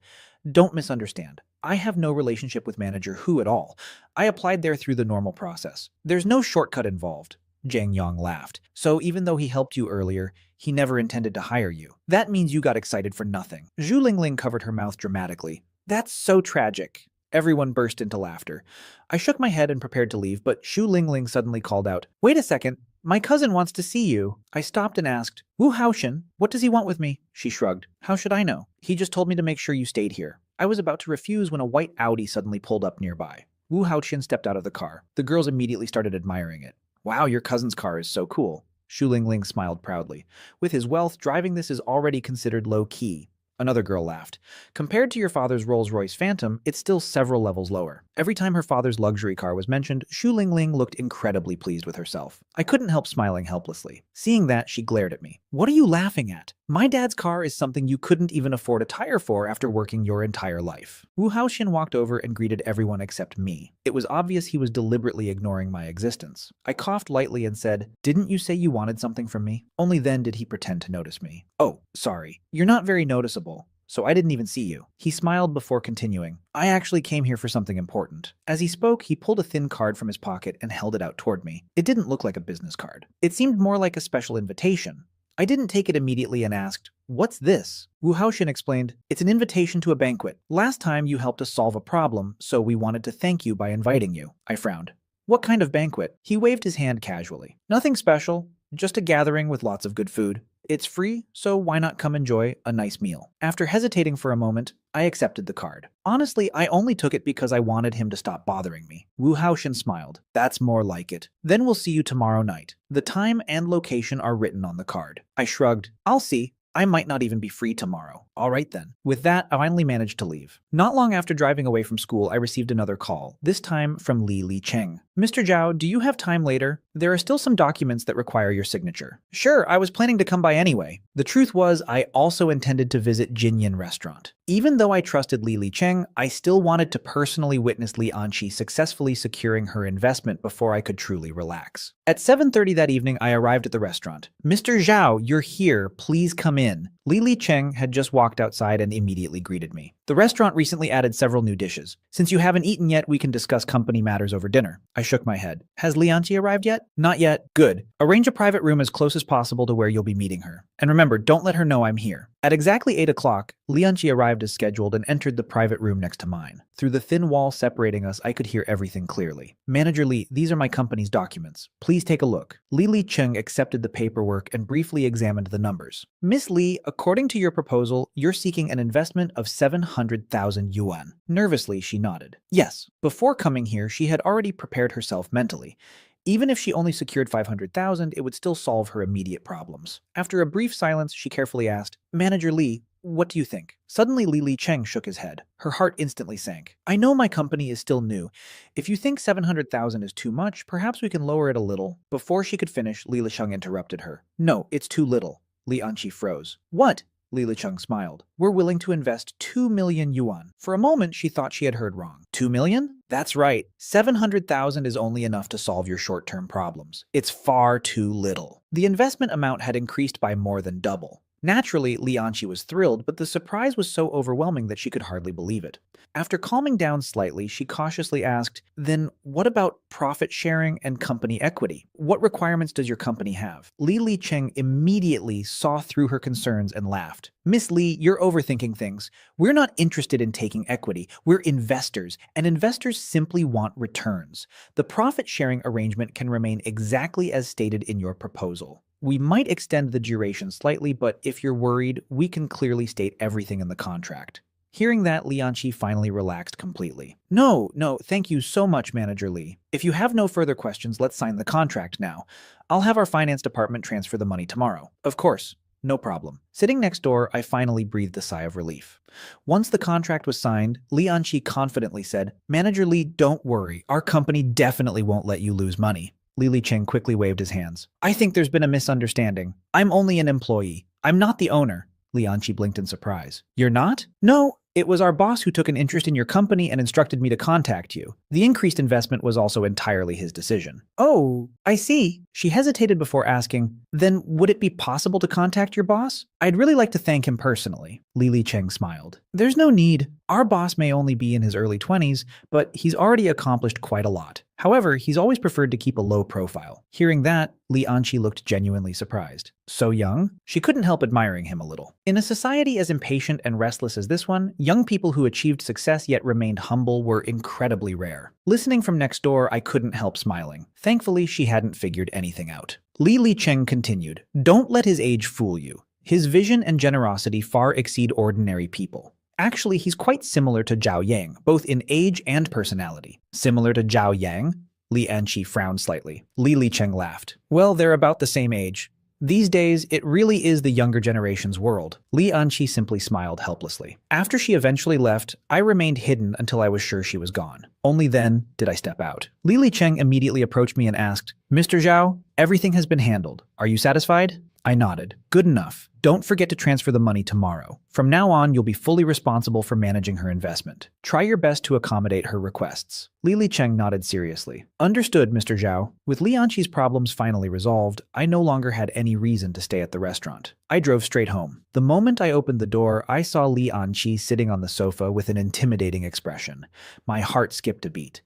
Don't misunderstand. I have no relationship with manager Hu at all. I applied there through the normal process. There's no shortcut involved. Zhang Yang laughed. So even though he helped you earlier, he never intended to hire you. That means you got excited for nothing. Xu Lingling covered her mouth dramatically. That's so tragic. Everyone burst into laughter. I shook my head and prepared to leave, but Xu Lingling suddenly called out, Wait a second, my cousin wants to see you. I stopped and asked, Wu Haoshan, what does he want with me? She shrugged. How should I know? He just told me to make sure you stayed here. I was about to refuse when a white Audi suddenly pulled up nearby. Wu Haoshan stepped out of the car. The girls immediately started admiring it. Wow, your cousin's car is so cool. Xu Lingling smiled proudly. With his wealth, driving this is already considered low-key. Another girl laughed. Compared to your father's Rolls-Royce Phantom, it's still several levels lower. Every time her father's luxury car was mentioned, Xu Lingling looked incredibly pleased with herself. I couldn't help smiling helplessly. Seeing that, she glared at me. What are you laughing at? My dad's car is something you couldn't even afford a tire for after working your entire life. Wu Haoshan walked over and greeted everyone except me. It was obvious he was deliberately ignoring my existence. I coughed lightly and said, Didn't you say you wanted something from me? Only then did he pretend to notice me. Oh, sorry. You're not very noticeable, so I didn't even see you. He smiled before continuing. I actually came here for something important. As he spoke, he pulled a thin card from his pocket and held it out toward me. It didn't look like a business card. It seemed more like a special invitation. I didn't take it immediately and asked, What's this? Wu Haoshan explained, It's an invitation to a banquet. Last time you helped us solve a problem, so we wanted to thank you by inviting you. I frowned. What kind of banquet? He waved his hand casually. Nothing special, just a gathering with lots of good food. It's free, so why not come enjoy a nice meal? After hesitating for a moment, I accepted the card. Honestly, I only took it because I wanted him to stop bothering me. Wu Haoshan smiled. That's more like it. Then we'll see you tomorrow night. The time and location are written on the card. I shrugged. I'll see. I might not even be free tomorrow. All right then. With that, I finally managed to leave. Not long after driving away from school, I received another call, this time from Li Cheng. Mr. Zhao, do you have time later? There are still some documents that require your signature. Sure, I was planning to come by anyway. The truth was, I also intended to visit Jinyan Restaurant. Even though I trusted Li Cheng, I still wanted to personally witness Li Anqi successfully securing her investment before I could truly relax. At 7:30 that evening, I arrived at the restaurant. Mr. Zhao, you're here. Please come in. Li Cheng had just walked outside and immediately greeted me. The restaurant recently added several new dishes. Since you haven't eaten yet, we can discuss company matters over dinner. I shook my head. Has Li Anqi arrived yet? Not yet. Good. Arrange a private room as close as possible to where you'll be meeting her. And remember, don't let her know I'm here. At exactly 8 o'clock, Li Anqi arrived as scheduled and entered the private room next to mine. Through the thin wall separating us, I could hear everything clearly. Manager Li, these are my company's documents. Please take a look. Li Cheng accepted the paperwork and briefly examined the numbers. Miss Li, according to your proposal, you're seeking an investment of 700,000 yuan. Nervously, she nodded. Yes. Before coming here, she had already prepared herself mentally. Even if she only secured 500,000, it would still solve her immediate problems. After a brief silence, she carefully asked, Manager Li, What do you think? Suddenly, Li Cheng shook his head. Her heart instantly sank. I know my company is still new. If you think 700,000 is too much, perhaps we can lower it a little. Before she could finish, Li Cheng interrupted her. No, it's too little. Li Anqi froze. What? Li Cheng smiled. We're willing to invest 2 million yuan. For a moment, she thought she had heard wrong. 2 million? That's right. 700,000 is only enough to solve your short-term problems. It's far too little. The investment amount had increased by more than double. Naturally, Li Anqi was thrilled, but the surprise was so overwhelming that she could hardly believe it. After calming down slightly, she cautiously asked, then what about profit sharing and company equity? What requirements does your company have? Li Cheng immediately saw through her concerns and laughed. Miss Li, you're overthinking things. We're not interested in taking equity. We're investors, and investors simply want returns. The profit sharing arrangement can remain exactly as stated in your proposal. We might extend the duration slightly, but if you're worried, we can clearly state everything in the contract. Hearing that, Li Anqi finally relaxed completely. No, thank you so much, Manager Li. If you have no further questions, let's sign the contract now. I'll have our finance department transfer the money tomorrow. Of course. No problem. Sitting next door, I finally breathed a sigh of relief. Once the contract was signed, Li Anqi confidently said, Manager Li, don't worry. Our company definitely won't let you lose money. Li Cheng quickly waved his hands. I think there's been a misunderstanding. I'm only an employee. I'm not the owner. Li Anqi blinked in surprise. You're not? No, it was our boss who took an interest in your company and instructed me to contact you. The increased investment was also entirely his decision. Oh, I see. She hesitated before asking, then would it be possible to contact your boss? I'd really like to thank him personally. Li Cheng smiled. There's no need. Our boss may only be in his early 20s, but he's already accomplished quite a lot. However, he's always preferred to keep a low profile. Hearing that, Li Anqi looked genuinely surprised. So young? She couldn't help admiring him a little. In a society as impatient and restless as this one, young people who achieved success yet remained humble were incredibly rare. Listening from next door, I couldn't help smiling. Thankfully, she hadn't figured anything out. Li Cheng continued, Don't let his age fool you. His vision and generosity far exceed ordinary people. Actually, he's quite similar to Zhao Yang, both in age and personality. Similar to Zhao Yang? Li Anqi frowned slightly. Li Cheng laughed. Well, they're about the same age. These days, it really is the younger generation's world. Li Anqi simply smiled helplessly. After she eventually left, I remained hidden until I was sure she was gone. Only then did I step out. Li Cheng immediately approached me and asked, Mr. Zhao, everything has been handled. Are you satisfied? I nodded. Good enough. Don't forget to transfer the money tomorrow. From now on, you'll be fully responsible for managing her investment. Try your best to accommodate her requests. Li Cheng nodded seriously. Understood, Mr. Zhao. With Li Anqi's problems finally resolved, I no longer had any reason to stay at the restaurant. I drove straight home. The moment I opened the door, I saw Li Anqi sitting on the sofa with an intimidating expression. My heart skipped a beat.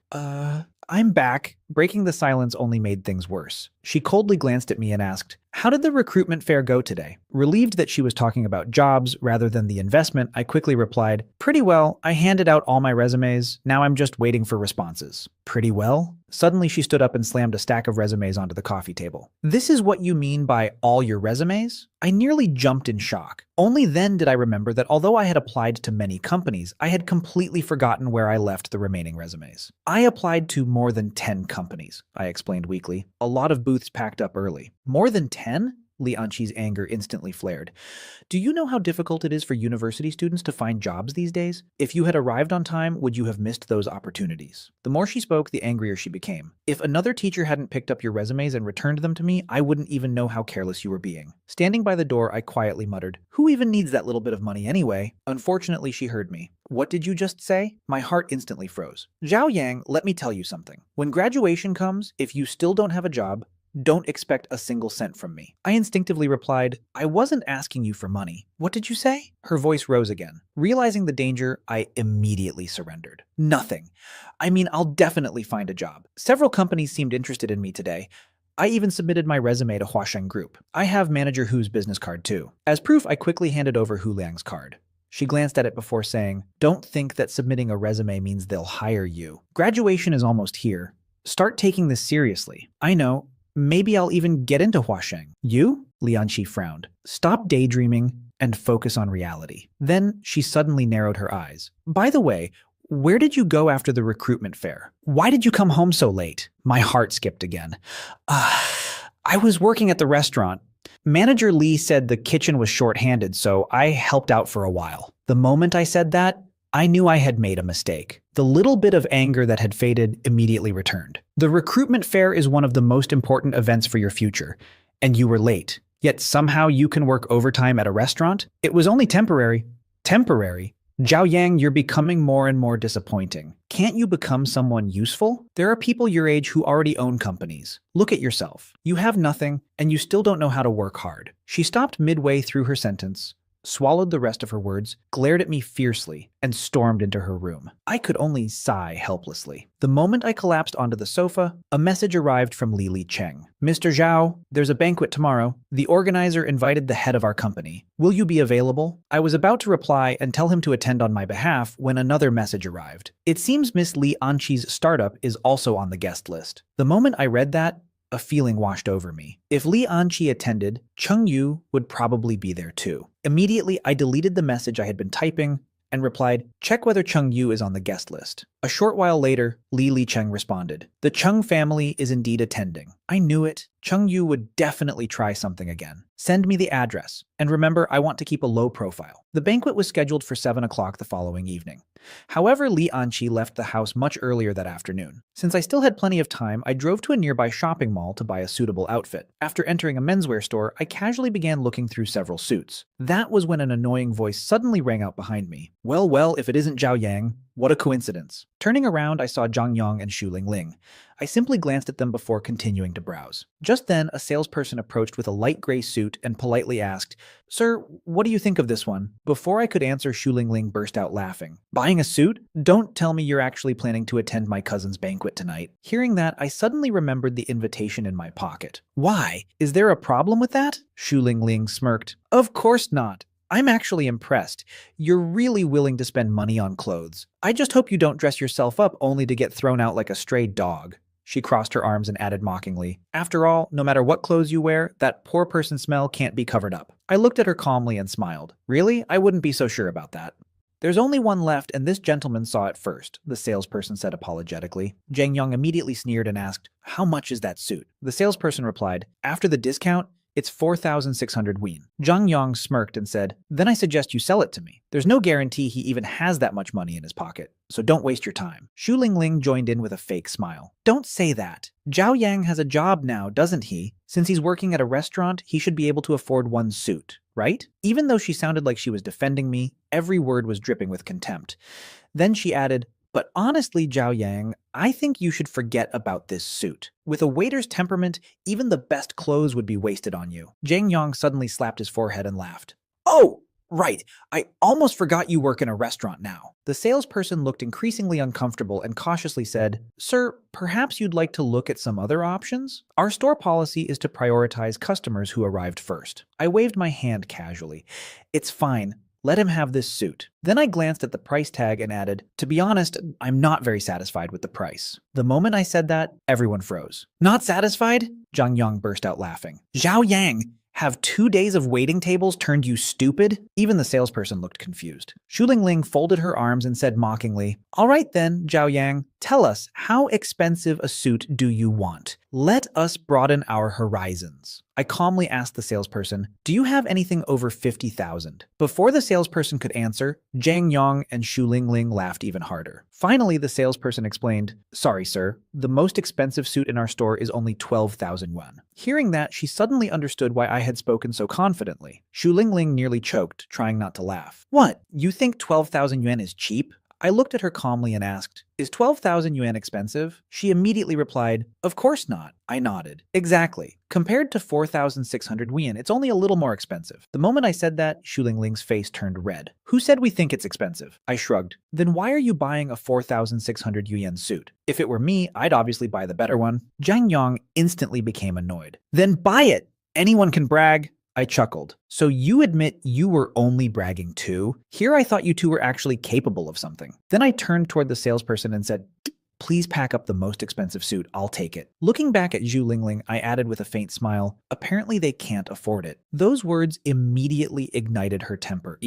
I'm back. Breaking the silence only made things worse. She coldly glanced at me and asked, How did the recruitment fair go today? Relieved that she was talking about jobs rather than the investment, I quickly replied, Pretty well. I handed out all my resumes. Now I'm just waiting for responses. Pretty well? Suddenly she stood up and slammed a stack of resumes onto the coffee table. This is what you mean by all your resumes? I nearly jumped in shock. Only then did I remember that although I had applied to many companies, I had completely forgotten where I left the remaining resumes. I applied to more than 10 companies, I explained weakly. A lot of booths packed up early. More than 10? Li Anqi's anger instantly flared. Do you know how difficult it is for university students to find jobs these days? If you had arrived on time, would you have missed those opportunities? The more she spoke, the angrier she became. If another teacher hadn't picked up your resumes and returned them to me, I wouldn't even know how careless you were being. Standing by the door, I quietly muttered, Who even needs that little bit of money anyway? Unfortunately, she heard me. What did you just say? My heart instantly froze. Zhao Yang, let me tell you something. When graduation comes, if you still don't have a job, don't expect a single cent from me. I instinctively replied, I wasn't asking you for money. What did you say? Her voice rose again. Realizing the danger, I immediately surrendered. Nothing. I mean, I'll definitely find a job. Several companies seemed interested in me today. I even submitted my resume to Huasheng Group. I have Manager Hu's business card too. As proof, I quickly handed over Hu Liang's card. She glanced at it before saying, Don't think that submitting a resume means they'll hire you. Graduation is almost here. Start taking this seriously. I know. Maybe I'll even get into Huasheng. You? Li Anqi frowned. Stop daydreaming and focus on reality. Then she suddenly narrowed her eyes. By the way, where did you go after the recruitment fair? Why did you come home so late? My heart skipped again. I was working at the restaurant. Manager Lee said the kitchen was short-handed, so I helped out for a while. The moment I said that, I knew I had made a mistake. The little bit of anger that had faded immediately returned. The recruitment fair is one of the most important events for your future, and you were late. Yet somehow you can work overtime at a restaurant? It was only temporary. Temporary? Zhao Yang, you're becoming more and more disappointing. Can't you become someone useful? There are people your age who already own companies. Look at yourself. You have nothing, and you still don't know how to work hard. She stopped midway through her sentence, swallowed the rest of her words, glared at me fiercely, and stormed into her room. I could only sigh helplessly. The moment I collapsed onto the sofa, a message arrived from Li Cheng. Mr. Zhao, there's a banquet tomorrow. The organizer invited the head of our company. Will you be available? I was about to reply and tell him to attend on my behalf when another message arrived. It seems Miss Li Anqi's startup is also on the guest list. The moment I read that, a feeling washed over me. If Li Anqi attended, Cheng Yu would probably be there too. Immediately, I deleted the message I had been typing and replied, check whether Cheng Yu is on the guest list. A short while later, Li Cheng responded, the Cheng family is indeed attending. I knew it. Cheng Yu would definitely try something again. Send me the address. And remember, I want to keep a low profile. The banquet was scheduled for 7 o'clock the following evening. However, Li Anqi left the house much earlier that afternoon. Since I still had plenty of time, I drove to a nearby shopping mall to buy a suitable outfit. After entering a menswear store, I casually began looking through several suits. That was when an annoying voice suddenly rang out behind me. Well, if it isn't Zhao Yang, what a coincidence. Turning around, I saw Zhang Yong and Xu Ling. I simply glanced at them before continuing to browse. Just then, a salesperson approached with a light gray suit and politely asked, Sir, what do you think of this one? Before I could answer, Xu Ling burst out laughing. Buying a suit? Don't tell me you're actually planning to attend my cousin's banquet tonight. Hearing that, I suddenly remembered the invitation in my pocket. Why? Is there a problem with that? Xu Ling smirked. Of course not. I'm actually impressed. You're really willing to spend money on clothes. I just hope you don't dress yourself up only to get thrown out like a stray dog. She crossed her arms and added mockingly, after all, no matter what clothes you wear, that poor person smell can't be covered up. I looked at her calmly and smiled. Really? I wouldn't be so sure about that. There's only one left, and this gentleman saw it first, the salesperson said apologetically. Zhang Yong immediately sneered and asked, how much is that suit? The salesperson replied, after the discount, it's 4,600 won. Zhang Yong smirked and said, then I suggest you sell it to me. There's no guarantee he even has that much money in his pocket, so don't waste your time. Xu Ling joined in with a fake smile. Don't say that. Zhao Yang has a job now, doesn't he? Since he's working at a restaurant, he should be able to afford one suit, right? Even though she sounded like she was defending me, every word was dripping with contempt. Then she added, but honestly, Zhao Yang, I think you should forget about this suit. With a waiter's temperament, even the best clothes would be wasted on you. Zhang Yong suddenly slapped his forehead and laughed. Oh, right. I almost forgot you work in a restaurant now. The salesperson looked increasingly uncomfortable and cautiously said, Sir, perhaps you'd like to look at some other options? Our store policy is to prioritize customers who arrived first. I waved my hand casually. It's fine. Let him have this suit. Then I glanced at the price tag and added, to be honest, I'm not very satisfied with the price. The moment I said that, everyone froze. Not satisfied? Zhang Yong burst out laughing. Zhao Yang, have 2 days of waiting tables turned you stupid? Even the salesperson looked confused. Xu Ling folded her arms and said mockingly, all right then, Zhao Yang, tell us, how expensive a suit do you want? Let us broaden our horizons. I calmly asked the salesperson, do you have anything over 50,000? Before the salesperson could answer, Zhang Yong and Xu Ling laughed even harder. Finally, the salesperson explained, sorry, sir, the most expensive suit in our store is only 12,000 yuan. Hearing that, she suddenly understood why I had spoken so confidently. Xu Ling nearly choked, trying not to laugh. What, you think 12,000 yuan is cheap? I looked at her calmly and asked, is 12,000 yuan expensive? She immediately replied, of course not. I nodded. Exactly. Compared to 4,600 yuan, it's only a little more expensive. The moment I said that, Xu Ling's face turned red. Who said we think it's expensive? I shrugged. Then why are you buying a 4,600 yuan suit? If it were me, I'd obviously buy the better one. Zhang Yong instantly became annoyed. Then buy it! Anyone can brag. I chuckled. So you admit you were only bragging too? Here I thought you two were actually capable of something. Then I turned toward the salesperson and said, please pack up the most expensive suit, I'll take it. Looking back at Xu Ling, I added with a faint smile, apparently they can't afford it. Those words immediately ignited her temper.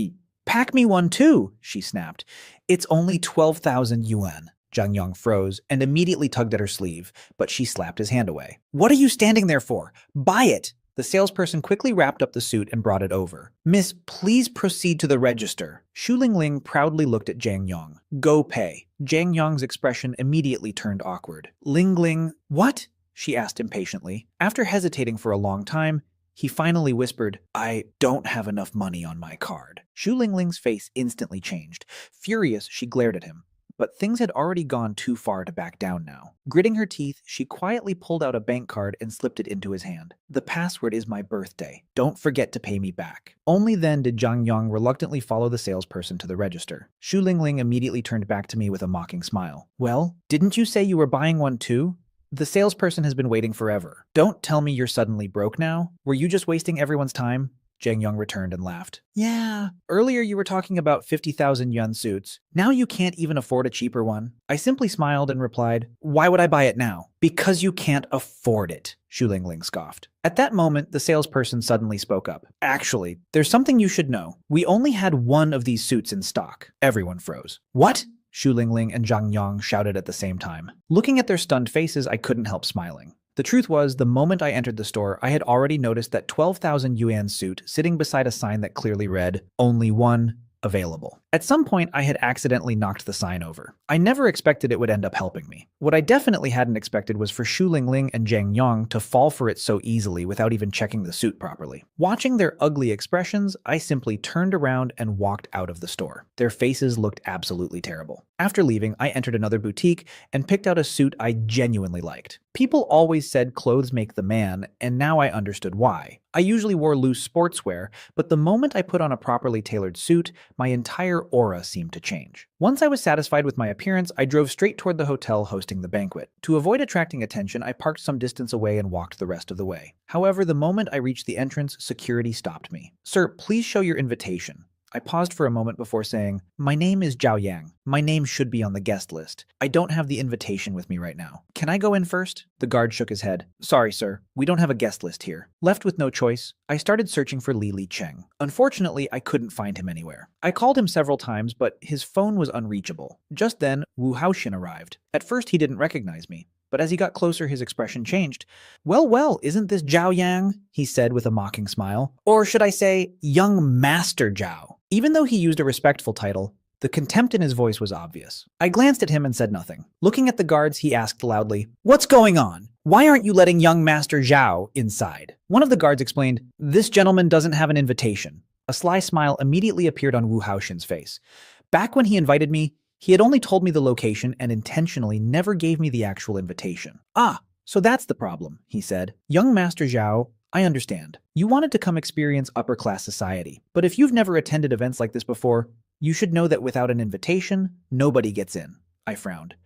Pack me one too, she snapped. It's only 12,000 yuan. Zhang Yong froze and immediately tugged at her sleeve, but she slapped his hand away. What are you standing there for? Buy it! The salesperson quickly wrapped up the suit and brought it over. Miss, please proceed to the register. Shu Lingling proudly looked at Jiang Yong. Go pay. Jiang Yong's expression immediately turned awkward. Lingling, what? She asked impatiently. After hesitating for a long time, he finally whispered, I don't have enough money on my card. Shu Lingling's face instantly changed. Furious, she glared at him. But things had already gone too far to back down now. Gritting her teeth, she quietly pulled out a bank card and slipped it into his hand. The password is my birthday. Don't forget to pay me back. Only then did Jiang Yong reluctantly follow the salesperson to the register. Shu Lingling immediately turned back to me with a mocking smile. Well, didn't you say you were buying one too? The salesperson has been waiting forever. Don't tell me you're suddenly broke now. Were you just wasting everyone's time? Jiang Yong returned and laughed. Yeah, earlier you were talking about 50,000 yuan suits. Now you can't even afford a cheaper one. I simply smiled and replied, why would I buy it now? Because you can't afford it, Shu Lingling scoffed. At that moment, the salesperson suddenly spoke up. Actually, there's something you should know. We only had one of these suits in stock. Everyone froze. What? Shu Lingling and Jiang Yong shouted at the same time. Looking at their stunned faces, I couldn't help smiling. The truth was, the moment I entered the store, I had already noticed that 12,000 yuan suit sitting beside a sign that clearly read, only one available. At some point, I had accidentally knocked the sign over. I never expected it would end up helping me. What I definitely hadn't expected was for Shu Lingling and Jiang Yong to fall for it so easily without even checking the suit properly. Watching their ugly expressions, I simply turned around and walked out of the store. Their faces looked absolutely terrible. After leaving, I entered another boutique and picked out a suit I genuinely liked. People always said clothes make the man, and now I understood why. I usually wore loose sportswear, but the moment I put on a properly tailored suit, my entire aura seemed to change. Once I was satisfied with my appearance, I drove straight toward the hotel hosting the banquet. To avoid attracting attention, I parked some distance away and walked the rest of the way. However, the moment I reached the entrance, security stopped me. Sir, please show your invitation. I paused for a moment before saying, my name is Zhao Yang. My name should be on the guest list. I don't have the invitation with me right now. Can I go in first? The guard shook his head. Sorry, sir. We don't have a guest list here. Left with no choice, I started searching for Li Cheng. Unfortunately, I couldn't find him anywhere. I called him several times, but his phone was unreachable. Just then, Wu Haoxin arrived. At first, he didn't recognize me. But as he got closer, his expression changed. Well, isn't this Zhao Yang? He said with a mocking smile. Or should I say, young Master Zhao? Even though he used a respectful title, the contempt in his voice was obvious. I glanced at him and said nothing. Looking at the guards, he asked loudly, what's going on? Why aren't you letting young Master Zhao inside? One of the guards explained, this gentleman doesn't have an invitation. A sly smile immediately appeared on Wu Haoxin's face. Back when he invited me, he had only told me the location and intentionally never gave me the actual invitation. Ah, so that's the problem, he said. Young Master Zhao, I understand. You wanted to come experience upper-class society. But if you've never attended events like this before, you should know that without an invitation, nobody gets in. I frowned.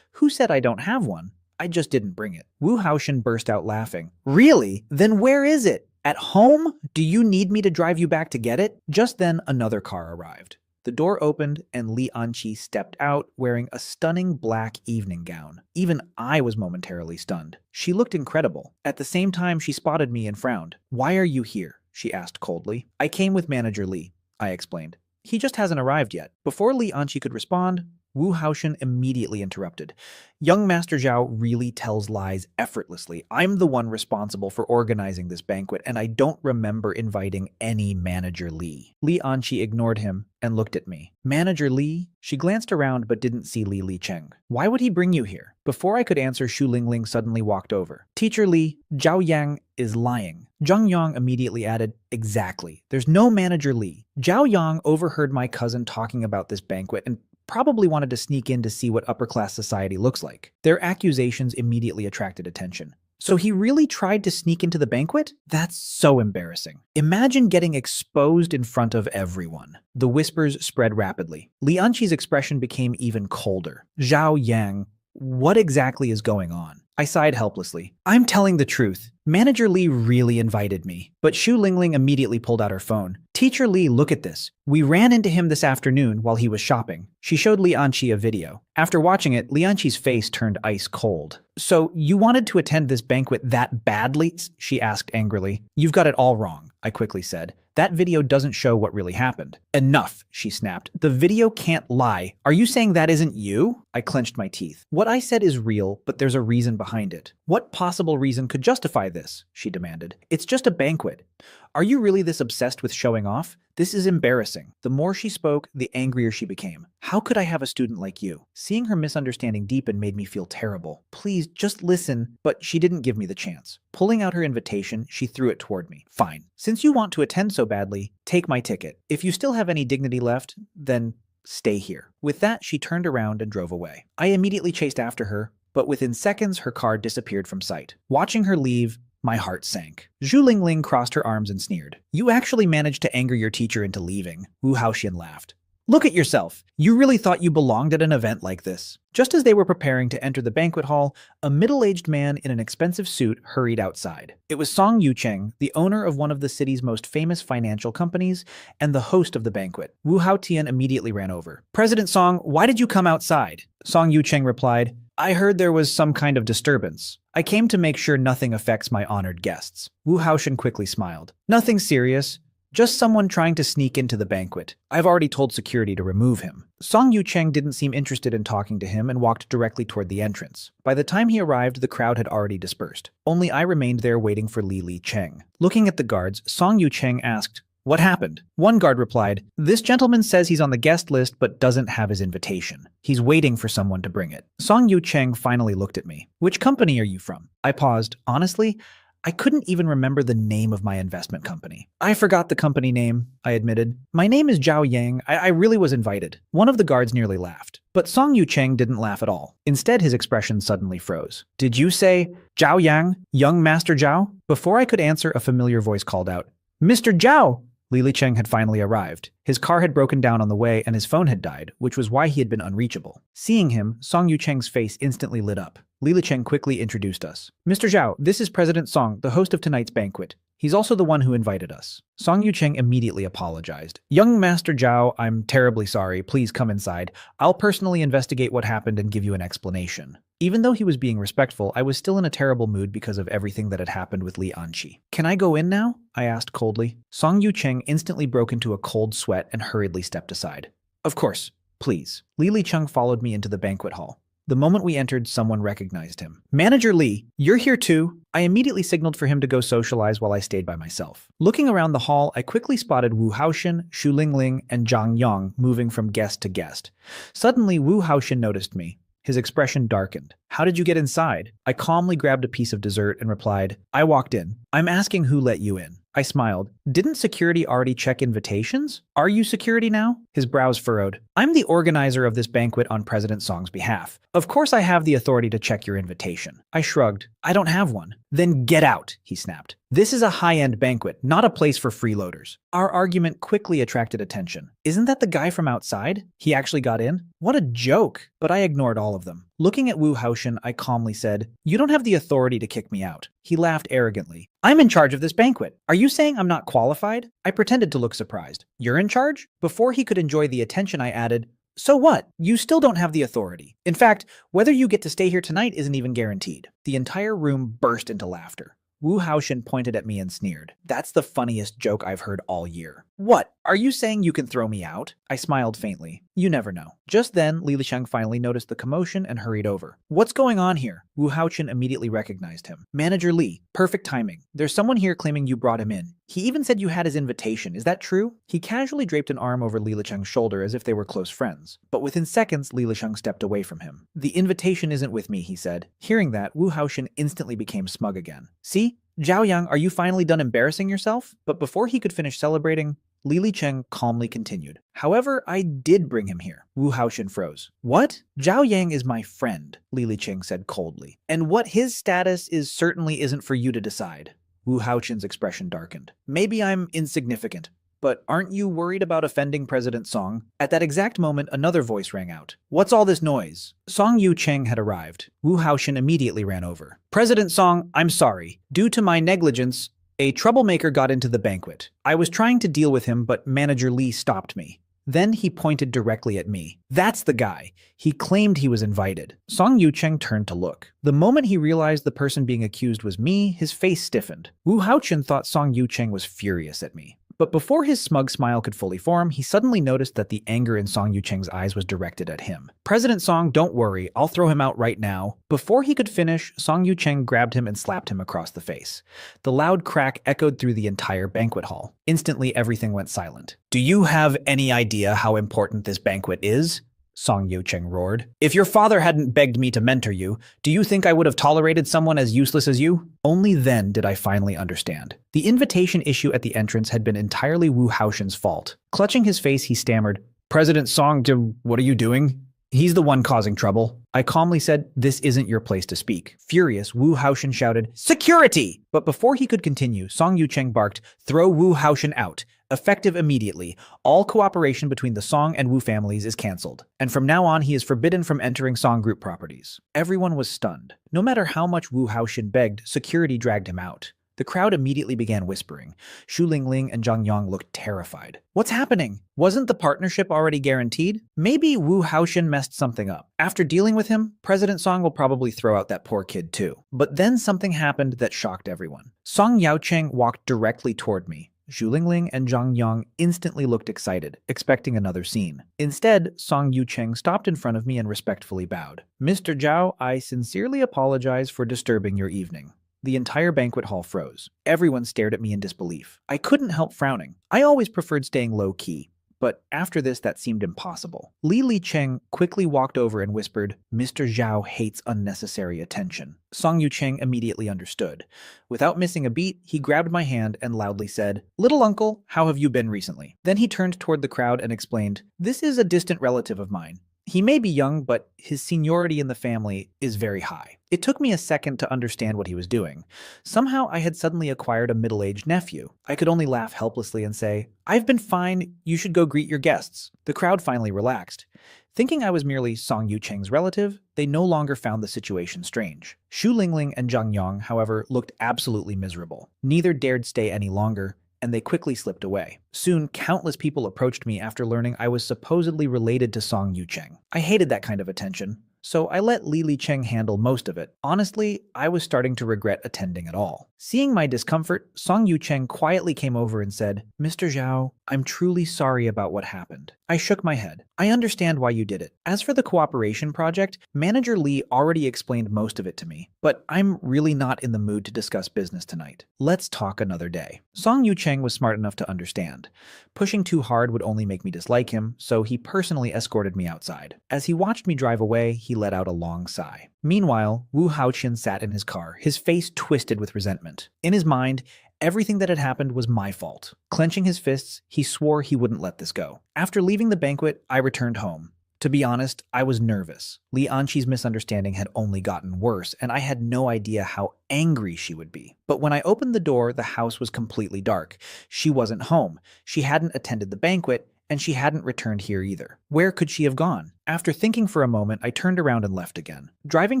Who said I don't have one? I just didn't bring it. Wu Haoxin burst out laughing. Really? Then where is it? At home? Do you need me to drive you back to get it? Just then, another car arrived. The door opened and Li Anqi stepped out wearing a stunning black evening gown. Even I was momentarily stunned. She looked incredible. At the same time, she spotted me and frowned. Why are you here? She asked coldly. I came with Manager Li, I explained. He just hasn't arrived yet. Before Li Anqi could respond, Wu Haoxin immediately interrupted. Young Master Zhao really tells lies effortlessly. I'm the one responsible for organizing this banquet, and I don't remember inviting any Manager Li. Li Anqi ignored him and looked at me. Manager Li? She glanced around but didn't see Li Cheng. Why would he bring you here? Before I could answer, Shu Lingling suddenly walked over. Teacher Li, Zhao Yang is lying. Jiang Yong immediately added, exactly. There's no Manager Li. Zhao Yang overheard my cousin talking about this banquet and probably wanted to sneak in to see what upper-class society looks like. Their accusations immediately attracted attention. So he really tried to sneak into the banquet? That's so embarrassing. Imagine getting exposed in front of everyone. The whispers spread rapidly. Li Anqi's expression became even colder. Zhao Yang, what exactly is going on? I sighed helplessly. I'm telling the truth. Manager Li really invited me. But Shu Lingling immediately pulled out her phone. Teacher Li, look at this. We ran into him this afternoon while he was shopping. She showed Li Anqi a video. After watching it, Li Anqi's face turned ice cold. So you wanted to attend this banquet that badly? She asked angrily. You've got it all wrong, I quickly said. That video doesn't show what really happened. Enough, she snapped. The video can't lie. Are you saying that isn't you? I clenched my teeth. What I said is real, but there's a reason behind it. What possible reason could justify this? She demanded. It's just a banquet. Are you really this obsessed with showing off? This is embarrassing. The more she spoke, the angrier she became. How could I have a student like you? Seeing her misunderstanding deepen made me feel terrible. Please, just listen. But she didn't give me the chance. Pulling out her invitation, she threw it toward me. Fine. Since you want to attend so badly, take my ticket. If you still have any dignity left, then stay here. With that, she turned around and drove away. I immediately chased after her, but within seconds, her car disappeared from sight. Watching her leave, my heart sank. Zhu Lingling crossed her arms and sneered. You actually managed to anger your teacher into leaving. Wu Haoxian laughed. Look at yourself. You really thought you belonged at an event like this. Just as they were preparing to enter the banquet hall, a middle-aged man in an expensive suit hurried outside. It was Song Yucheng, the owner of one of the city's most famous financial companies and the host of the banquet. Wu Haotian immediately ran over. President Song, why did you come outside? Song Yucheng replied, I heard there was some kind of disturbance. I came to make sure nothing affects my honored guests. Wu Haoxian quickly smiled. Nothing serious. Just someone trying to sneak into the banquet. I've already told security to remove him. Song Yucheng didn't seem interested in talking to him and walked directly toward the entrance. By the time he arrived, the crowd had already dispersed. Only I remained there waiting for Li Cheng. Looking at the guards, Song Yucheng asked, What happened? One guard replied, This gentleman says he's on the guest list but doesn't have his invitation. He's waiting for someone to bring it. Song Yucheng finally looked at me. Which company are you from? I paused. Honestly, I couldn't even remember the name of my investment company. I forgot the company name, I admitted. My name is Zhao Yang. I really was invited. One of the guards nearly laughed. But Song Yucheng didn't laugh at all. Instead, his expression suddenly froze. Did you say, Zhao Yang, young Master Zhao? Before I could answer, a familiar voice called out, Mr. Zhao! Li Cheng had finally arrived. His car had broken down on the way and his phone had died, which was why he had been unreachable. Seeing him, Song Yucheng's face instantly lit up. Li Cheng quickly introduced us. Mr. Zhao, this is President Song, the host of tonight's banquet. He's also the one who invited us. Song Yucheng immediately apologized. Young Master Zhao, I'm terribly sorry. Please come inside. I'll personally investigate what happened and give you an explanation. Even though he was being respectful, I was still in a terrible mood because of everything that had happened with Li Anqi. Can I go in now? I asked coldly. Song Yucheng instantly broke into a cold sweat and hurriedly stepped aside. Of course, please. Li Cheng followed me into the banquet hall. The moment we entered, someone recognized him. Manager Li, you're here too? I immediately signaled for him to go socialize while I stayed by myself. Looking around the hall, I quickly spotted Wu Haoxian, Xu Lingling, and Zhang Yang moving from guest to guest. Suddenly, Wu Haoxian noticed me. His expression darkened. How did you get inside? I calmly grabbed a piece of dessert and replied, I walked in. I'm asking who let you in. I smiled. Didn't security already check invitations? Are you security now? His brows furrowed. I'm the organizer of this banquet on President Song's behalf. Of course I have the authority to check your invitation. I shrugged. I don't have one. Then get out, he snapped. This is a high-end banquet, not a place for freeloaders. Our argument quickly attracted attention. Isn't that the guy from outside? He actually got in? What a joke. But I ignored all of them. Looking at Wu Haoxian, I calmly said, You don't have the authority to kick me out. He laughed arrogantly. I'm in charge of this banquet. Are you saying I'm not qualified? I pretended to look surprised. You're in charge? Before he could enjoy the attention, I added, So what? You still don't have the authority. In fact, whether you get to stay here tonight isn't even guaranteed. The entire room burst into laughter. Wu Haoxian pointed at me and sneered. That's the funniest joke I've heard all year. What? Are you saying you can throw me out? I smiled faintly. You never know. Just then, Li Cheng finally noticed the commotion and hurried over. What's going on here? Wu Haoxian immediately recognized him. Manager Li, perfect timing. There's someone here claiming you brought him in. He even said you had his invitation. Is that true? He casually draped an arm over Li Cheng's shoulder as if they were close friends. But within seconds, Li Cheng stepped away from him. The invitation isn't with me, he said. Hearing that, Wu Haoxian instantly became smug again. See? Zhao Yang, are you finally done embarrassing yourself? But before he could finish celebrating, Li Cheng calmly continued. However, I did bring him here. Wu Haoxian froze. What? Zhao Yang is my friend, Li Cheng said coldly. And what his status is certainly isn't for you to decide. Wu Haoxian's expression darkened. Maybe I'm insignificant, but aren't you worried about offending President Song? At that exact moment, another voice rang out. What's all this noise? Song Yucheng had arrived. Wu Haoxian immediately ran over. President Song, I'm sorry. Due to my negligence, a troublemaker got into the banquet. I was trying to deal with him, but Manager Li stopped me. Then he pointed directly at me. That's the guy. He claimed he was invited. Song Yucheng turned to look. The moment he realized the person being accused was me, his face stiffened. Wu Haoxian thought Song Yucheng was furious at me. But before his smug smile could fully form, he suddenly noticed that the anger in Song Yucheng's eyes was directed at him. "President Song, don't worry, I'll throw him out right now." Before he could finish, Song Yucheng grabbed him and slapped him across the face. The loud crack echoed through the entire banquet hall. Instantly, everything went silent. "Do you have any idea how important this banquet is?" Song Yucheng roared. "If your father hadn't begged me to mentor you, do you think I would have tolerated someone as useless as you?" Only then did I finally understand. The invitation issue at the entrance had been entirely Wu Haoshen's fault. Clutching his face, he stammered, "President Song, what are you doing? He's the one causing trouble." I calmly said, "This isn't your place to speak." Furious, Wu Haoshen shouted, "Security!" But before he could continue, Song Yucheng barked, "Throw Wu Haoshen out. Effective immediately. All cooperation between the Song and Wu families is cancelled. And from now on, he is forbidden from entering Song Group properties." Everyone was stunned. No matter how much Wu Haoshen begged, security dragged him out. The crowd immediately began whispering. Xu Lingling and Zhang Yang looked terrified. "What's happening? Wasn't the partnership already guaranteed? Maybe Wu Haoshen messed something up. After dealing with him, President Song will probably throw out that poor kid too." But then something happened that shocked everyone. Song Yaocheng walked directly toward me. Xu Lingling and Zhang Yang instantly looked excited, expecting another scene. Instead, Song Yucheng stopped in front of me and respectfully bowed. "Mr. Zhao, I sincerely apologize for disturbing your evening." The entire banquet hall froze. Everyone stared at me in disbelief. I couldn't help frowning. I always preferred staying low-key, but after this that seemed impossible. Li Cheng quickly walked over and whispered, "Mr. Zhao hates unnecessary attention." Song Yucheng immediately understood. Without missing a beat, he grabbed my hand and loudly said, "Little uncle, how have you been recently?" Then he turned toward the crowd and explained, "This is a distant relative of mine. He may be young, but his seniority in the family is very high." It took me a second to understand what he was doing. Somehow I had suddenly acquired a middle-aged nephew. I could only laugh helplessly and say, "I've been fine, you should go greet your guests." The crowd finally relaxed. Thinking I was merely Song Yucheng's relative, they no longer found the situation strange. Xu Lingling and Zhang Yang, however, looked absolutely miserable. Neither dared stay any longer, and they quickly slipped away. Soon, countless people approached me after learning I was supposedly related to Song Yucheng. I hated that kind of attention, so I let Li Cheng handle most of it. Honestly, I was starting to regret attending at all. Seeing my discomfort, Song Yucheng quietly came over and said, "Mr. Zhao, I'm truly sorry about what happened." I shook my head. "I understand why you did it. As for the cooperation project, Manager Li already explained most of it to me, but I'm really not in the mood to discuss business tonight. Let's talk another day." Song Yucheng was smart enough to understand. Pushing too hard would only make me dislike him, so he personally escorted me outside. As he watched me drive away, he let out a long sigh. Meanwhile, Wu Haoqian sat in his car, his face twisted with resentment. In his mind, everything that had happened was my fault. Clenching his fists, he swore he wouldn't let this go. After leaving the banquet, I returned home. To be honest, I was nervous. Li Anqi's misunderstanding had only gotten worse, and I had no idea how angry she would be. But when I opened the door, the house was completely dark. She wasn't home. She hadn't attended the banquet, and she hadn't returned here either. Where could she have gone? After thinking for a moment, I turned around and left again. Driving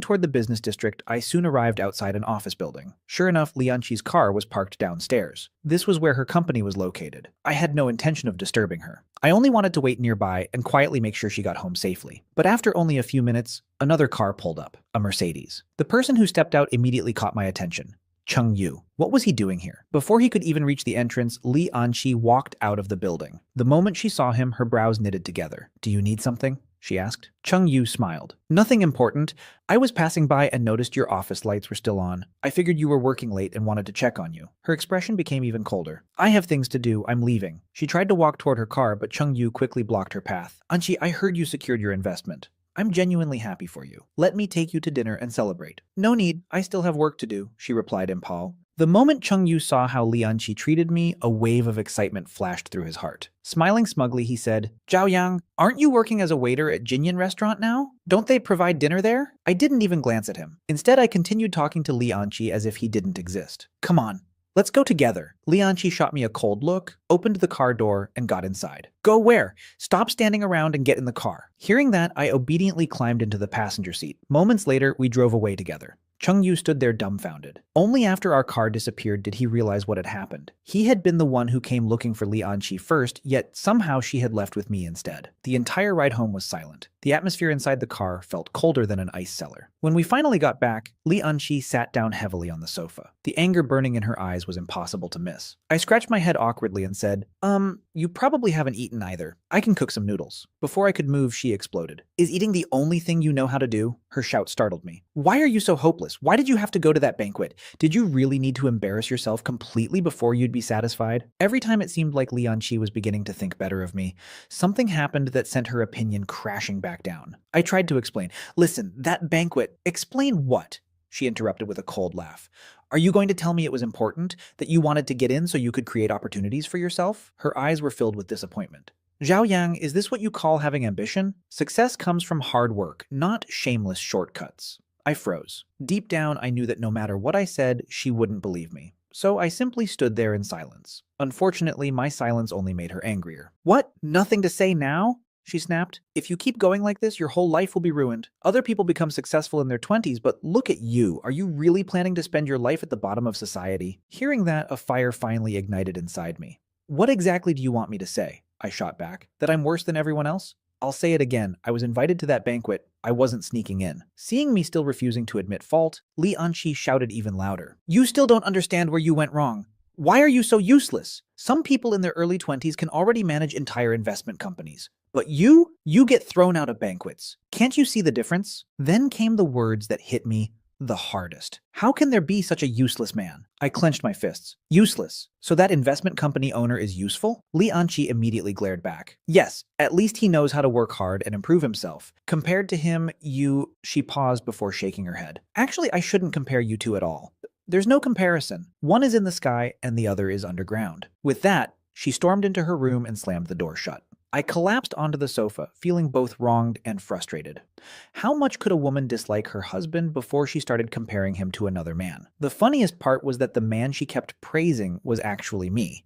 toward the business district, I soon arrived outside an office building. Sure enough, Lianqi's car was parked downstairs. This was where her company was located. I had no intention of disturbing her. I only wanted to wait nearby and quietly make sure she got home safely. But after only a few minutes, another car pulled up, a Mercedes. The person who stepped out immediately caught my attention. Cheng Yu. What was he doing here? Before he could even reach the entrance, Li Anqi walked out of the building. The moment she saw him, her brows knitted together. "Do you need something?" she asked. Cheng Yu smiled. "Nothing important. I was passing by and noticed your office lights were still on. I figured you were working late and wanted to check on you." Her expression became even colder. "I have things to do. I'm leaving." She tried to walk toward her car, but Cheng Yu quickly blocked her path. "Anqi, I heard you secured your investment. I'm genuinely happy for you. Let me take you to dinner and celebrate." "No need. I still have work to do," she replied in Pal. The moment Cheng Yu saw how Li Anqi treated me, a wave of excitement flashed through his heart. Smiling smugly, he said, "Zhao Yang, aren't you working as a waiter at Jinyan restaurant now? Don't they provide dinner there?" I didn't even glance at him. Instead, I continued talking to Li Anqi as if he didn't exist. "Come on. Let's go together." Li Anqi shot me a cold look, opened the car door, and got inside. "Go where? Stop standing around and get in the car." Hearing that, I obediently climbed into the passenger seat. Moments later, we drove away together. Cheng Yu stood there dumbfounded. Only after our car disappeared did he realize what had happened. He had been the one who came looking for Li Anqi first, yet somehow she had left with me instead. The entire ride home was silent. The atmosphere inside the car felt colder than an ice cellar. When we finally got back, Li Anqi sat down heavily on the sofa. The anger burning in her eyes was impossible to miss. I scratched my head awkwardly and said, you probably haven't eaten either. I can cook some noodles. Before I could move, she exploded. Is eating the only thing you know how to do? Her shout startled me. Why are you so hopeless? Why did you have to go to that banquet? Did you really need to embarrass yourself completely before you'd be satisfied? Every time it seemed like Li Anqi was beginning to think better of me, something happened that sent her opinion crashing back down. I tried to explain. Listen, that banquet. Explain what? She interrupted with a cold laugh. Are you going to tell me it was important, that you wanted to get in so you could create opportunities for yourself? Her eyes were filled with disappointment. Zhao Yang, is this what you call having ambition? Success comes from hard work, not shameless shortcuts. I froze. Deep down, I knew that no matter what I said, she wouldn't believe me. So I simply stood there in silence. Unfortunately, my silence only made her angrier. What? Nothing to say now? She snapped. If you keep going like this, your whole life will be ruined. Other people become successful in their 20s, but look at you. Are you really planning to spend your life at the bottom of society? Hearing that, a fire finally ignited inside me. What exactly do you want me to say? I shot back. That I'm worse than everyone else? I'll say it again. I was invited to that banquet. I wasn't sneaking in. Seeing me still refusing to admit fault, Li Anqi shouted even louder. You still don't understand where you went wrong. Why are you so useless? Some people in their early 20s can already manage entire investment companies. But you get thrown out of banquets. Can't you see the difference? Then came the words that hit me the hardest. How can there be such a useless man? I clenched my fists. Useless. So that investment company owner is useful? Li Anqi immediately glared back. Yes, at least he knows how to work hard and improve himself. Compared to him, She paused before shaking her head. Actually, I shouldn't compare you two at all. There's no comparison. One is in the sky and the other is underground. With that, she stormed into her room and slammed the door shut. I collapsed onto the sofa, feeling both wronged and frustrated. How much could a woman dislike her husband before she started comparing him to another man? The funniest part was that the man she kept praising was actually me.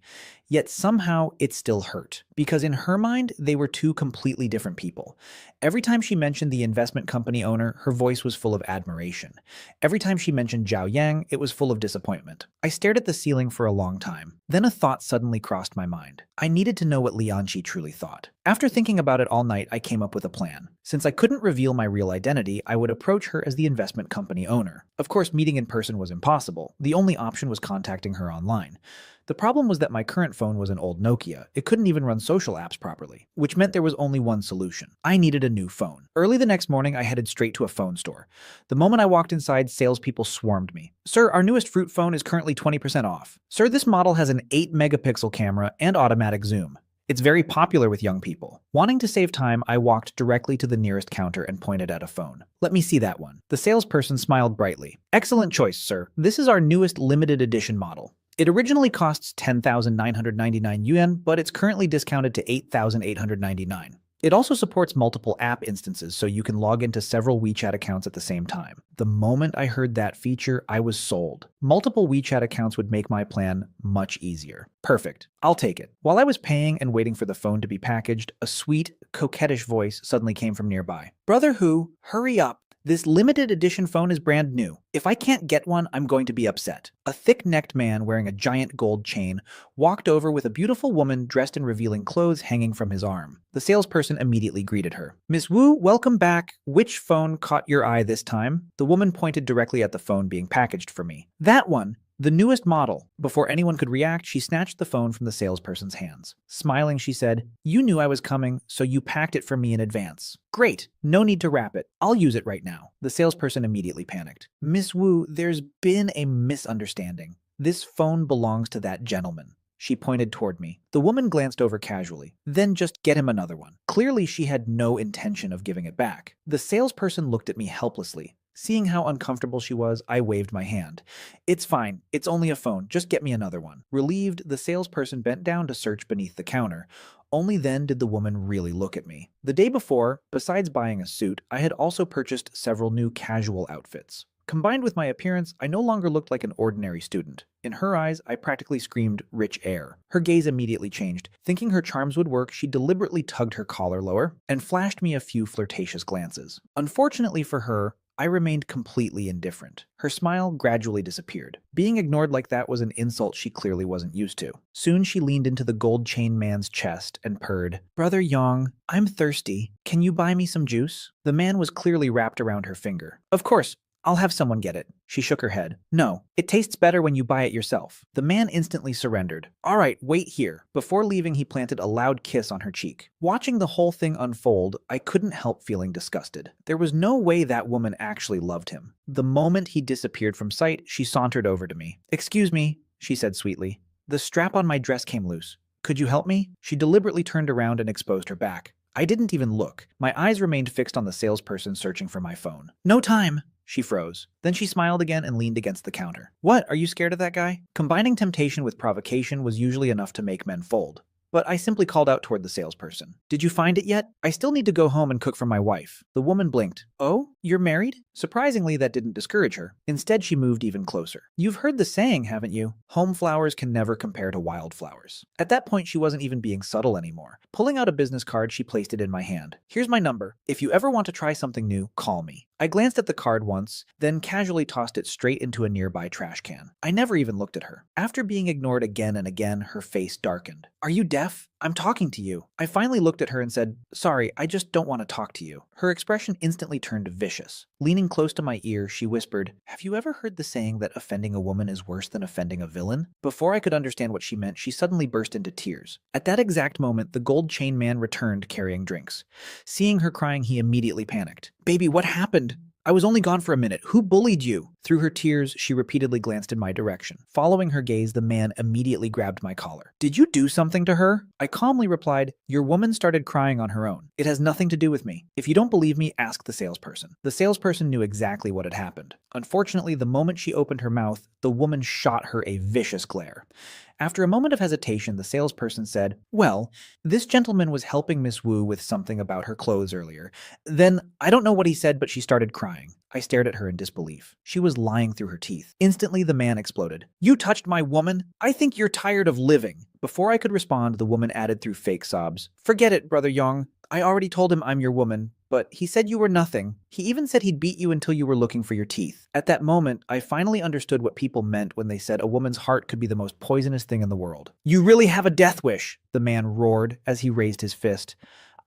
Yet somehow it still hurt, because in her mind, they were two completely different people. Every time she mentioned the investment company owner, her voice was full of admiration. Every time she mentioned Zhao Yang, it was full of disappointment. I stared at the ceiling for a long time. Then a thought suddenly crossed my mind. I needed to know what Li Anqi truly thought. After thinking about it all night, I came up with a plan. Since I couldn't reveal my real identity, I would approach her as the investment company owner. Of course, meeting in person was impossible. The only option was contacting her online. The problem was that my current phone was an old Nokia. It couldn't even run social apps properly, which meant there was only one solution. I needed a new phone. Early the next morning, I headed straight to a phone store. The moment I walked inside, salespeople swarmed me. Sir, our newest fruit phone is currently 20% off. Sir, this model has an 8-megapixel camera and automatic zoom. It's very popular with young people. Wanting to save time, I walked directly to the nearest counter and pointed at a phone. Let me see that one. The salesperson smiled brightly. Excellent choice, sir. This is our newest limited edition model. It originally costs 10,999 yuan, but it's currently discounted to 8,899. It also supports multiple app instances, so you can log into several WeChat accounts at the same time. The moment I heard that feature, I was sold. Multiple WeChat accounts would make my plan much easier. Perfect. I'll take it. While I was paying and waiting for the phone to be packaged, a sweet, coquettish voice suddenly came from nearby. Brother Hu, hurry up. This limited edition phone is brand new. If I can't get one, I'm going to be upset. A thick-necked man wearing a giant gold chain walked over with a beautiful woman dressed in revealing clothes hanging from his arm. The salesperson immediately greeted her. Miss Wu, welcome back. Which phone caught your eye this time? The woman pointed directly at the phone being packaged for me. That one. The newest model. Before anyone could react, she snatched the phone from the salesperson's hands. Smiling, she said, You knew I was coming, so you packed it for me in advance. Great. No need to wrap it. I'll use it right now. The salesperson immediately panicked. Miss Wu, there's been a misunderstanding. This phone belongs to that gentleman. She pointed toward me. The woman glanced over casually. Then just get him another one. Clearly, she had no intention of giving it back. The salesperson looked at me helplessly. Seeing how uncomfortable she was, I waved my hand. It's fine. It's only a phone. Just get me another one. Relieved, the salesperson bent down to search beneath the counter. Only then did the woman really look at me. The day before, besides buying a suit, I had also purchased several new casual outfits. Combined with my appearance, I no longer looked like an ordinary student. In her eyes, I practically screamed rich air. Her gaze immediately changed. Thinking her charms would work, she deliberately tugged her collar lower and flashed me a few flirtatious glances. Unfortunately for her, I remained completely indifferent. Her smile gradually disappeared. Being ignored like that was an insult she clearly wasn't used to. Soon she leaned into the gold chain man's chest and purred, "Brother Yong, I'm thirsty. Can you buy me some juice?" The man was clearly wrapped around her finger. "Of course. I'll have someone get it." She shook her head. "No, it tastes better when you buy it yourself." The man instantly surrendered. "All right, wait here." Before leaving, he planted a loud kiss on her cheek. Watching the whole thing unfold, I couldn't help feeling disgusted. There was no way that woman actually loved him. The moment he disappeared from sight, she sauntered over to me. "Excuse me," she said sweetly. "The strap on my dress came loose. Could you help me?" She deliberately turned around and exposed her back. I didn't even look. My eyes remained fixed on the salesperson searching for my phone. "No time." She froze. Then she smiled again and leaned against the counter. "What, are you scared of that guy?" Combining temptation with provocation was usually enough to make men fold. But I simply called out toward the salesperson. "Did you find it yet? I still need to go home and cook for my wife." The woman blinked. "Oh, you're married?" Surprisingly, that didn't discourage her. Instead, she moved even closer. "You've heard the saying, haven't you? Home flowers can never compare to wildflowers." At that point, she wasn't even being subtle anymore. Pulling out a business card, she placed it in my hand. "Here's my number. If you ever want to try something new, call me." I glanced at the card once, then casually tossed it straight into a nearby trash can. I never even looked at her. After being ignored again and again, her face darkened. "Are you deaf? I'm talking to you." I finally looked at her and said, "Sorry, I just don't want to talk to you." Her expression instantly turned vicious. Leaning close to my ear, she whispered, "Have you ever heard the saying that offending a woman is worse than offending a villain?" Before I could understand what she meant, she suddenly burst into tears. At that exact moment, the gold chain man returned carrying drinks. Seeing her crying, he immediately panicked. "Baby, what happened? I was only gone for a minute. Who bullied you?" Through her tears, she repeatedly glanced in my direction. Following her gaze, the man immediately grabbed my collar. "Did you do something to her?" I calmly replied, "Your woman started crying on her own. It has nothing to do with me. If you don't believe me, ask the salesperson." The salesperson knew exactly what had happened. Unfortunately, the moment she opened her mouth, the woman shot her a vicious glare. After a moment of hesitation, the salesperson said, "Well, this gentleman was helping Miss Wu with something about her clothes earlier. Then, I don't know what he said, but she started crying." I stared at her in disbelief. She was lying through her teeth. Instantly, the man exploded. "You touched my woman? I think you're tired of living." Before I could respond, the woman added through fake sobs, "Forget it, Brother Yong. I already told him I'm your woman, but he said you were nothing. He even said he'd beat you until you were looking for your teeth." At that moment, I finally understood what people meant when they said a woman's heart could be the most poisonous thing in the world. "You really have a death wish," the man roared as he raised his fist.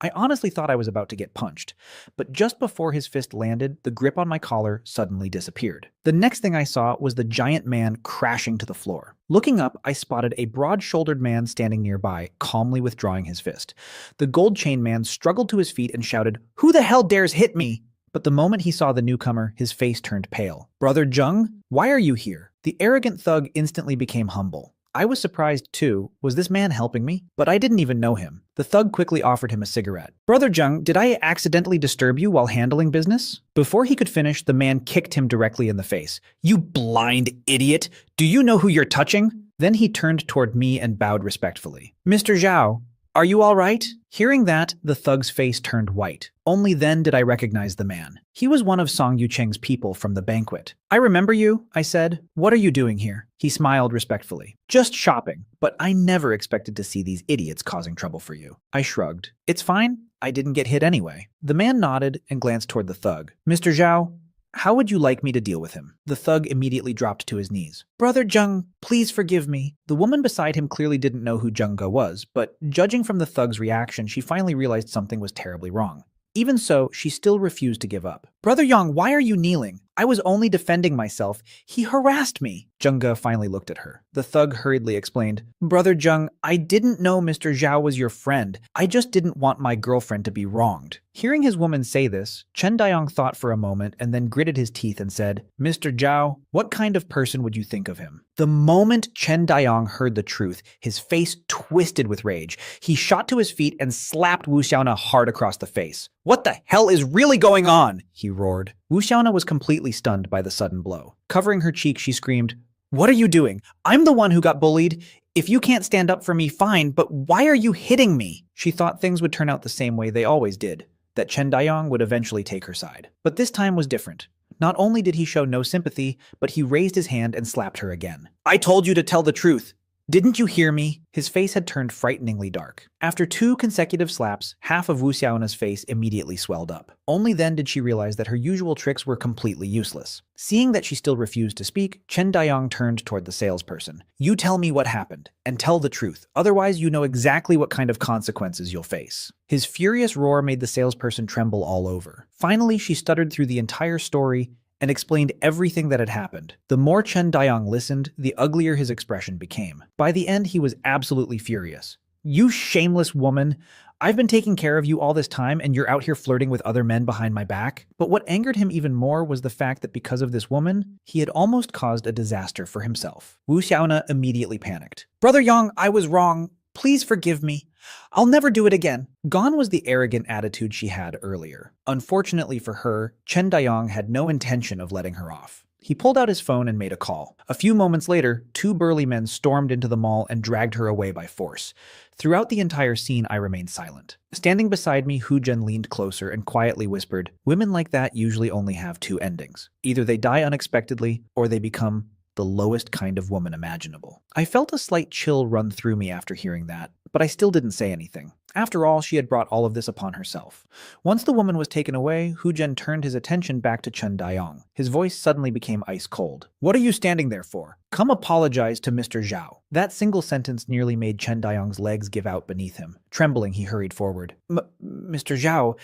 I honestly thought I was about to get punched, but just before his fist landed, the grip on my collar suddenly disappeared. The next thing I saw was the giant man crashing to the floor. Looking up, I spotted a broad-shouldered man standing nearby, calmly withdrawing his fist. The gold chain man struggled to his feet and shouted, "Who the hell dares hit me?" But the moment he saw the newcomer, his face turned pale. "Brother Jung, why are you here?" The arrogant thug instantly became humble. I was surprised too. Was this man helping me? But I didn't even know him. The thug quickly offered him a cigarette. "Brother Jung, did I accidentally disturb you while handling business?" Before he could finish, the man kicked him directly in the face. "You blind idiot! Do you know who you're touching?" Then he turned toward me and bowed respectfully. "Mr. Zhao, are you all right?" Hearing that, the thug's face turned white. Only then did I recognize the man. He was one of Song Yucheng's people from the banquet. "I remember you," I said. "What are you doing here?" He smiled respectfully. "Just shopping, but I never expected to see these idiots causing trouble for you." I shrugged. "It's fine. I didn't get hit anyway." The man nodded and glanced toward the thug. "Mr. Zhao, how would you like me to deal with him?" The thug immediately dropped to his knees. "Brother Jung, please forgive me." The woman beside him clearly didn't know who Jung Ge was, but judging from the thug's reaction, she finally realized something was terribly wrong. Even so, she still refused to give up. "Brother Yang, why are you kneeling? I was only defending myself. He harassed me." Jung Ge finally looked at her. The thug hurriedly explained, "Brother Jung, I didn't know Mr. Zhao was your friend. I just didn't want my girlfriend to be wronged." Hearing his woman say this, Chen Dayong thought for a moment and then gritted his teeth and said, "Mr. Zhao, what kind of person would you think of him?" The moment Chen Dayong heard the truth, his face twisted with rage. He shot to his feet and slapped Wu Xiaona hard across the face. "What the hell is really going on?" he roared. Wu Xiaona was completely stunned by the sudden blow. Covering her cheek, she screamed, "What are you doing? I'm the one who got bullied. If you can't stand up for me, fine, but why are you hitting me?" She thought things would turn out the same way they always did, that Chen Dayong would eventually take her side. But this time was different. Not only did he show no sympathy, but he raised his hand and slapped her again. "I told you to tell the truth. Didn't you hear me? His face had turned frighteningly dark. After 2 consecutive slaps, half of Wu Xiaona's face immediately swelled up. Only then did she realize that her usual tricks were completely useless. Seeing that she still refused to speak, Chen Dayong turned toward the salesperson. You tell me what happened, and tell the truth. Otherwise, you know exactly what kind of consequences you'll face. His furious roar made the salesperson tremble all over. Finally, she stuttered through the entire story and explained everything that had happened. The more Chen Dayong listened, the uglier his expression became. By the end, he was absolutely furious. You shameless woman! I've been taking care of you all this time and you're out here flirting with other men behind my back? But what angered him even more was the fact that because of this woman, he had almost caused a disaster for himself. Wu Xiaona immediately panicked. Brother Yang, I was wrong. Please forgive me. I'll never do it again. Gone was the arrogant attitude she had earlier. Unfortunately for her, Chen Dayong had no intention of letting her off. He pulled out his phone and made a call. A few moments later, 2 burly men stormed into the mall and dragged her away by force. Throughout the entire scene, I remained silent. Standing beside me, Hu Zhen leaned closer and quietly whispered, "Women like that usually only have 2 endings. Either they die unexpectedly, or they become the lowest kind of woman imaginable." I felt a slight chill run through me after hearing that, but I still didn't say anything. After all, she had brought all of this upon herself. Once the woman was taken away, Hu Zhen turned his attention back to Chen Dayong. His voice suddenly became ice cold. What are you standing there for? Come apologize to Mr. Zhao. That single sentence nearly made Chen Dayong's legs give out beneath him. Trembling, he hurried forward. Mr. Zhao,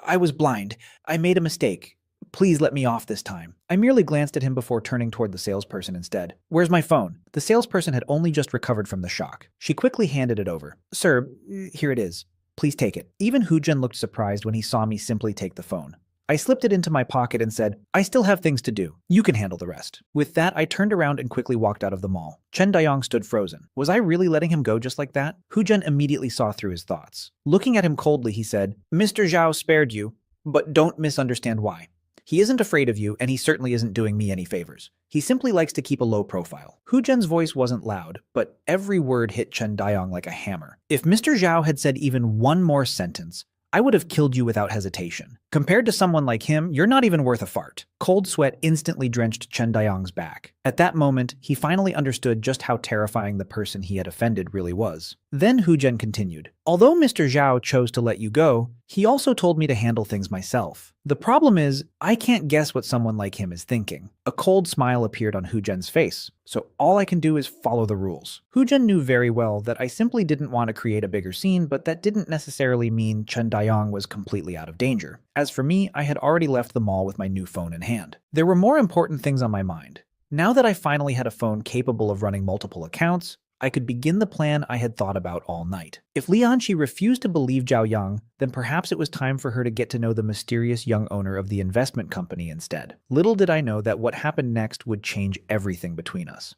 I was blind. I made a mistake. Please let me off this time. I merely glanced at him before turning toward the salesperson instead. Where's my phone? The salesperson had only just recovered from the shock. She quickly handed it over. Sir, here it is. Please take it. Even Hu Zhen looked surprised when he saw me simply take the phone. I slipped it into my pocket and said, I still have things to do. You can handle the rest. With that, I turned around and quickly walked out of the mall. Chen Dayong stood frozen. Was I really letting him go just like that? Hu Zhen immediately saw through his thoughts. Looking at him coldly, he said, Mr. Zhao spared you, but don't misunderstand why. He isn't afraid of you, and he certainly isn't doing me any favors. He simply likes to keep a low profile. Hu Zhen's voice wasn't loud, but every word hit Chen Dayong like a hammer. If Mr. Zhao had said even one more sentence, I would have killed you without hesitation. Compared to someone like him, you're not even worth a fart. Cold sweat instantly drenched Chen Dayong's back. At that moment, he finally understood just how terrifying the person he had offended really was. Then Hu Zhen continued, Although Mr. Zhao chose to let you go, he also told me to handle things myself. The problem is, I can't guess what someone like him is thinking. A cold smile appeared on Hu Zhen's face, so all I can do is follow the rules. Hu Zhen knew very well that I simply didn't want to create a bigger scene, but that didn't necessarily mean Chen Dayong was completely out of danger. As for me, I had already left the mall with my new phone in hand. There were more important things on my mind. Now that I finally had a phone capable of running multiple accounts, I could begin the plan I had thought about all night. If Lianqi refused to believe Zhao Yang, then perhaps it was time for her to get to know the mysterious young owner of the investment company instead. Little did I know that what happened next would change everything between us.